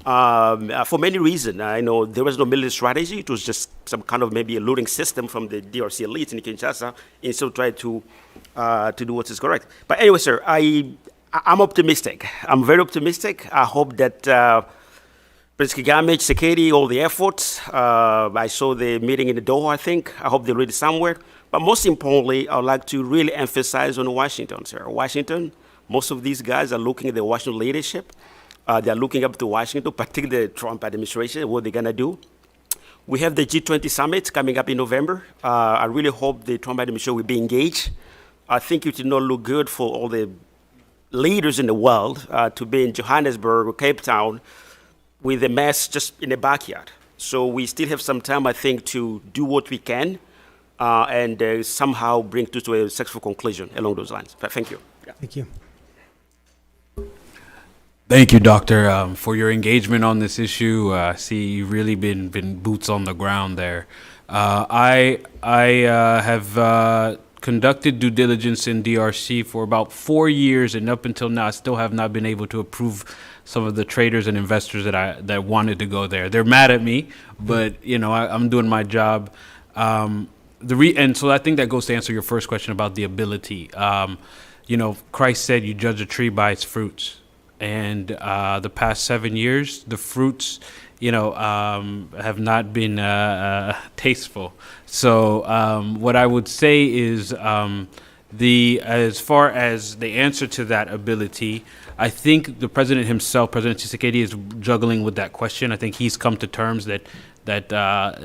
For many reasons. I know there was no military strategy. It was just some kind of maybe a looting system from the DRC elites in Kinshasa, instead of trying to do what is correct. But anyway, sir, I'm optimistic. I'm very optimistic. I hope that President Kagame, Tshisekedi, all the efforts. I saw the meeting in the Doha, I think. I hope they're ready somewhere. But most importantly, I would like to really emphasize on Washington, sir. Washington, most of these guys are looking at the Washington leadership. They're looking up to Washington, particularly the Trump administration, what they're going to do. We have the G20 summit coming up in November. I really hope the Trump administration will be engaged. I think it will not look good for all the leaders in the world to be in Johannesburg or Cape Town with a mess just in the backyard. So we still have some time, I think, to do what we can and somehow bring to a successful conclusion along those lines. Thank you. Thank you. Thank you, Doctor, for your engagement on this issue. See, you've really been boots on the ground there. I have conducted due diligence in DRC for about 4 years, and up until now, I still have not been able to approve some of the traders and investors that wanted to go there. They're mad at me, but I'm doing my job. And so I think that goes to answer your first question about the ability. Christ said, "You judge a tree by its fruits." And the past 7 years, the fruits, have not been tasteful. So what I would say is, as far as the answer to that ability, I think the president himself, President Tshisekedi, is juggling with that question. I think he's come to terms that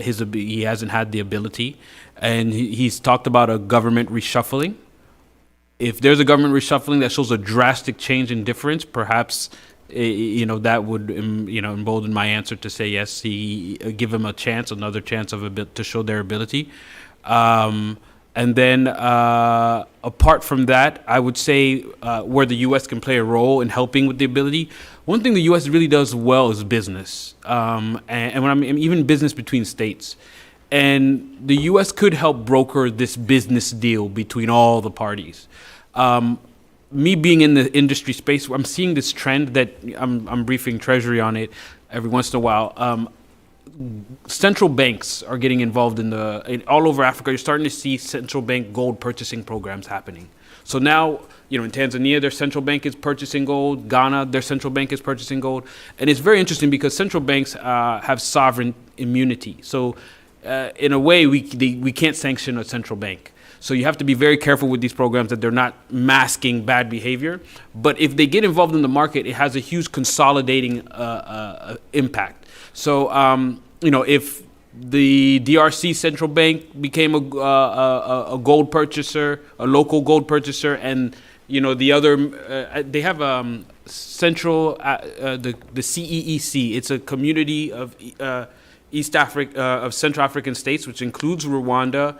he hasn't had the ability, and he's talked about a government reshuffling. If there's a government reshuffling that shows a drastic change in difference, perhaps that would embolden my answer to say yes. Give him another chance to show their ability. And then apart from that, I would say where the U.S. can play a role in helping with the ability. One thing the U.S. really does well is business, and when I mean even business between states. And the U.S. could help broker this business deal between all the parties. Me being in the industry space, I'm seeing this trend that I'm briefing Treasury on it every once in a while. Central banks are getting involved all over Africa. You're starting to see central bank gold purchasing programs happening. So now, in Tanzania, their central bank is purchasing gold. Ghana, their central bank is purchasing gold. And it's very interesting because central banks have sovereign immunity. So in a way, we can't sanction a central bank. So you have to be very careful with these programs that they're not masking bad behavior. But if they get involved in the market, it has a huge consolidating impact. So, if the DRC central bank became a gold purchaser, a local gold purchaser, and the other, they have central the CEEC. It's a community of East Africa of Central African states, which includes Rwanda,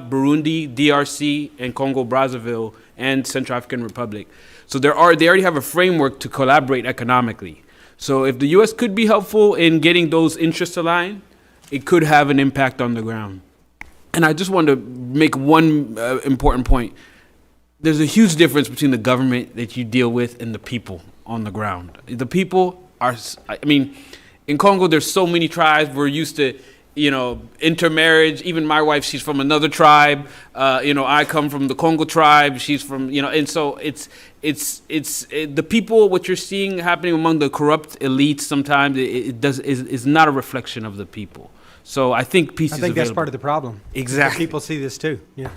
Burundi, DRC, and Congo Brazzaville, and Central African Republic. So they already have a framework to collaborate economically. So if the U.S. could be helpful in getting those interests aligned, it could have an impact on the ground. And I just want to make one important point. There's a huge difference between the government that you deal with and the people on the ground. The people are, in Congo, there's so many tribes. We're used to, intermarriage. Even my wife, she's from another tribe. I come from the Congo tribe. She's from, and so it's the people. What you're seeing happening among the corrupt elites sometimes is not a reflection of the people. So I think peace is available. That's part of the problem. Exactly. People see this too. Yeah.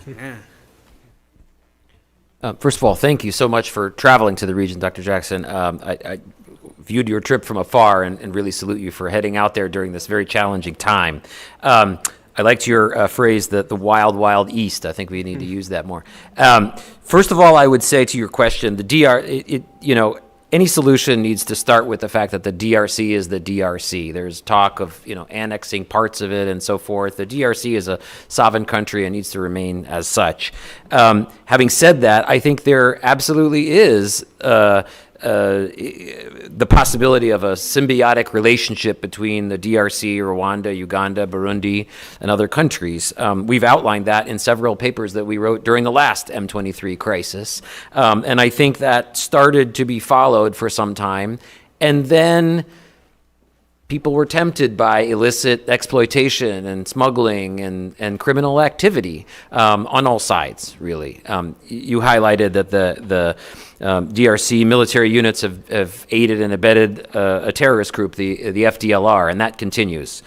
First of all, thank you so much for traveling to the region, Dr. Jackson. I viewed your trip from afar and really salute you for heading out there during this very challenging time. I liked your phrase, the wild, wild east. I think we need to use that more. First of all, I would say to your question, any solution needs to start with the fact that the DRC is the DRC. There's talk of, annexing parts of it and so forth. The DRC is a sovereign country and needs to remain as such. Having said that, I think there absolutely is the possibility of a symbiotic relationship between the DRC, Rwanda, Uganda, Burundi, and other countries. We've outlined that in several papers that we wrote during the last M23 crisis. And I think that started to be followed for some time. And then people were tempted by illicit exploitation and smuggling and criminal activity on all sides, really. You highlighted that the DRC military units have aided and abetted a terrorist group, the FDLR, and that continues.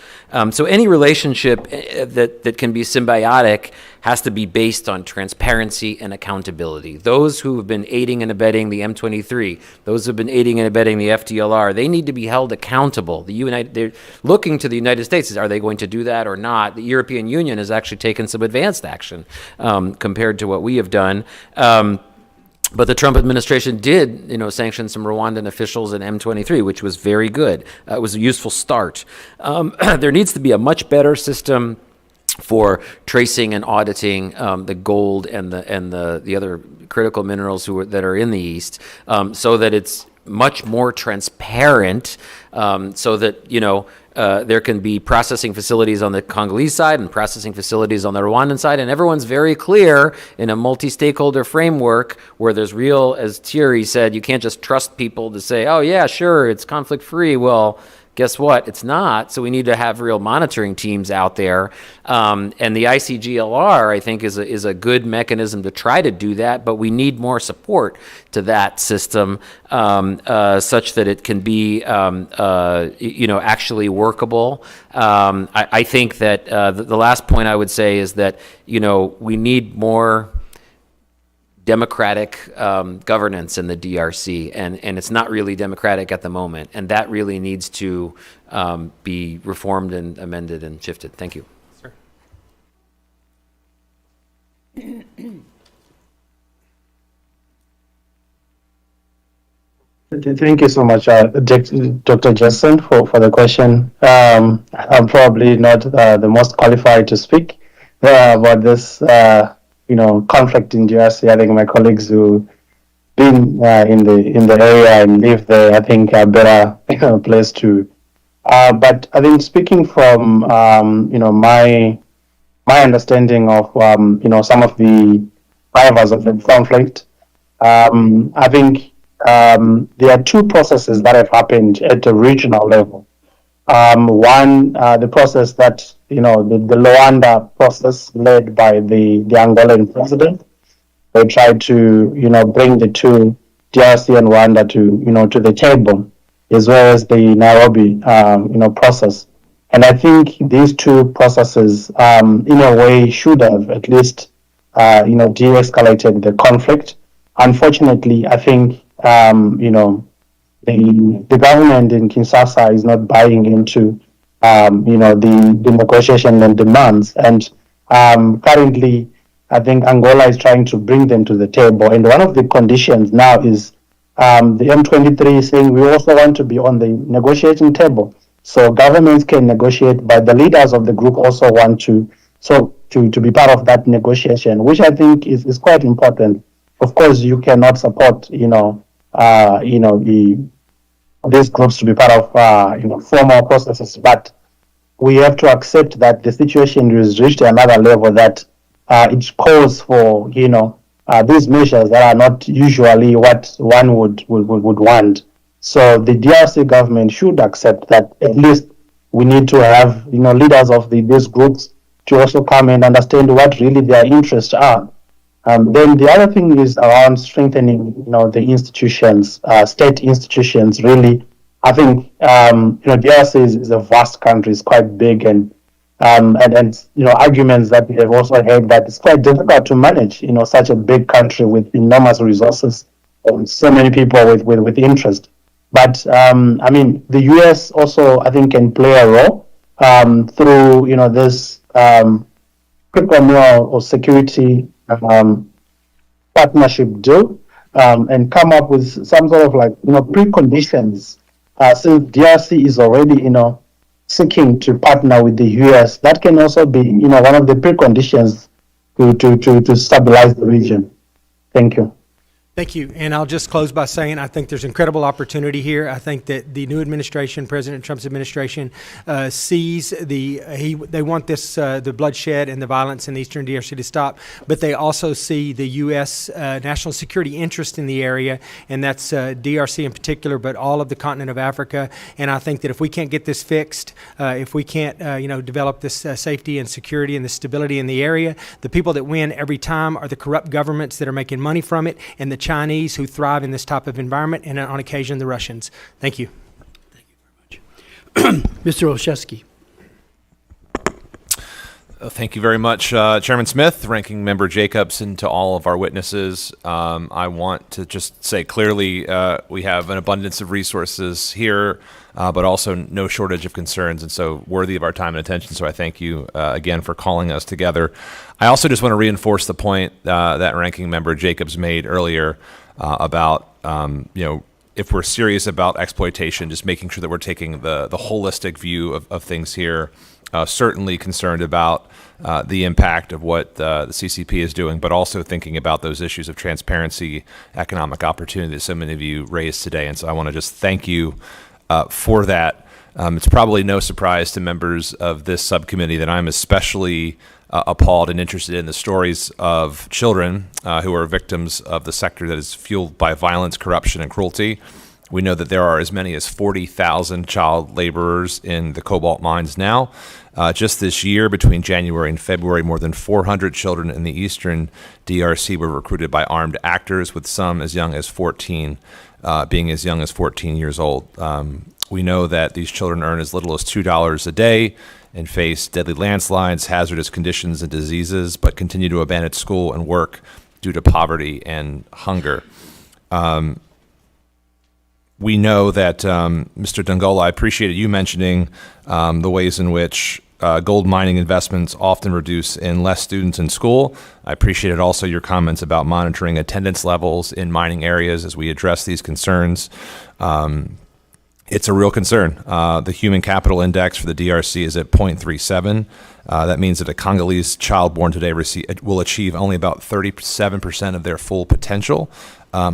So any relationship that can be symbiotic has to be based on transparency and accountability. Those who have been aiding and abetting the M23, those who have been aiding and abetting the FDLR, they need to be held accountable. They're looking to the United States. Are they going to do that or not? The European Union has actually taken some advanced action compared to what we have done. But the Trump administration did, sanction some Rwandan officials in M23, which was very good. It was a useful start. There needs to be a much better system for tracing and auditing the gold and the other critical minerals that are in the East, so that it's much more transparent, so that, you know, there can be processing facilities on the Congolese side and processing facilities on the Rwandan side, and everyone's very clear in a multi-stakeholder framework where there's real, as Thierry said, you can't just trust people to say, oh yeah, sure, it's conflict-free. Well, guess what? It's not. So we need to have real monitoring teams out there. And the ICGLR, I think, is a good mechanism to try to do that, but we need more support to that system, such that it can be, you know, actually workable. I think that the last point I would say is that, you know, we need more democratic governance in the DRC, and it's not really democratic at the moment, and that really needs to be reformed and amended and shifted. Thank you. Sir. Thank you so much, Dr. Justin, for the question. I'm probably not the most qualified to speak about this you know, conflict in DRC. I think my colleagues who been in the area and live there, I think, are better placed to. But I think speaking from you know, my understanding of you know, some of the drivers of the conflict, I think there are two processes that have happened at the regional level. One, the process that, you know, the Luanda process led by the Angolan president. They tried to, you know, bring the two, DRC and Rwanda, to, you know, to the table, as well as the Nairobi, you know, process. And I think these two processes, in a way, should have at least, you know, de-escalated the conflict. Unfortunately, I think, you know, the government in Kinshasa is not buying into, you know, the negotiation and demands. And currently, I think Angola is trying to bring them to the table. And one of the conditions now is the M23 is saying we also want to be on the negotiating table. So governments can negotiate, but the leaders of the group also want to be part of that negotiation, which I think is quite important. Of course, you cannot support, you know, these groups to be part of, you know, formal processes, but we have to accept that the situation has reached another level that it calls for, you know, these measures that are not usually what one would want. So the DRC government should accept that at least we need to have, you know, leaders of these groups to also come and understand what really their interests are. Then the other thing is around strengthening, you know, the institutions, state institutions. Really, I think, you know, DRC is a vast country; it's quite big, and you know, arguments that we have also heard that it's quite difficult to manage, you know, such a big country with enormous resources and so many people with interest. But I mean, the US also, I think, can play a role through, you know, this critical mineral or security partnership deal, and come up with some sort of, like, you know, preconditions. Since DRC is already, you know, seeking to partner with the US, that can also be, you know, one of the preconditions to stabilize the region. Thank you. Thank you. And I'll just close by saying I think there's incredible opportunity here. I think that the new administration, President Trump's administration, sees they want this the bloodshed and the violence in the eastern DRC to stop, but they also see the U.S. National security interest in the area, and that's DRC in particular, but all of the continent of Africa. And I think that if we can't get this fixed, if we can't you know, develop this safety and security and the stability in the area, the people that win every time are the corrupt governments that are making money from it, and the Chinese who thrive in this type of environment, and on occasion the Russians. Thank you. Thank you very much. Mr. Olszewski. Thank you very much, Chairman Smith, Ranking Member Jacobs, and to all of our witnesses. I want to just say clearly we have an abundance of resources here, but also no shortage of concerns, and so worthy of our time and attention. So I thank you again for calling us together. I also just want to reinforce the point that Ranking Member Jacobs made earlier about, you know, if we're serious about exploitation, just making sure that we're taking the holistic view of things here. Certainly concerned about the impact of what the CCP is doing, but also thinking about those issues of transparency, economic opportunity that so many of you raised today. And so I want to just thank you for that. It's probably no surprise to members of this subcommittee that I'm especially appalled and interested in the stories of children who are victims of the sector that is fueled by violence, corruption, and cruelty. We know that there are as many as 40,000 child laborers in the cobalt mines now. Just this year, between January and February, more than 400 children in the eastern DRC were recruited by armed actors, with some as young as 14, being as young as 14 years old. We know that these children earn as little as $2 a day and face deadly landslides, hazardous conditions, and diseases, but continue to abandon school and work due to poverty and hunger. We know that, Mr. Dongola, I appreciated you mentioning the ways in which gold mining investments often reduce in less students in school. I appreciated also your comments about monitoring attendance levels in mining areas as we address these concerns. It's a real concern. The human capital index for the DRC is at 0.37. That means that a Congolese child born today will achieve only about 37% of their full potential,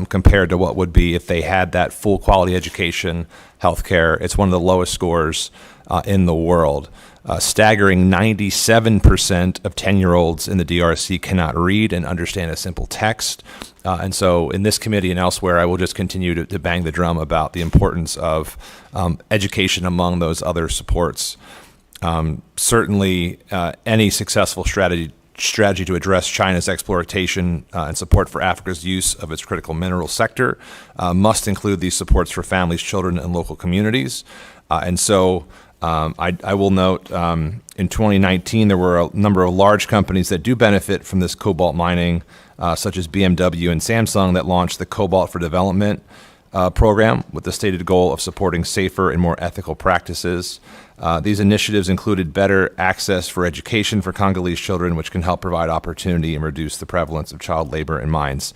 compared to what would be if they had that full quality education, healthcare. It's one of the lowest scores in the world. Staggering 97% of 10-year-olds in the DRC cannot read and understand a simple text. And so in this committee and elsewhere, I will just continue to bang the drum about the importance of education among those other supports. Certainly, any successful strategy to address China's exploitation and support for Africa's use of its critical mineral sector must include these supports for families, children, and local communities. And so I will note in 2019, there were a number of large companies that do benefit from this cobalt mining, such as BMW and Samsung, that launched the Cobalt for Development program with the stated goal of supporting safer and more ethical practices. These initiatives included better access for education for Congolese children, which can help provide opportunity and reduce the prevalence of child labor in mines.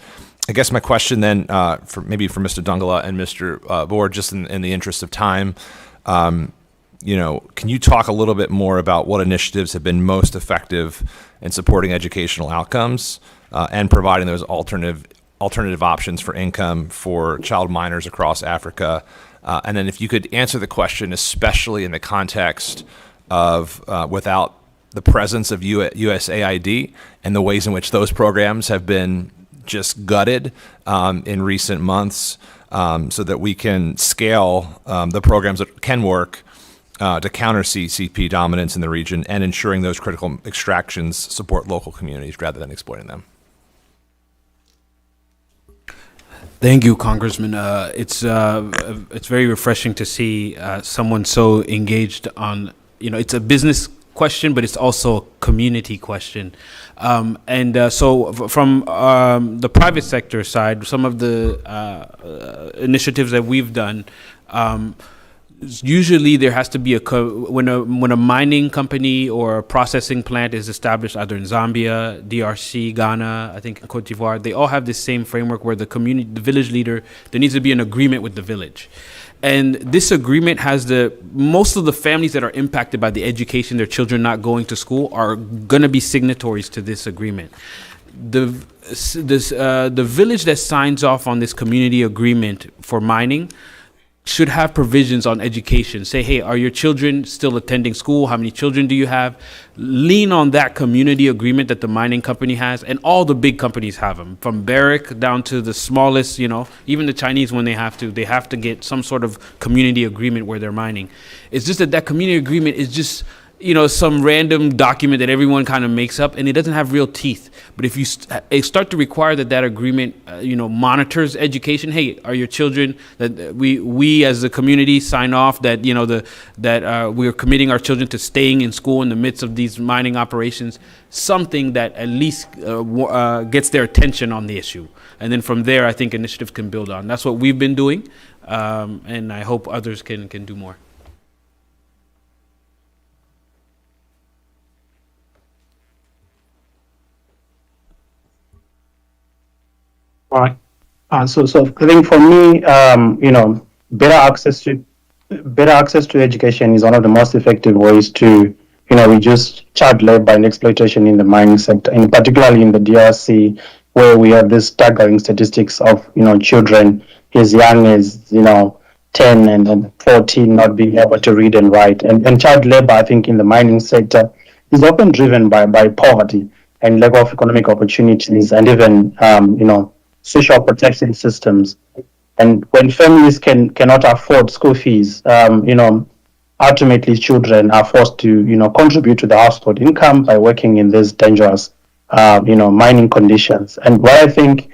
I guess my question then, for Mr. Dongola and Mr. Board, just in the interest of time, can you talk a little bit more about what initiatives have been most effective in supporting educational outcomes and providing those alternative options for income for child miners across Africa? And then if you could answer the question, especially in the context of without the presence of USAID and the ways in which those programs have been just gutted in recent months, so that we can scale the programs that can work to counter CCP dominance in the region and ensuring those critical extractions support local communities rather than exploiting them. Thank you, Congressman. It's very refreshing to see someone so engaged on, it's a business question, but it's also a community question. So from the private sector side, some of the initiatives that we've done, usually there has to be when a mining company or a processing plant is established either in Zambia, DRC, Ghana, I think in Cote d'Ivoire, they all have this same framework where the village leader, there needs to be an agreement with the village. And this agreement has most of the families that are impacted by the education, their children not going to school, are going to be signatories to this agreement. The village that signs off on this community agreement for mining should have provisions on education. Say, hey, are your children still attending school? How many children do you have? Lean on that community agreement that the mining company has, and all the big companies have them, from Barrick down to the smallest, even the Chinese, when they have to get some sort of community agreement where they're mining. It's just that community agreement is just, some random document that everyone kind of makes up, and it doesn't have real teeth. But if you start to require that agreement, monitors education. Hey, are your children, that we as a community sign off that, that we're committing our children to staying in school in the midst of these mining operations, something that at least gets their attention on the issue. And then from there, I think initiatives can build on. That's what we've been doing, and I hope others can do more. All right. So I think for me, better access to education is one of the most effective ways to, reduce child labor and exploitation in the mining sector, and particularly in the DRC, where we have this staggering statistics of children as young as 10 and 14 not being able to read and write. And child labor, I think, in the mining sector is often driven by poverty and lack of economic opportunities and even, social protection systems. And when families cannot afford school fees, ultimately children are forced to, contribute to the household income by working in these dangerous, mining conditions. And what I think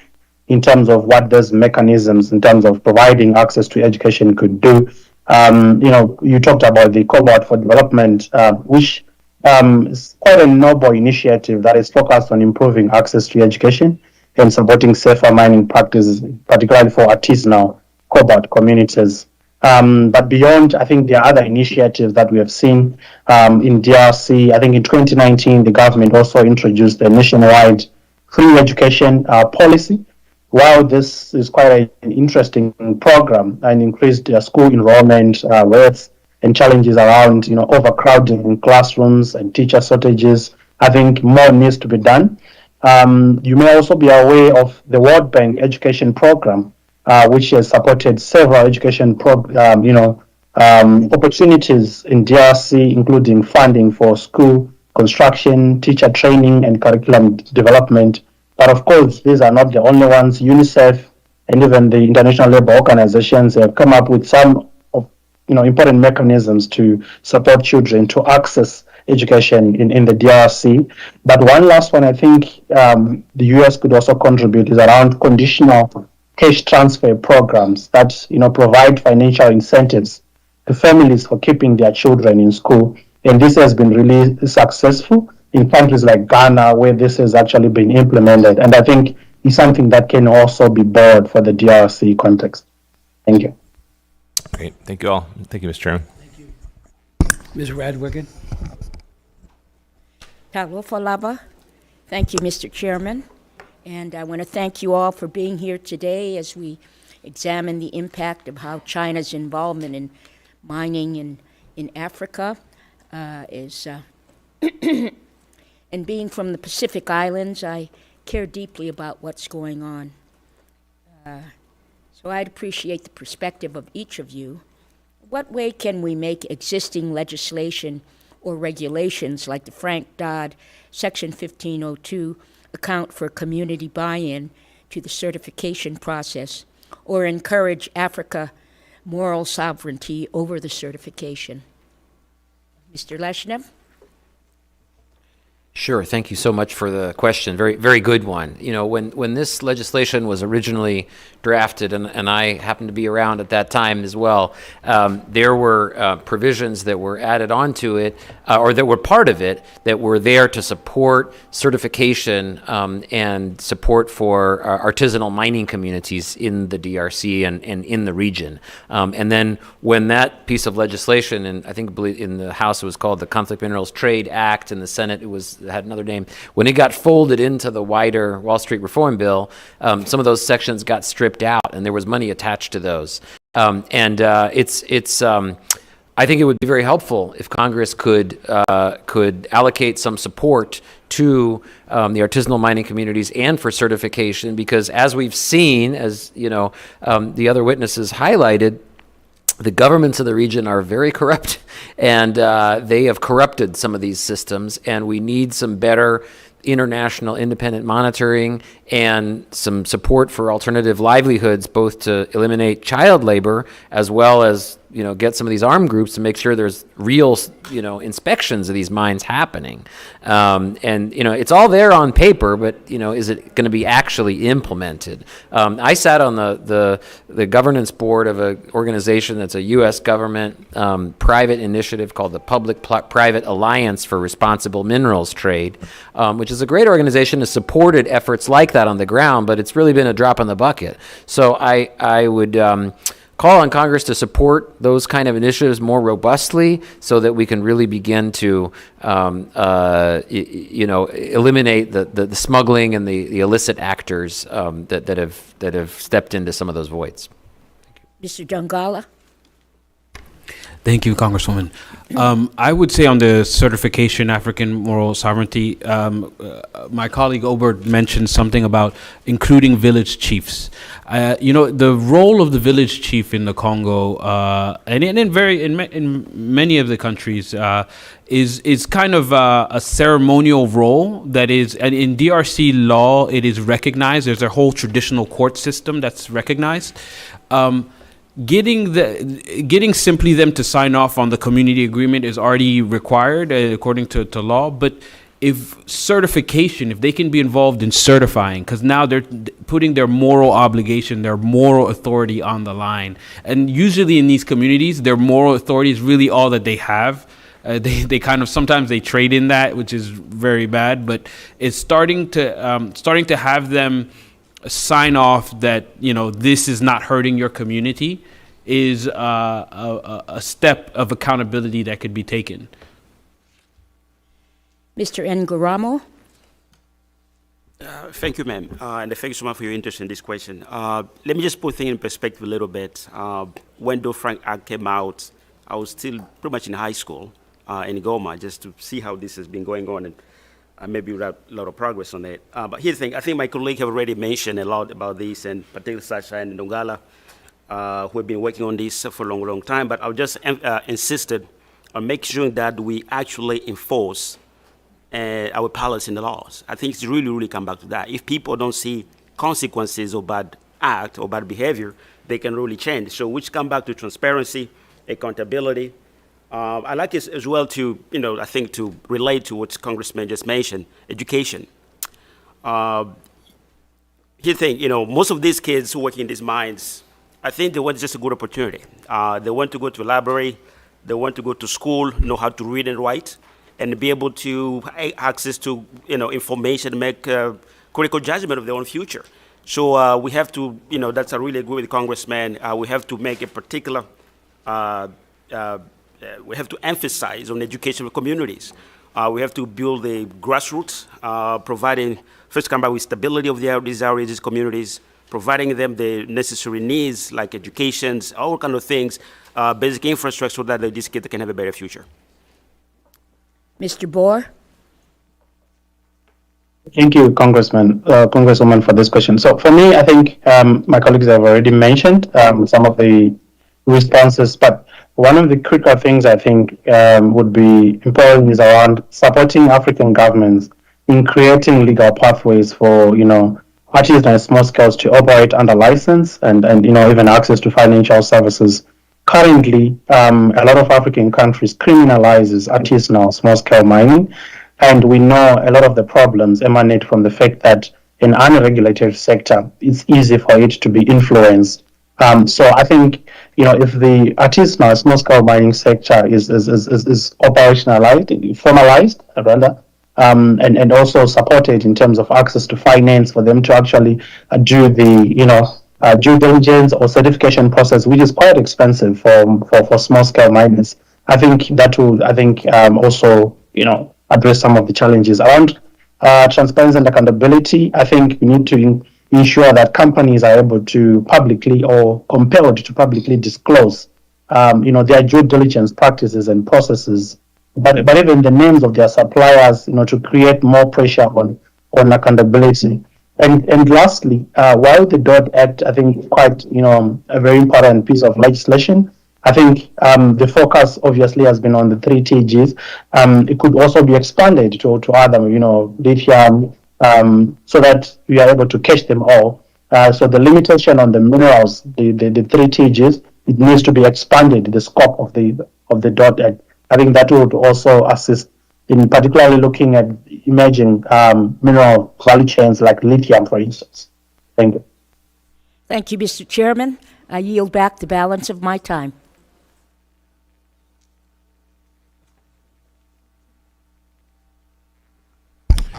in terms of what those mechanisms, in terms of providing access to education could do, you talked about the Cohort for Development, which is quite a noble initiative that is focused on improving access to education and supporting safer mining practices, particularly for artisanal cobalt communities. But beyond, I think there are other initiatives that we have seen in DRC. I think in 2019, the government also introduced a nationwide free education policy. While this is quite an interesting program and increased school enrollment rates and challenges around, overcrowding in classrooms and teacher shortages, I think more needs to be done. You may also be aware of the World Bank Education Program, which has supported several education opportunities in DRC, including funding for school construction, teacher training, and curriculum development. But of course, these are not the only ones. UNICEF and even the International Labour Organizations have come up with some of important mechanisms to support children to access education in the DRC. But one last one, I think the US could also contribute, is around conditional cash transfer programs that provide financial incentives to families for keeping their children in school. And this has been really successful in countries like Ghana, where this has actually been implemented. And I think it's something that can also be borrowed for the DRC context. Thank you. Great. Thank you all. Thank you, Mr. Chairman. Ms. Radwigan? Talofa. Thank you, Mr. Chairman. And I want to thank you all for being here today as we examine the impact of how China's involvement in mining in Africa is. And being from the Pacific Islands, I care deeply about what's going on. So I'd appreciate the perspective of each of you. What way can we make existing legislation or regulations like the Frank Dodd Section 1502 account for community buy-in to the certification process or encourage Africa moral sovereignty over the certification? Mr. Leshnev? Sure. Thank you so much for the question. Very, very good one. When this legislation was originally drafted, and I happened to be around at that time as well, there were provisions that were added onto it, or that were part of it, that were there to support certification and support for artisanal mining communities in the DRC and in the region. And then when that piece of legislation, and I think in the House it was called the Conflict Minerals Trade Act, in the Senate it had another name. When it got folded into the wider Wall Street Reform Bill, some of those sections got stripped out, and there was money attached to those. I think it would be very helpful if Congress could allocate some support to the artisanal mining communities and for certification, because as we've seen, as the other witnesses highlighted, the governments of the region are very corrupt, and they have corrupted some of these systems, and we need some better international independent monitoring and some support for alternative livelihoods, both to eliminate child labor as well as get some of these armed groups to make sure there's real inspections of these mines happening. And it's all there on paper, but is it going to be actually implemented? I sat on the governance board of an organization that's a U.S. government private initiative called the Public-Private Alliance for Responsible Minerals Trade, which is a great organization, has supported efforts like that on the ground, but it's really been a drop in the bucket. So I would call on Congress to support those kind of initiatives more robustly, so that we can really begin to eliminate the smuggling and the illicit actors that have stepped into some of those voids. Mr. Dungala? Thank you, Congresswoman. I would say on the certification African moral sovereignty, my colleague Obert mentioned something about including village chiefs. The role of the village chief in the Congo, and in many of the countries, is kind of a ceremonial role that is, and in DRC law, it is recognized. There's a whole traditional court system that's recognized. Getting simply them to sign off on the community agreement is already required according to law. But if they can be involved in certifying, because now they're putting their moral obligation, their moral authority on the line. And usually in these communities, their moral authority is really all that they have. They kind of sometimes they trade in that, which is very bad. But it's starting to have them sign off that this is not hurting your community is a step of accountability that could be taken. Mr. Ngaramo? Thank you, ma'am, and thank you so much for your interest in this question. Let me just put things in perspective a little bit. When Dodd-Frank Act came out, I was still pretty much in high school in Goma, just to see how this has been going on, and maybe without a lot of progress on it. But here's the thing, I think my colleague have already mentioned a lot about this, and particularly Sasha and Ndongala, who have been working on this for a long, long time. But I'll just insisted on making sure that we actually enforce our policy and the laws. I think it's really come back to that. If people don't see consequences of bad act or bad behavior, they can really change. So which come back to transparency, accountability. I like it as well to, I think to relate to what Congressman just mentioned, education. Here's the thing, most of these kids who work in these mines, I think they want just a good opportunity. They want to go to a library, they want to go to school, know how to read and write, and be able to access to, information, make critical judgment of their own future. So we have to, that's I really agree with the Congressman. We have to make a particular, we have to emphasize on education of communities. We have to build the grassroots, providing, first come back with stability of these communities, providing them the necessary needs like education, all kind of things, basic infrastructure so that these kids can have a better future. Mr. Boer? Thank you, Congresswoman, for this question. So for me, I think my colleagues have already mentioned some of the responses, but one of the critical things I think would be important is around supporting African governments in creating legal pathways for, artists and small scales to operate under license and even access to financial services. Currently, a lot of African countries criminalizes artisanal small scale mining, and we know a lot of the problems emanate from the fact that in an unregulated sector, it's easy for it to be influenced. So I think, if the artisanal small scale mining sector is operationalized, formalized rather, and also supported in terms of access to finance for them to actually do the, due diligence or certification process, which is quite expensive for small scale miners. I think that will, also, address some of the challenges around transparency and accountability. I think we need to ensure that companies are able to publicly or compelled to publicly disclose, their due diligence practices and processes, but even the names of their suppliers, to create more pressure on accountability. And lastly, while the Dodd Act, I think, is quite, a very important piece of legislation, I think the focus obviously has been on the 3 TGs. It could also be expanded to other, lithium, so that we are able to catch them all. So the limitation on the minerals, the 3 TGs, it needs to be expanded, the scope of the Dodd Act. I think that would also assist in particularly looking at emerging mineral value chains like lithium, for instance. Thank you. Thank you, Mr. Chairman. I yield back the balance of my time.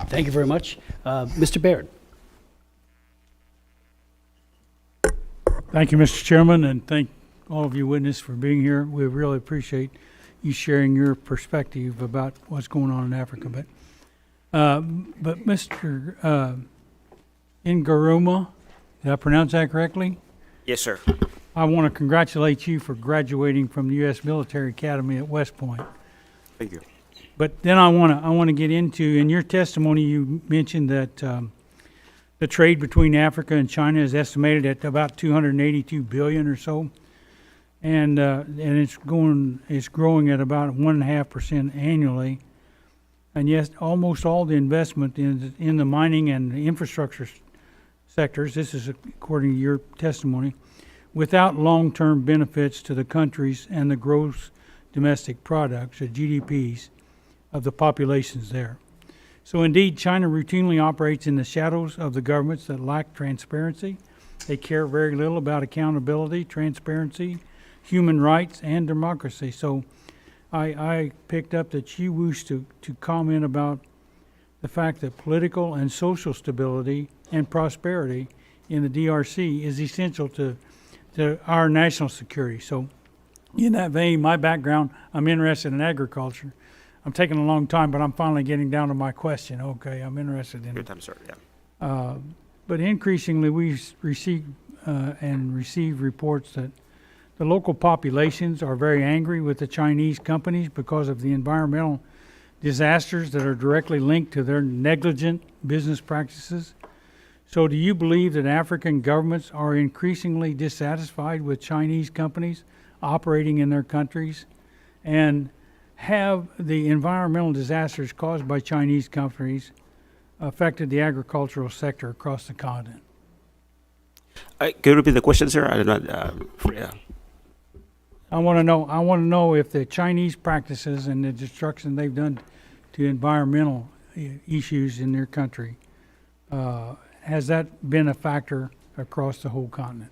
Thank you very much. Mr. Baird. Thank you, Mr. Chairman, and thank all of you witnesses for being here. We really appreciate you sharing your perspective about what's going on in Africa. But Mr. Ngaruma, did I pronounce that correctly? Yes, sir. I want to congratulate you for graduating from the U.S. Military Academy at West Point. Thank you. But then I want to get into, in your testimony, you mentioned that the trade between Africa and China is estimated at about 282 billion or so, and it's growing at about 1.5% annually. And yes, almost all the investment in the mining and the infrastructure sectors, this is according to your testimony, without long-term benefits to the countries and the gross domestic products, or GDPs, of the populations there. So indeed, China routinely operates in the shadows of the governments that lack transparency. They care very little about accountability, transparency, human rights, and democracy. So I picked up that you wish to comment about the fact that political and social stability and prosperity in the DRC is essential to our national security. So in that vein, my background, I'm interested in agriculture. I'm taking a long time, but I'm finally getting down to my question. Okay, I'm interested in Good it. time, sir. Yeah. But increasingly, we receive reports that the local populations are very angry with the Chinese companies because of the environmental disasters that are directly linked to their negligent business practices. So do you believe that African governments are increasingly dissatisfied with Chinese companies operating in their countries? And have the environmental disasters caused by Chinese companies affected the agricultural sector across the continent? Can you repeat the question, sir? I did not. Yeah. I want to know if the Chinese practices and the destruction they've done to environmental issues in their country, has that been a factor across the whole continent?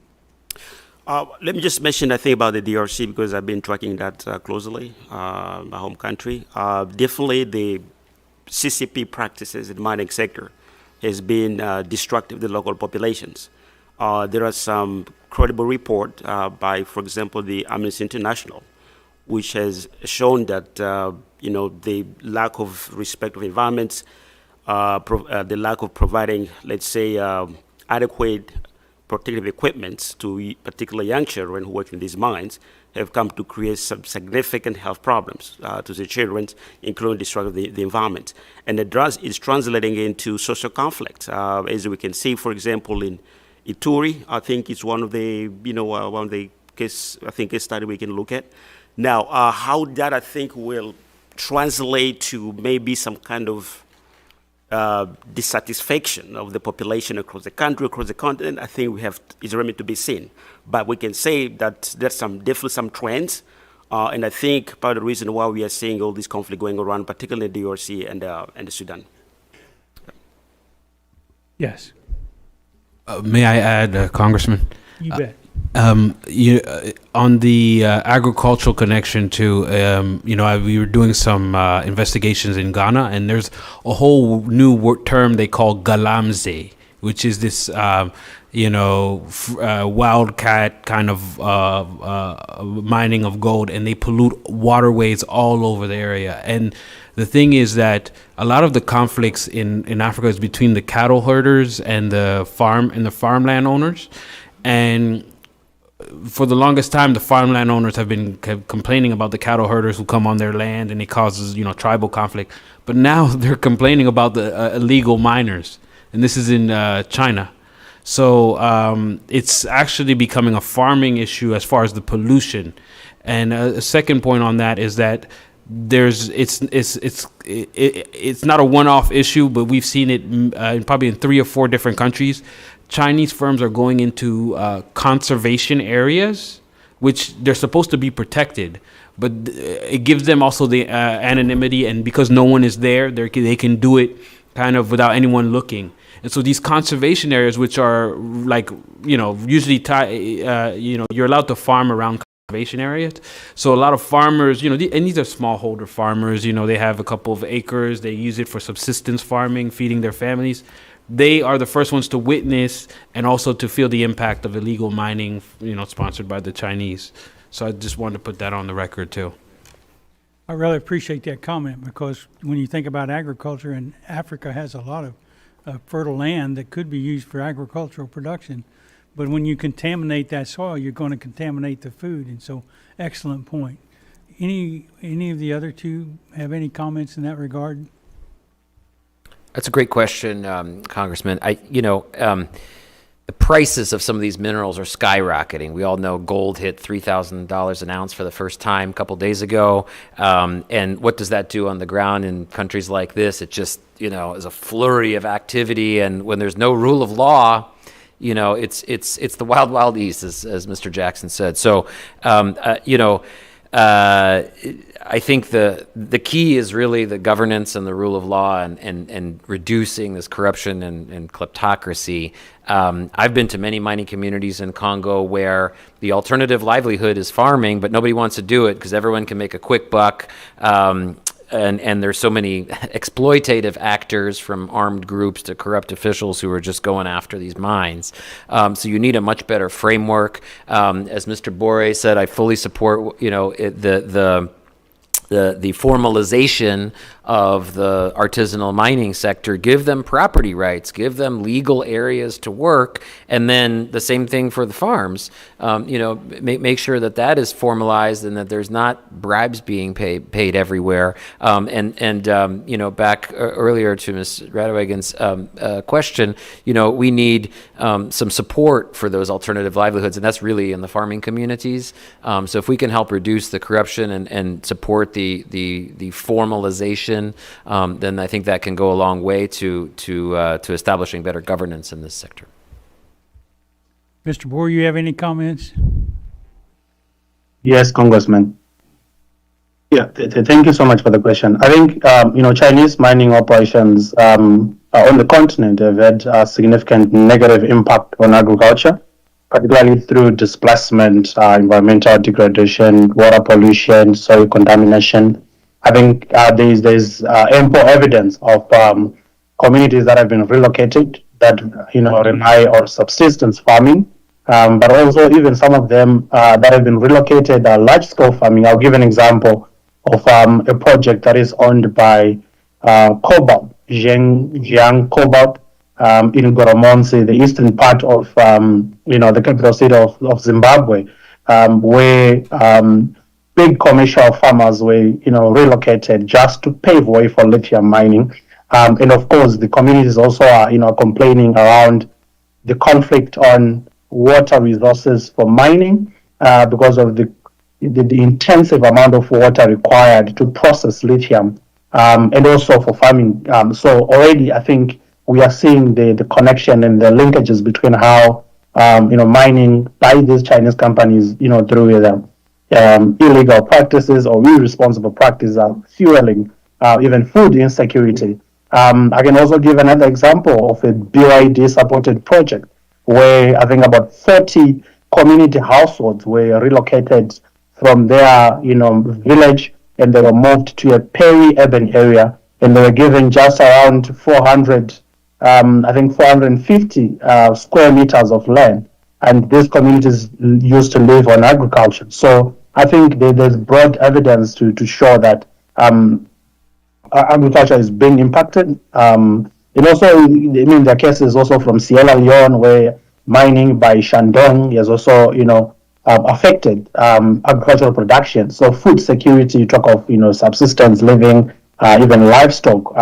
Let me just mention, I think, about the DRC, because I've been tracking that closely, my home country. Definitely the CCP practices in the mining sector has been destructive to the local populations. There are some credible report by, for example, the Amnesty International, which has shown that the lack of respect of environments, the lack of providing, let's say, adequate protective equipment to particularly young children who work in these mines have come to create some significant health problems to the children, including destruction of the environment. And the drugs is translating into social conflict. As we can see, for example, in Ituri, I think it's one of the case study we can look at. Now, how that I think will translate to maybe some kind of dissatisfaction of the population across the country, across the continent, I think is remain to be seen. But we can say that there's definitely some trends, and I think part of the reason why we are seeing all this conflict going around, particularly in the DRC and the Sudan. Yes. May I add, Congressman? You bet. On the agricultural connection to, we were doing some investigations in Ghana, and there's a whole new term they call galamsey, which is this, wildcat kind of mining of gold, and they pollute waterways all over the area. And the thing is that a lot of the conflicts in Africa is between the cattle herders and the farmland owners, and for the longest time, the farmland owners have been complaining about the cattle herders who come on their land and it causes, tribal conflict. But now they're complaining about the illegal miners, and this is in China. So it's actually becoming a farming issue as far as the pollution. And a second point on that is that it's not a one-off issue, but we've seen it probably in 3 or 4 different countries. Chinese firms are going into conservation areas, which they're supposed to be protected, but it gives them also the anonymity, and because no one is there, they can do it kind of without anyone looking. And so these conservation areas, which are like, usually, you're allowed to farm around conservation areas. So a lot of farmers, and these are smallholder farmers, they have a couple of acres, they use it for subsistence farming, feeding their families. They are the first ones to witness and also to feel the impact of illegal mining, sponsored by the Chinese. So I just wanted to put that on the record too. I really appreciate that comment, because when you think about agriculture, and Africa has a lot of fertile land that could be used for agricultural production, But when you contaminate that soil, you're going to contaminate the food. And so, excellent point. Any of the other two have any comments in that regard? That's a great question, Congressman. The prices of some of these minerals are skyrocketing. We all know gold hit $3,000 an ounce for the first time a couple days ago. And what does that do on the ground in countries like this? It just, is a flurry of activity. And when there's no rule of law, it's the wild, wild east, as Mr. Jackson said. So, I think the key is really the governance and the rule of law and reducing this corruption and kleptocracy. I've been to many mining communities in Congo where the alternative livelihood is farming, but nobody wants to do it because everyone can make a quick buck. And there's so many exploitative actors, from armed groups to corrupt officials, who are just going after these mines. So you need a much better framework. As Mr. Bore said, I fully support the formalization of the artisanal mining sector. Give them property rights, give them legal areas to work, and then the same thing for the farms. Make sure that is formalized and that there's not bribes being paid everywhere. Back earlier to Ms. Radewagen's question, we need some support for those alternative livelihoods, and that's really in the farming communities. So if we can help reduce the corruption and support the formalization, then I think that can go a long way to establishing better governance in this sector. Mr. Boer, you have any comments? Yes, Congressman. Yeah, thank you so much for the question. I think, Chinese mining operations on the continent have had a significant negative impact on agriculture, particularly through displacement, environmental degradation, water pollution, soil contamination. I think there's ample evidence of communities that have been relocated that rely on subsistence farming, but also even some of them that have been relocated large-scale farming. I'll give an example of a project that is owned by Cobalt, Jiang Cobalt, in Goromonsi, the eastern part of the capital city of Zimbabwe, where big commercial farmers were relocated just to pave way for lithium mining. And of course, the communities also are complaining around the conflict on water resources for mining because of the intensive amount of water required to process lithium, and also for farming. So already, I think we are seeing the connection and the linkages between how mining by these Chinese companies, through illegal practices or irresponsible practices, are fueling even food insecurity. I can also give another example of a BYD supported project where I think about 30 community households were relocated from their village, and they were moved to a peri-urban area, and they were given just around 450 square meters of land, and these communities used to live on agriculture. So I think there's broad evidence to show that agriculture is being impacted. It also, there are cases also from Sierra Leone where mining by Shandong has also, affected agricultural production. So food security, you talk of, subsistence living, even livestock.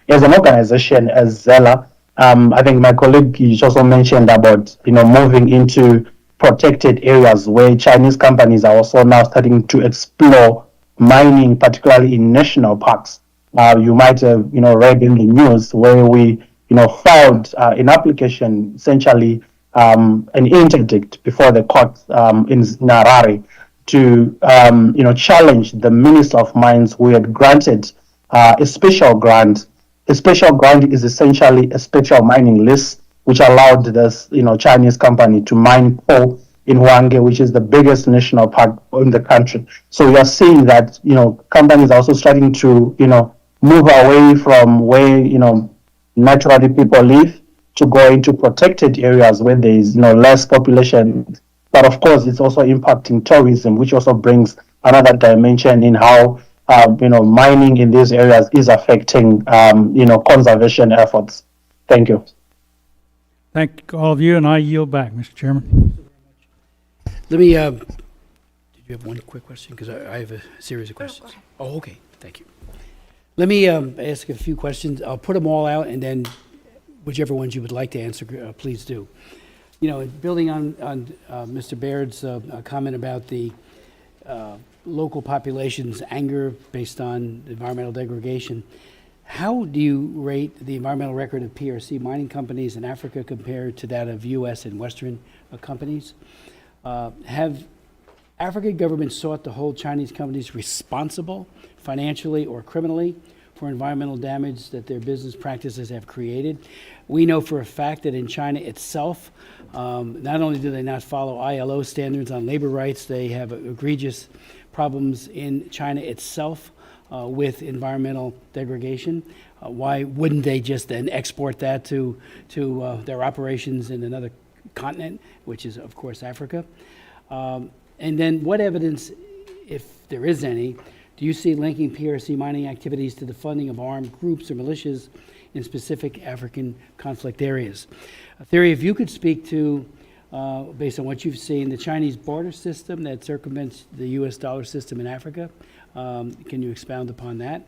As an organization, as Zella, I think my colleague also mentioned about, moving into protected areas where Chinese companies are also now starting to explore mining, particularly in national parks. You might have, read in the news where we, filed an application, essentially an interdict before the court in Harare to, challenge the Minister of Mines who had granted a special grant. A special grant is essentially a special mining list which allowed this, Chinese company to mine coal in Hwange, which is the biggest national park in the country. So we are seeing that, companies are also starting to, move away from where, naturally people live to go into protected areas where there is, less population. But of course, it's also impacting tourism, which also brings another dimension in how, mining in these areas is affecting, conservation efforts. Thank you. Thank all of you, and I yield back, Mr. Chairman. Let me, did you have one quick question? Because I have a series of questions. Oh, okay, thank you. Let me ask a few questions. I'll put them all out, and then whichever ones you would like to answer, please do. You know, building on Mr. Baird's comment about the local population's anger based on environmental degradation, how do you rate the environmental record of PRC mining companies in Africa compared to that of U.S. and Western companies? Have African governments sought to hold Chinese companies responsible financially or criminally for environmental damage that their business practices have created? We know for a fact that in China itself, not only do they not follow ILO standards on labor rights, they have egregious problems in China itself with environmental degradation. Why wouldn't they just then export that to their operations in another continent, which is, of course, Africa? And then what evidence, if there is any, do you see linking PRC mining activities to the funding of armed groups or militias in specific African conflict areas? Theory, if you could speak to, based on what you've seen, the Chinese barter system that circumvents the U.S. dollar system in Africa, can you expound upon that?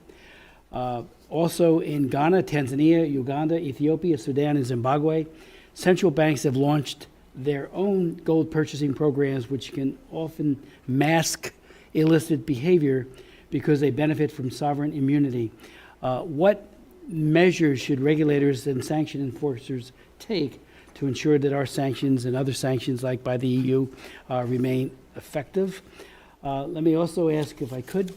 Also in Ghana, Tanzania, Uganda, Ethiopia, Sudan, and Zimbabwe, central banks have launched their own gold purchasing programs, which can often mask illicit behavior because they benefit from sovereign immunity. What measures should regulators and sanction enforcers take to ensure that our sanctions and other sanctions, like by the EU, remain effective? Let me also ask, if I could,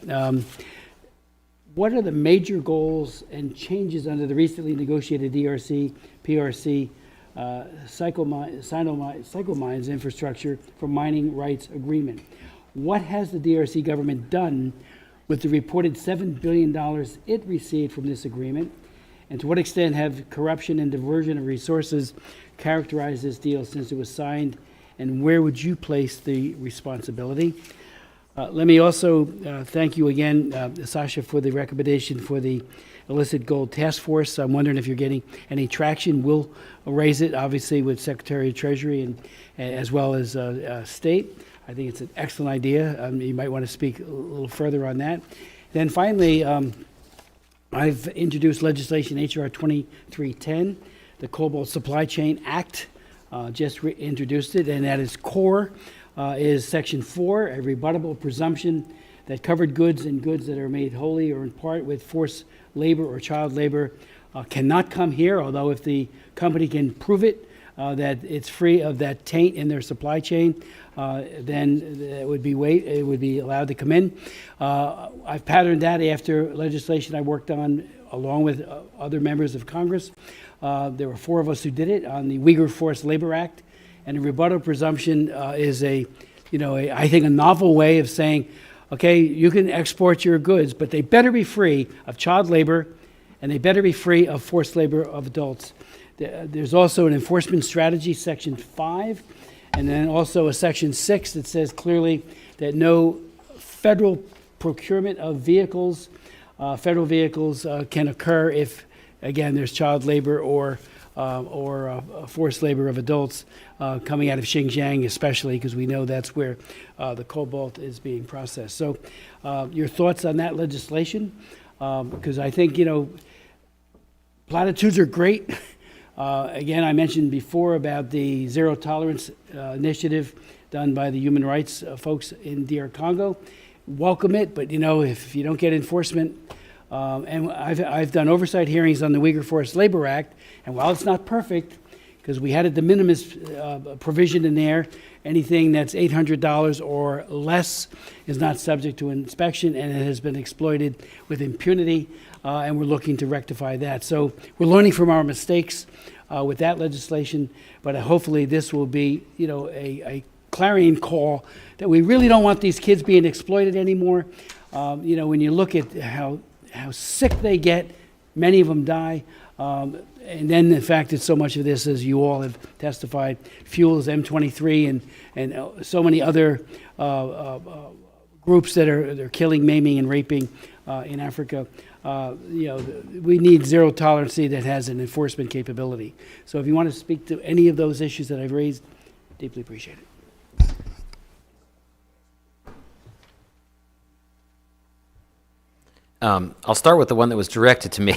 what are the major goals and changes under the recently negotiated DRC, PRC, Cyclemines infrastructure for mining rights agreement? What has the DRC government done with the reported $7 billion it received from this agreement? And to what extent have corruption and diversion of resources characterized this deal since it was signed? And where would you place the responsibility? Let me also thank you again, Sasha, for the recommendation for the illicit gold task force. I'm wondering if you're getting any traction. We'll raise it, obviously, with Secretary of Treasury and as well as State. I think it's an excellent idea. You might want to speak a little further on that. Then finally, I've introduced legislation, H.R. 2310, the Cobalt Supply Chain Act, just introduced it, and at its core is Section 4, a rebuttable presumption that covered goods and goods that are made wholly or in part with forced labor or child labor cannot come here, although if the company can prove it, that it's free of that taint in their supply chain, then it would be allowed to come in. I've patterned that after legislation I worked on along with other members of Congress. There were 4 of us who did it on the Uyghur Forced Labor Act, and a rebuttal presumption is I think a novel way of saying, okay, you can export your goods, but they better be free of child labor, and they better be free of forced labor of adults. There's also an enforcement strategy, Section 5, and then also a Section 6 that says clearly that no federal procurement of vehicles, federal vehicles, can occur if, again, there's child labor or forced labor of adults coming out of Xinjiang, especially because we know that's where the cobalt is being processed. So your thoughts on that legislation? Because I think, platitudes are great. Again, I mentioned before about the zero tolerance initiative done by the human rights folks in DR Congo. Welcome it, but if you don't get enforcement, and I've done oversight hearings on the Uyghur Forced Labor Act, and while it's not perfect, because we had a de minimis provision in there, anything that's $800 or less is not subject to inspection, and it has been exploited with impunity, and we're looking to rectify that. So we're learning from our mistakes with that legislation, but hopefully this will be, a clarion call that we really don't want these kids being exploited anymore. When you look at how sick they get, many of them die. And then the fact that so much of this, as you all have testified, fuels M23 and so many other groups that are killing, maiming, and raping in Africa. we need zero tolerancy that has an enforcement capability. So if you want to speak to any of those issues that I've raised, deeply appreciate it. I'll start with the one that was directed to me,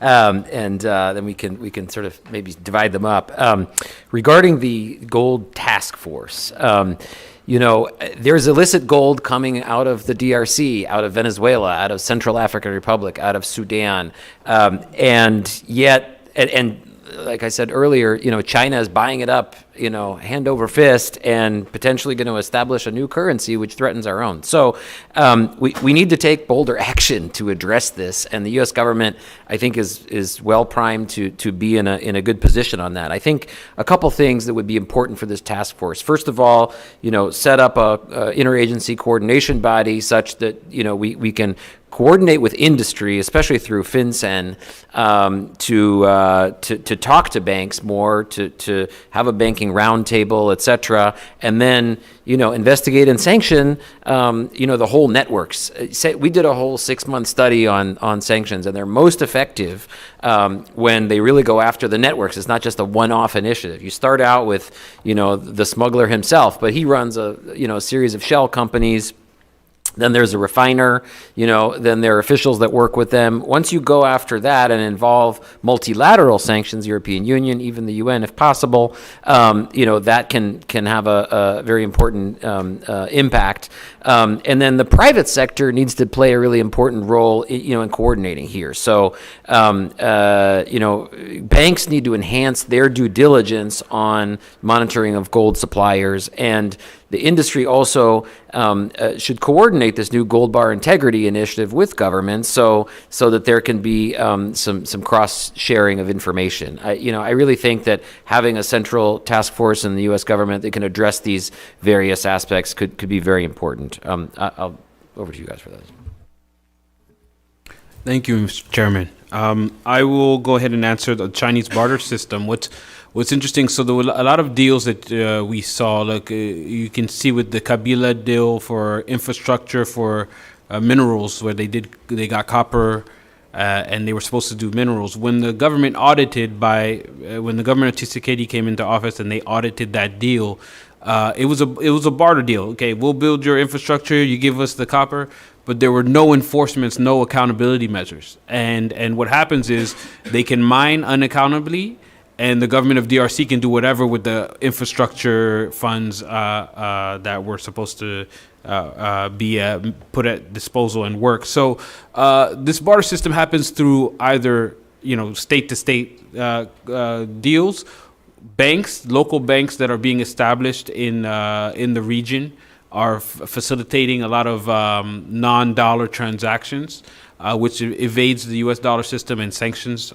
and then we can sort of maybe divide them up. Regarding the gold task force, there's illicit gold coming out of the DRC, out of Venezuela, out of Central African Republic, out of Sudan, and yet, and like I said earlier, China is buying it up, hand over fist, and potentially going to establish a new currency which threatens our own. So we need to take bolder action to address this, and the U.S. government, I think, is well primed to be in a good position on that. I think a couple things that would be important for this task force. First of all, set up a interagency coordination body such that we can coordinate with industry, especially through FinCEN, to talk to banks more, to have a banking roundtable, et cetera, and then investigate and sanction the whole networks. We did a whole 6-month study on sanctions, and they're most effective when they really go after the networks. It's not just a one-off initiative. You start out with the smuggler himself, but he runs a series of shell companies. Then there's a refiner, then there are officials that work with them. Once you go after that and involve multilateral sanctions, European Union, even the UN if possible, that can have a very important impact. And then the private sector needs to play a really important role, in coordinating here. So, banks need to enhance their due diligence on monitoring of gold suppliers, and the industry also should coordinate this new gold bar integrity initiative with governments, so that there can be some cross sharing of information. I really think that having a central task force in the U.S. government that can address these various aspects could be very important. I'll over to you guys for those. Thank you, Mr. Chairman. I will go ahead and answer the Chinese barter system. What's interesting, so there were a lot of deals that we saw, like you can see with the Kabila deal for infrastructure for minerals, where they got copper and they were supposed to do minerals. When the government when the government of Tshisekedi came into office and they audited that deal, it was a barter deal. Okay, we'll build your infrastructure, you give us the copper. But there were no enforcements, no accountability measures. And what happens is they can mine unaccountably, and the government of DRC can do whatever with the infrastructure funds that were supposed to be put at disposal and work. So this barter system happens through either state-to-state deals, banks, local banks that are being established in the region are facilitating a lot of non-dollar transactions, which evades the U.S. dollar system and sanctions.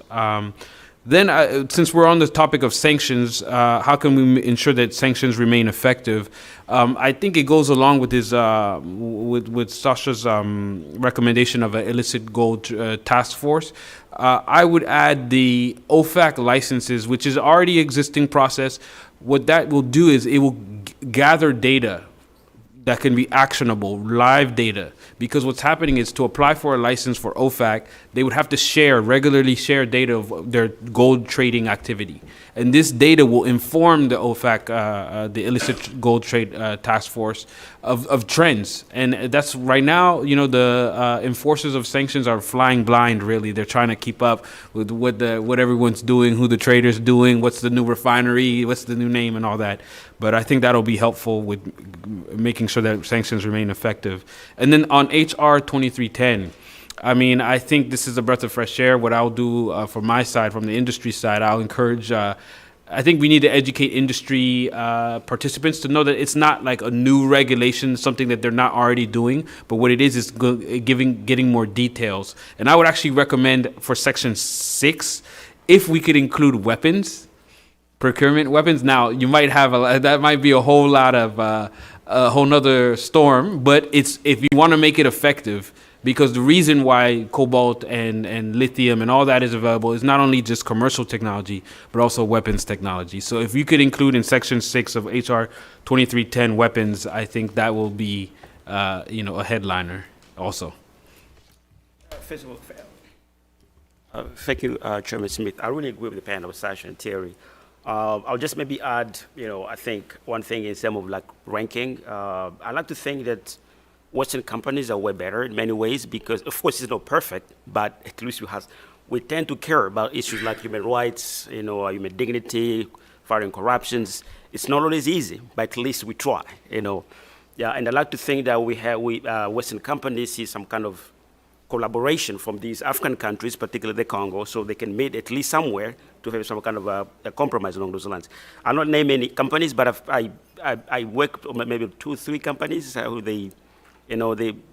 Then, since we're on the topic of sanctions, how can we ensure that sanctions remain effective? I think it goes along with his with Sasha's recommendation of an illicit gold task force. I would add the OFAC licenses, which is already existing process. What that will do is it will gather data that can be actionable, live data. Because what's happening is, to apply for a license for OFAC, they would have to regularly share data of their gold trading activity. And this data will inform the OFAC, the illicit gold trade task force, of trends. And that's right now, the enforcers of sanctions are flying blind, really. They're trying to keep up with what everyone's doing, who the trader's doing, what's the new refinery, what's the new name, and all that. But I think that'll be helpful with making sure that sanctions remain effective. And then on HR 2310, I think this is a breath of fresh air. What I'll do from my side, from the industry side, I'll encourage, I think we need to educate industry participants to know that it's not like a new regulation, something that they're not already doing, but what it is getting more details. And I would actually recommend for Section 6, if we could include weapons, procurement weapons. Now, you might have that might be a whole lot of a whole nother storm, but if you want to make it effective, because the reason why cobalt and lithium and all that is available is not only just commercial technology, but also weapons technology. So if you could include in Section 6 of HR 2310 weapons, I think that will be a headliner also. Thank you, Chairman Smith. I really agree with the panel, Sasha and Terry. I'll just maybe add, I think one thing in terms of like ranking. I like to think that Western companies are way better in many ways because, of course, it's not perfect, but at least we tend to care about issues like human rights, human dignity, fighting corruptions. It's not always easy, but at least we try, Yeah, and I like to think that Western companies see some kind of collaboration from these African countries, particularly the Congo, so they can meet at least somewhere to have some kind of a compromise along those lines. I'll not name any companies, but I worked on maybe 2-3 companies who they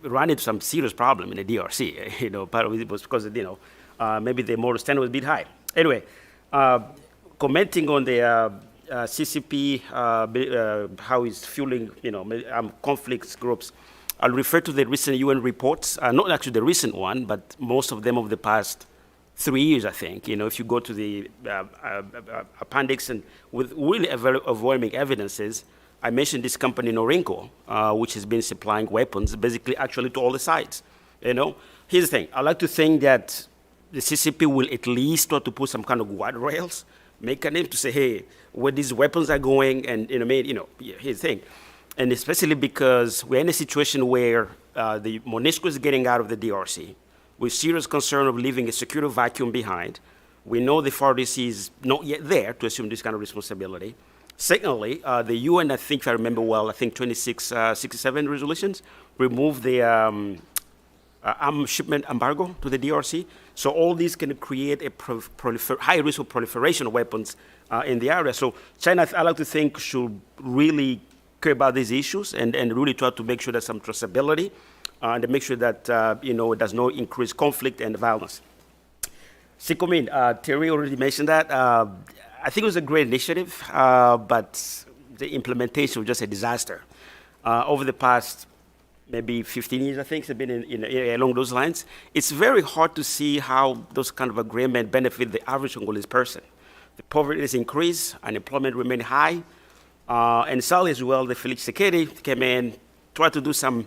ran into some serious problem in the DRC. Part of it was because maybe the moral standard was a bit high. Anyway, commenting on the CCP, how it's fueling conflicts groups. I'll refer to the recent UN reports, not actually the recent one, but most of them of the past 3 years, I think. If you go to the appendix and with really overwhelming evidences, I mentioned this company, Norinco, which has been supplying weapons, basically actually to all the sides. Here's the thing. I like to think that the CCP will at least try to put some kind of guardrails, mechanism to say, hey, where these weapons are going, and here's the thing. And especially because we're in a situation where the MONUSCO is getting out of the DRC with serious concern of leaving a security vacuum behind. We know the FARDC is not yet there to assume this kind of responsibility. Secondly, the UN, I think if I remember well, I think 2667 resolutions removed the arms shipment embargo to the DRC. So all these can create a high risk of proliferation of weapons in the area. So China, I like to think, should really care about these issues and really try to make sure there's some traceability and make sure that it does not increase conflict and violence. Sikomin, Terry already mentioned that. I think it was a great initiative, but the implementation was just a disaster. Over the past maybe 15 years, I think, it's been along those lines. It's very hard to see how those kind of agreements benefit the average Congolese person. The poverty has increased, unemployment remained high, and sadly as well, the Felix Tshisekedi came in, tried to do some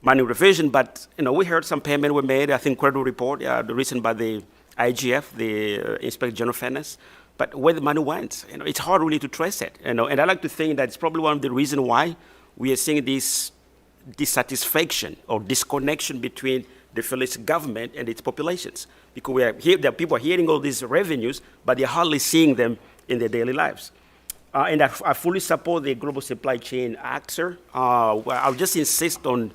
money revision, but we heard some payment were made. I think credible report, the recent by the IGF, the Inspector General of Finance. But where the money went, it's hard really to trace it. And I like to think that it's probably one of the reasons why we are seeing this dissatisfaction or disconnection between the Felix government and its populations, because people are hearing all these revenues, but they're hardly seeing them in their daily lives. And I fully support the Global Supply Chain Act, sir. I'll just insist on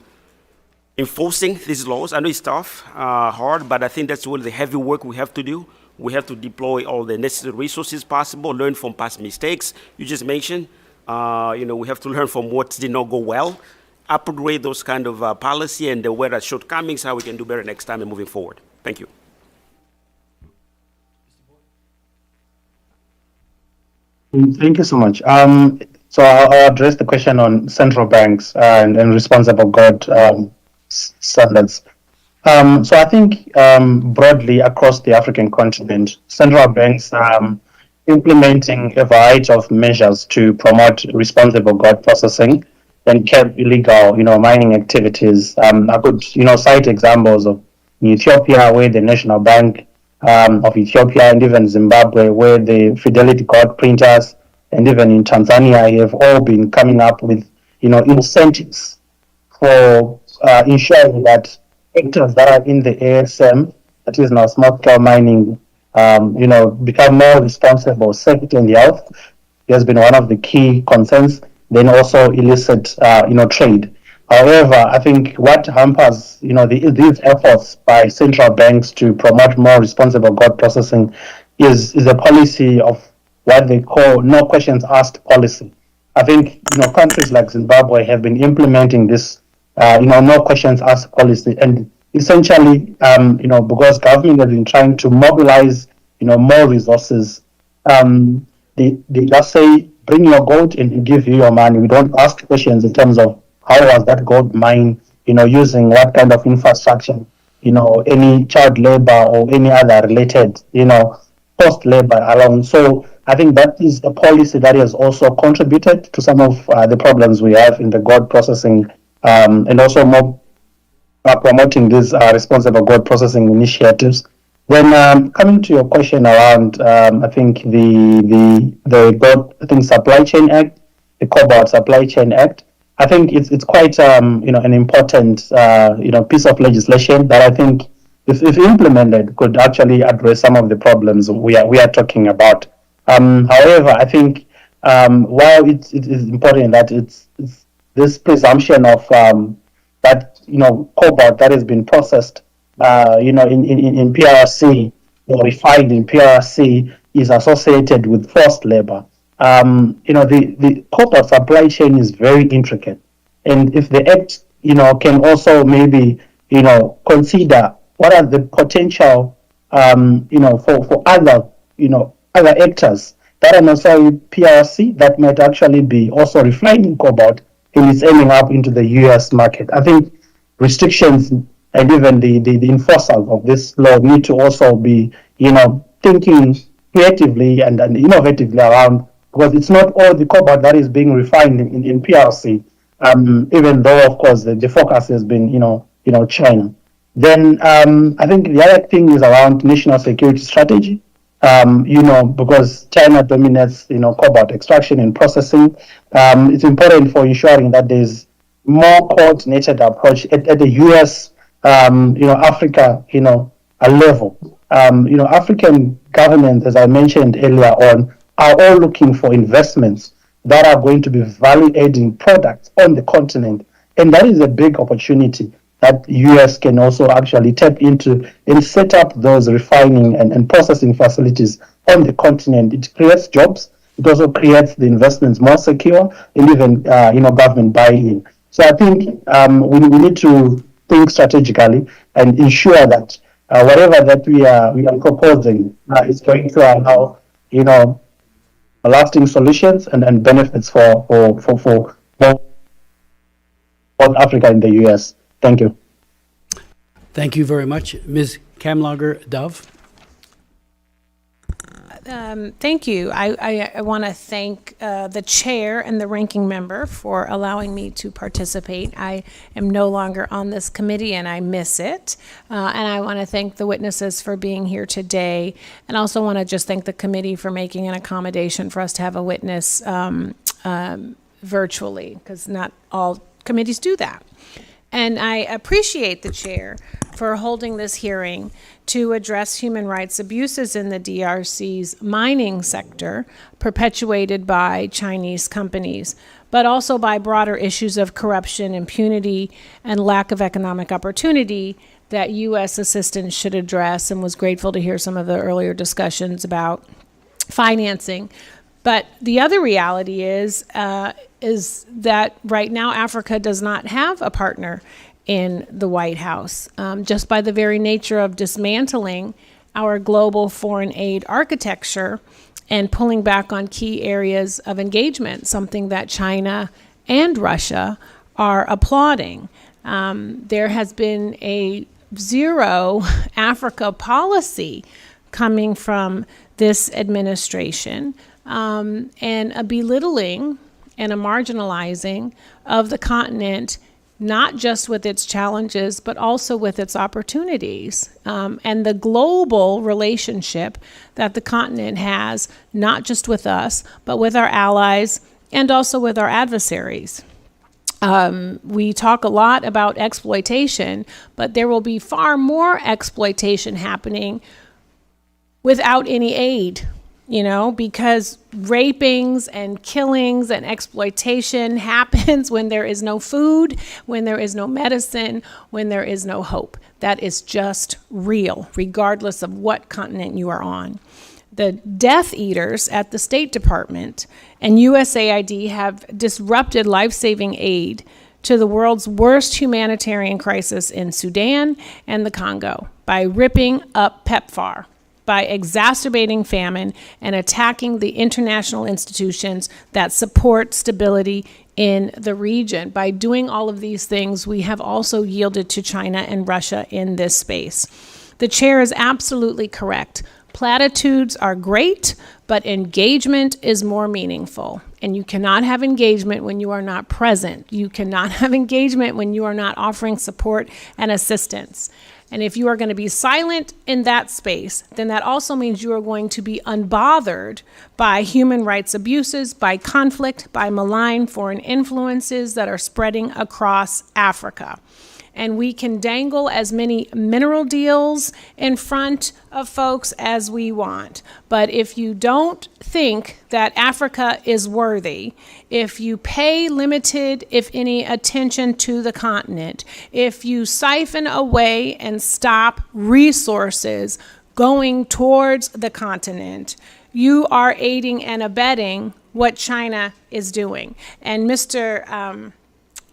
enforcing these laws. I know it's tough, hard, but I think that's one of the heavy work we have to do. We have to deploy all the necessary resources possible, learn from past mistakes. You just mentioned, we have to learn from what did not go well, upgrade those kind of policy, and where there are shortcomings, how we can do better next time and moving forward. Thank you. Thank you so much. So I'll address the question on central banks and responsible good standards. So I think broadly across the African continent, central banks are implementing a variety of measures to promote responsible gold processing and curb illegal, mining activities. I could, cite examples of Ethiopia, where the National Bank of Ethiopia and even Zimbabwe, where the Fidelity gold printers, and even in Tanzania, have all been coming up with, incentives for ensuring that actors that are in the ASM, that is now small-scale mining, become more responsible. Safety and health has been one of the key concerns. Then also illicit, trade. However, I think what hampers, these efforts by central banks to promote more responsible gold processing is a policy of what they call no questions asked policy. I think, countries like Zimbabwe have been implementing this, no questions asked policy, and essentially, because government has been trying to mobilize, more resources, they just say, bring your gold and we give you your money. We don't ask questions in terms of how was that gold mine, using what kind of infrastructure, any child labor or any other related, forced labor along. So I think that is a policy that has also contributed to some of the problems we have in the gold processing, and also more promoting these responsible gold processing initiatives. Then coming to your question around, I think I think Supply Chain Act, the Cobalt Supply Chain Act. I think it's quite an important piece of legislation that I think if implemented could actually address some of the problems we are talking about. However, I think while it is important that it's this presumption of that cobalt that has been processed in PRC or refined in PRC is associated with forced labor. The cobalt supply chain is very intricate, and if the act can also maybe consider what are the potential for other actors that are not necessarily PRC that might actually be also refining cobalt and it's ending up into the US market. I think restrictions and even the enforcers of this law need to also be thinking creatively and innovatively around, because it's not all the cobalt that is being refined in PRC, even though of course the focus has been China. Then I think the other thing is around national security strategy. Because China dominates, cobalt extraction and processing. It's important for ensuring that there's more coordinated approach at the U.S., Africa, a level. African governments, as I mentioned earlier on, are all looking for investments that are going to be value-adding products on the continent, and that is a big opportunity that U.S. can also actually tap into and set up those refining and processing facilities on the continent. It creates jobs. It also creates the investments more secure and even government buy-in. So I think we need to think strategically and ensure that whatever that we are proposing is going to allow lasting solutions and benefits for both Africa and the U.S. Thank you. Thank you very much. Ms. Kamlager Dove. Thank you. I want to thank the chair and the ranking member for allowing me to participate. I am no longer on this committee and I miss it. And I want to thank the witnesses for being here today. And also want to just thank the committee for making an accommodation for us to have a witness virtually, because not all committees do that. And I appreciate the chair for holding this hearing to address human rights abuses in the DRC's mining sector perpetuated by Chinese companies, but also by broader issues of corruption, impunity, and lack of economic opportunity that U.S. assistance should address, and was grateful to hear some of the earlier discussions about financing. But the other reality is that right now Africa does not have a partner in the White House, just by the very nature of dismantling our global foreign aid architecture and pulling back on key areas of engagement, something that China and Russia are applauding. There has been a zero Africa policy coming from this administration, and a belittling and a marginalizing of the continent, not just with its challenges, but also with its opportunities, and the global relationship that the continent has, not just with us, but with our allies and also with our adversaries. We talk a lot about exploitation, but there will be far more exploitation happening without any aid. Because rapings and killings and exploitation happens when there is no food, when there is no medicine, when there is no hope. That is just real, regardless of what continent you are on. The Death Eaters at the State Department and USAID have disrupted life-saving aid to the world's worst humanitarian crisis in Sudan and the Congo by ripping up PEPFAR, by exacerbating famine and attacking the international institutions that support stability in the region. By doing all of these things, we have also yielded to China and Russia in this space. The chair is absolutely correct. Platitudes are great, but engagement is more meaningful. And you cannot have engagement when you are not present. You cannot have engagement when you are not offering support and assistance. And if you are going to be silent in that space, then that also means you are going to be unbothered by human rights abuses, by conflict, by malign foreign influences that are spreading across Africa. And we can dangle as many mineral deals in front of folks as we want. But if you don't think that Africa is worthy, if you pay limited, if any, attention to the continent, if you siphon away and stop resources going towards the continent, you are aiding and abetting what China is doing. And Mr.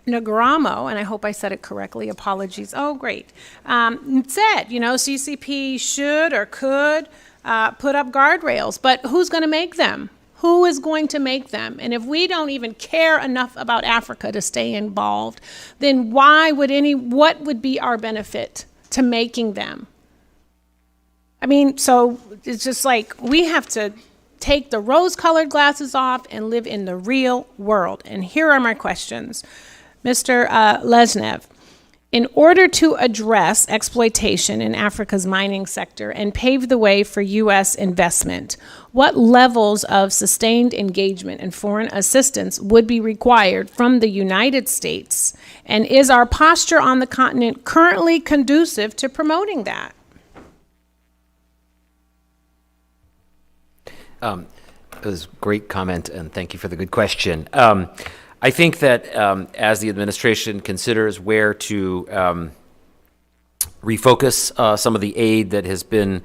Nagaramo, and I hope I said it correctly, apologies, oh great, said, CCP should or could put up guardrails, but who's going to make them? Who is going to make them? And if we don't even care enough about Africa to stay involved, then what would be our benefit to making them? I mean, so it's just like we have to take the rose-colored glasses off and live in the real world. And here are my questions. Mr. Lesnev, in order to address exploitation in Africa's mining sector and pave the way for U.S. investment, what levels of sustained engagement and foreign assistance would be required from the United States? And is our posture on the continent currently conducive to promoting that? It was a great comment, and thank you for the good question. I think that as the administration considers where to refocus some of the aid that has been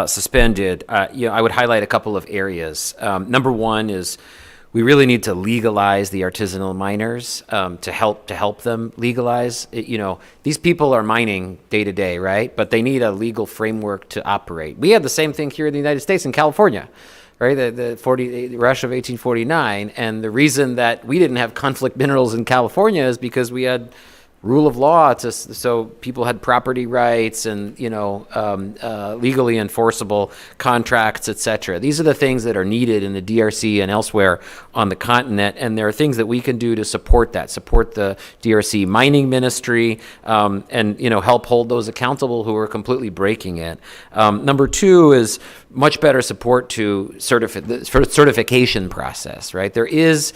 suspended, I would highlight a couple of areas. Number one is we really need to legalize the artisanal miners to help them legalize. These people are mining day to day, right? But they need a legal framework to operate. We had the same thing here in the United States in California. Right, the rush of 1849, and the reason that we didn't have conflict minerals in California is because we had rule of law, so people had property rights and legally enforceable contracts, etc. These are the things that are needed in the DRC and elsewhere on the continent, and there are things that we can do to support the DRC mining ministry, and help hold those accountable who are completely breaking it. Number two is much better support to the certification process. Right, there is.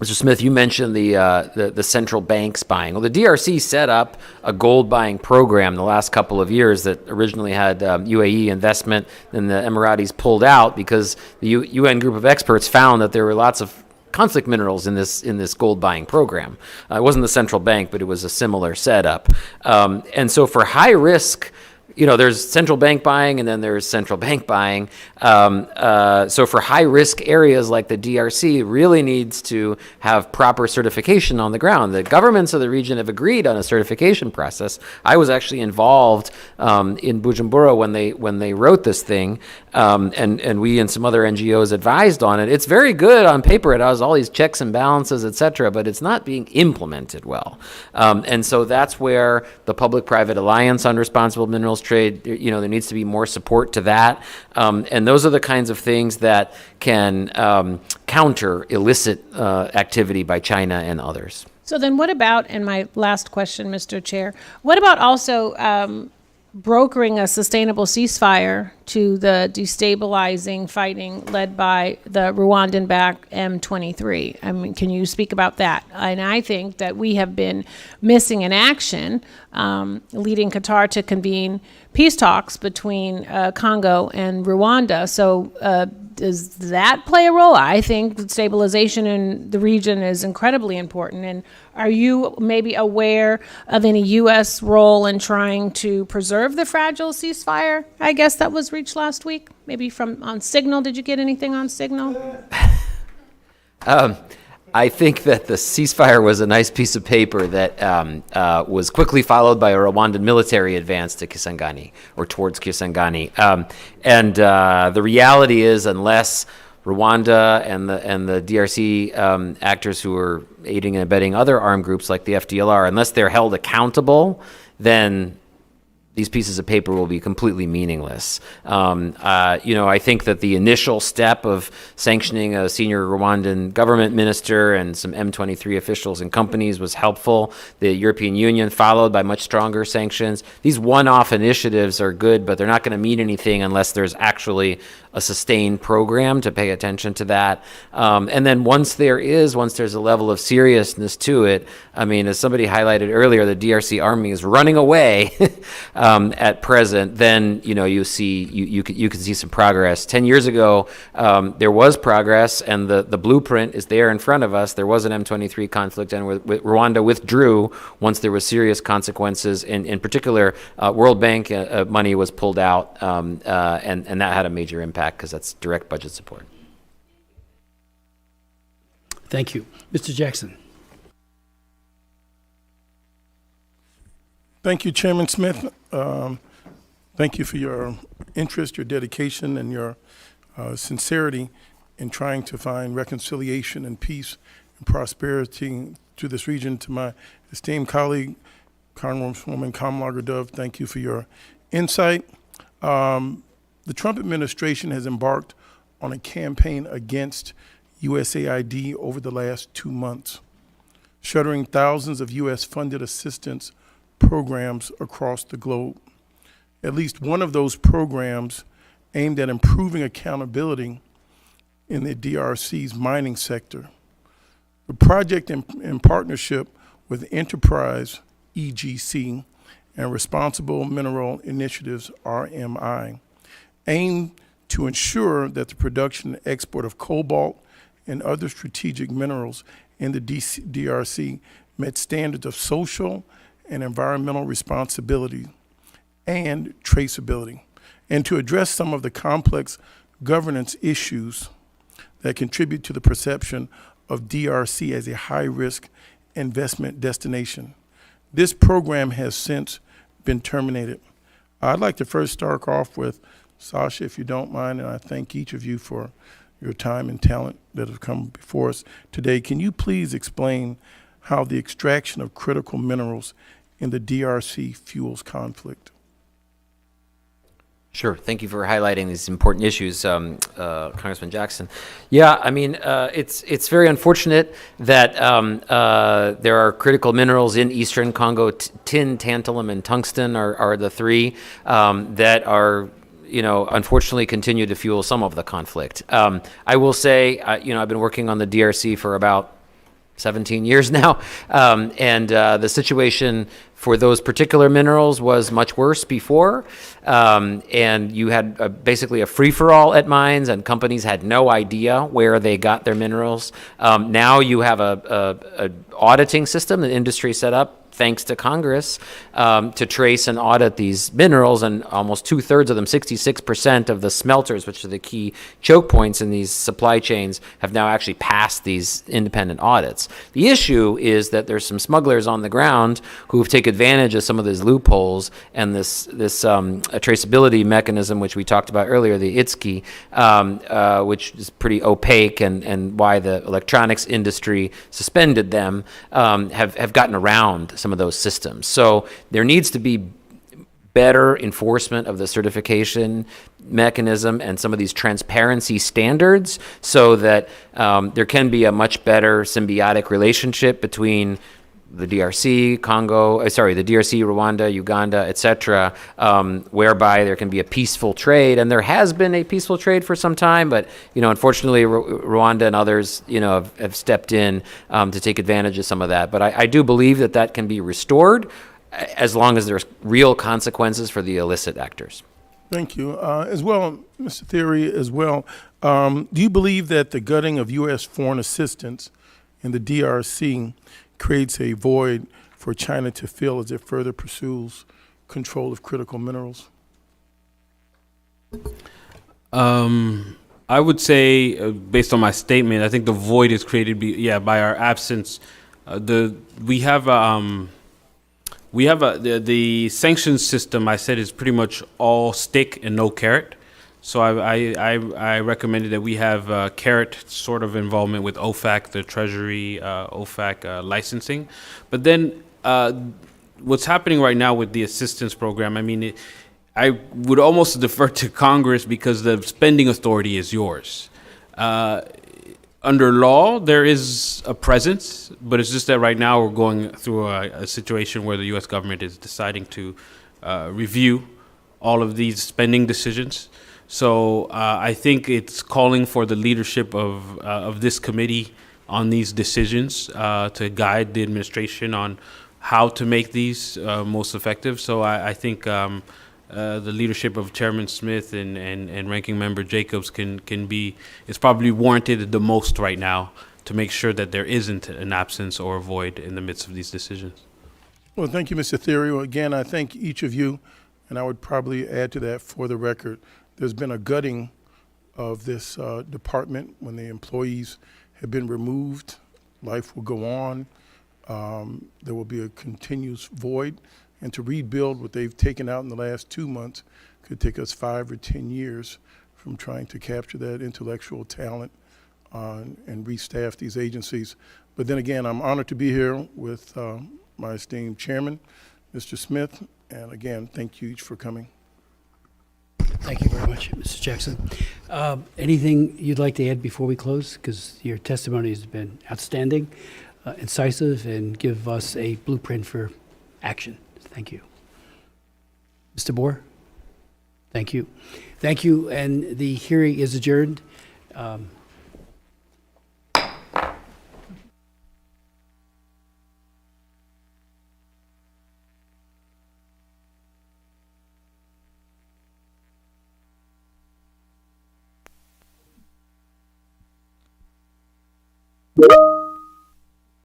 Mr. Smith, you mentioned the central banks buying. Well, the DRC set up a gold buying program the last couple of years that originally had UAE investment, and the Emiratis pulled out because the UN group of experts found that there were lots of conflict minerals in this gold buying program. It wasn't the central bank, but it was a similar setup. And so for high risk, there's central bank buying and then there's central bank buying. So for high risk areas like the DRC, really needs to have proper certification on the ground. The governments of the region have agreed on a certification process. I was actually involved in Bujumbura when they wrote this thing, and we and some other NGOs advised on it. It's very good on paper. It has all these checks and balances, et cetera, but it's not being implemented well. And so that's where the Public-Private Alliance on Responsible Minerals Trade, there needs to be more support to that. And those are the kinds of things that can counter illicit activity by China and others. So then what about, and my last question, Mr. Chair, what about also brokering a sustainable ceasefire to the destabilizing fighting led by the Rwandan-backed M23? I mean, can you speak about that? And I think that we have been missing in action, leading Qatar to convene peace talks between Congo and Rwanda. So does that play a role? I think stabilization in the region is incredibly important. And are you maybe aware of any U.S. role in trying to preserve the fragile ceasefire, I guess, that was reached last week? Maybe on Signal. Did you get anything on Signal? I think that the ceasefire was a nice piece of paper that was quickly followed by a Rwandan military advance to Kisangani, or towards Kisangani. And the reality is, unless Rwanda and the DRC actors who are aiding and abetting other armed groups like the FDLR, unless they're held accountable, then these pieces of paper will be completely meaningless. I think that the initial step of sanctioning a senior Rwandan government minister and some M23 officials and companies was helpful. The European Union followed by much stronger sanctions. These one-off initiatives are good, but they're not going to mean anything unless there's actually a sustained program to pay attention to that. And then once there's a level of seriousness to it, I mean, as somebody highlighted earlier, the DRC army is running away at present, then, you can see some progress. 10 years ago, there was progress, and the blueprint is there in front of us. There was an M23 conflict, and Rwanda withdrew once there was serious consequences. In particular, World Bank money was pulled out, and that had a major impact because that's direct budget support. Thank you. Mr. Jackson. Thank you, Chairman Smith. Thank you for your interest, your dedication, and your sincerity in trying to find reconciliation and peace and prosperity to this region. To my esteemed colleague, Congresswoman Kamlager-Dove, thank you for your insight. The Trump administration has embarked on a campaign against USAID over the last 2 months, shuttering thousands of U.S.-funded assistance programs across the globe. At least one of those programs aimed at improving accountability in the DRC's mining sector. The project in partnership with Enterprise EGC and Responsible Mineral Initiatives, RMI, aimed to ensure that the production and export of cobalt and other strategic minerals in the DRC met standards of social and environmental responsibility and traceability, and to address some of the complex governance issues that contribute to the perception of DRC as a high-risk investment destination. This program has since been terminated. I'd like to first start off with Sasha, if you don't mind, and I thank each of you for your time and talent that have come before us today. Can you please explain how the extraction of critical minerals in the DRC fuels conflict? Sure. Thank you for highlighting these important issues, Congressman Jackson. Yeah, I mean, it's very unfortunate that there are critical minerals in eastern Congo. Tin, tantalum, and tungsten are the three that are, unfortunately continue to fuel some of the conflict. I will say, I've been working on the DRC for about 17 years now, and the situation for those particular minerals was much worse before, and you had basically a free-for-all at mines, and companies had no idea where they got their minerals. Now you have a auditing system that industry set up, thanks to Congress, to trace and audit these minerals, and almost 2/3 of them, 66% of the smelters, which are the key choke points in these supply chains, have now actually passed these independent audits. The issue is that there's some smugglers on the ground who have taken advantage of some of these loopholes and this traceability mechanism, which we talked about earlier, the ITSCI, which is pretty opaque, and why the electronics industry suspended them, have gotten around some of those systems. So there needs to be better enforcement of the certification mechanism and some of these transparency standards, so that there can be a much better symbiotic relationship between the DRC, Rwanda, Uganda, etc., whereby there can be a peaceful trade. And there has been a peaceful trade for some time, but unfortunately, Rwanda and others, have stepped in to take advantage of some of that. But I do believe that can be restored, as long as there's real consequences for the illicit actors. Thank you. As well, Mr. Theory, as well, do you believe that the gutting of U.S. foreign assistance in the DRC creates a void for China to fill as it further pursues control of critical minerals? I would say, based on my statement, I think the void is created by our absence. The sanctions system, I said, is pretty much all stick and no carrot. So I recommended that we have carrot sort of involvement with OFAC, the Treasury OFAC licensing. But then what's happening right now with the assistance program, I mean, I would almost defer to Congress because the spending authority is yours. Under law, there is a presence, but it's just that right now we're going through a situation where the U.S. government is deciding to review all of these spending decisions. So I think it's calling for the leadership of this committee on these decisions to guide the administration on how to make these most effective. So I think the leadership of Chairman Smith and Ranking Member Jacobs is probably warranted the most right now to make sure that there isn't an absence or a void in the midst of these decisions. Well, thank you, Mr. Therio. Again, I thank each of you, and I would probably add to that for the record, there's been a gutting of this department when the employees have been removed. Life will go on. There will be a continuous void. And to rebuild what they've taken out in the last 2 months could take us 5 or 10 years from trying to capture that intellectual talent and restaff these agencies. But then again, I'm honored to be here with my esteemed chairman, Mr. Smith. And again, thank you each for coming. Thank you very much, Mr. Jackson. Anything you'd like to add before we close? Because your testimony has been outstanding, incisive, and give us a blueprint for action. Thank you. Mr. Boer? Thank you. Thank you, and the hearing is adjourned.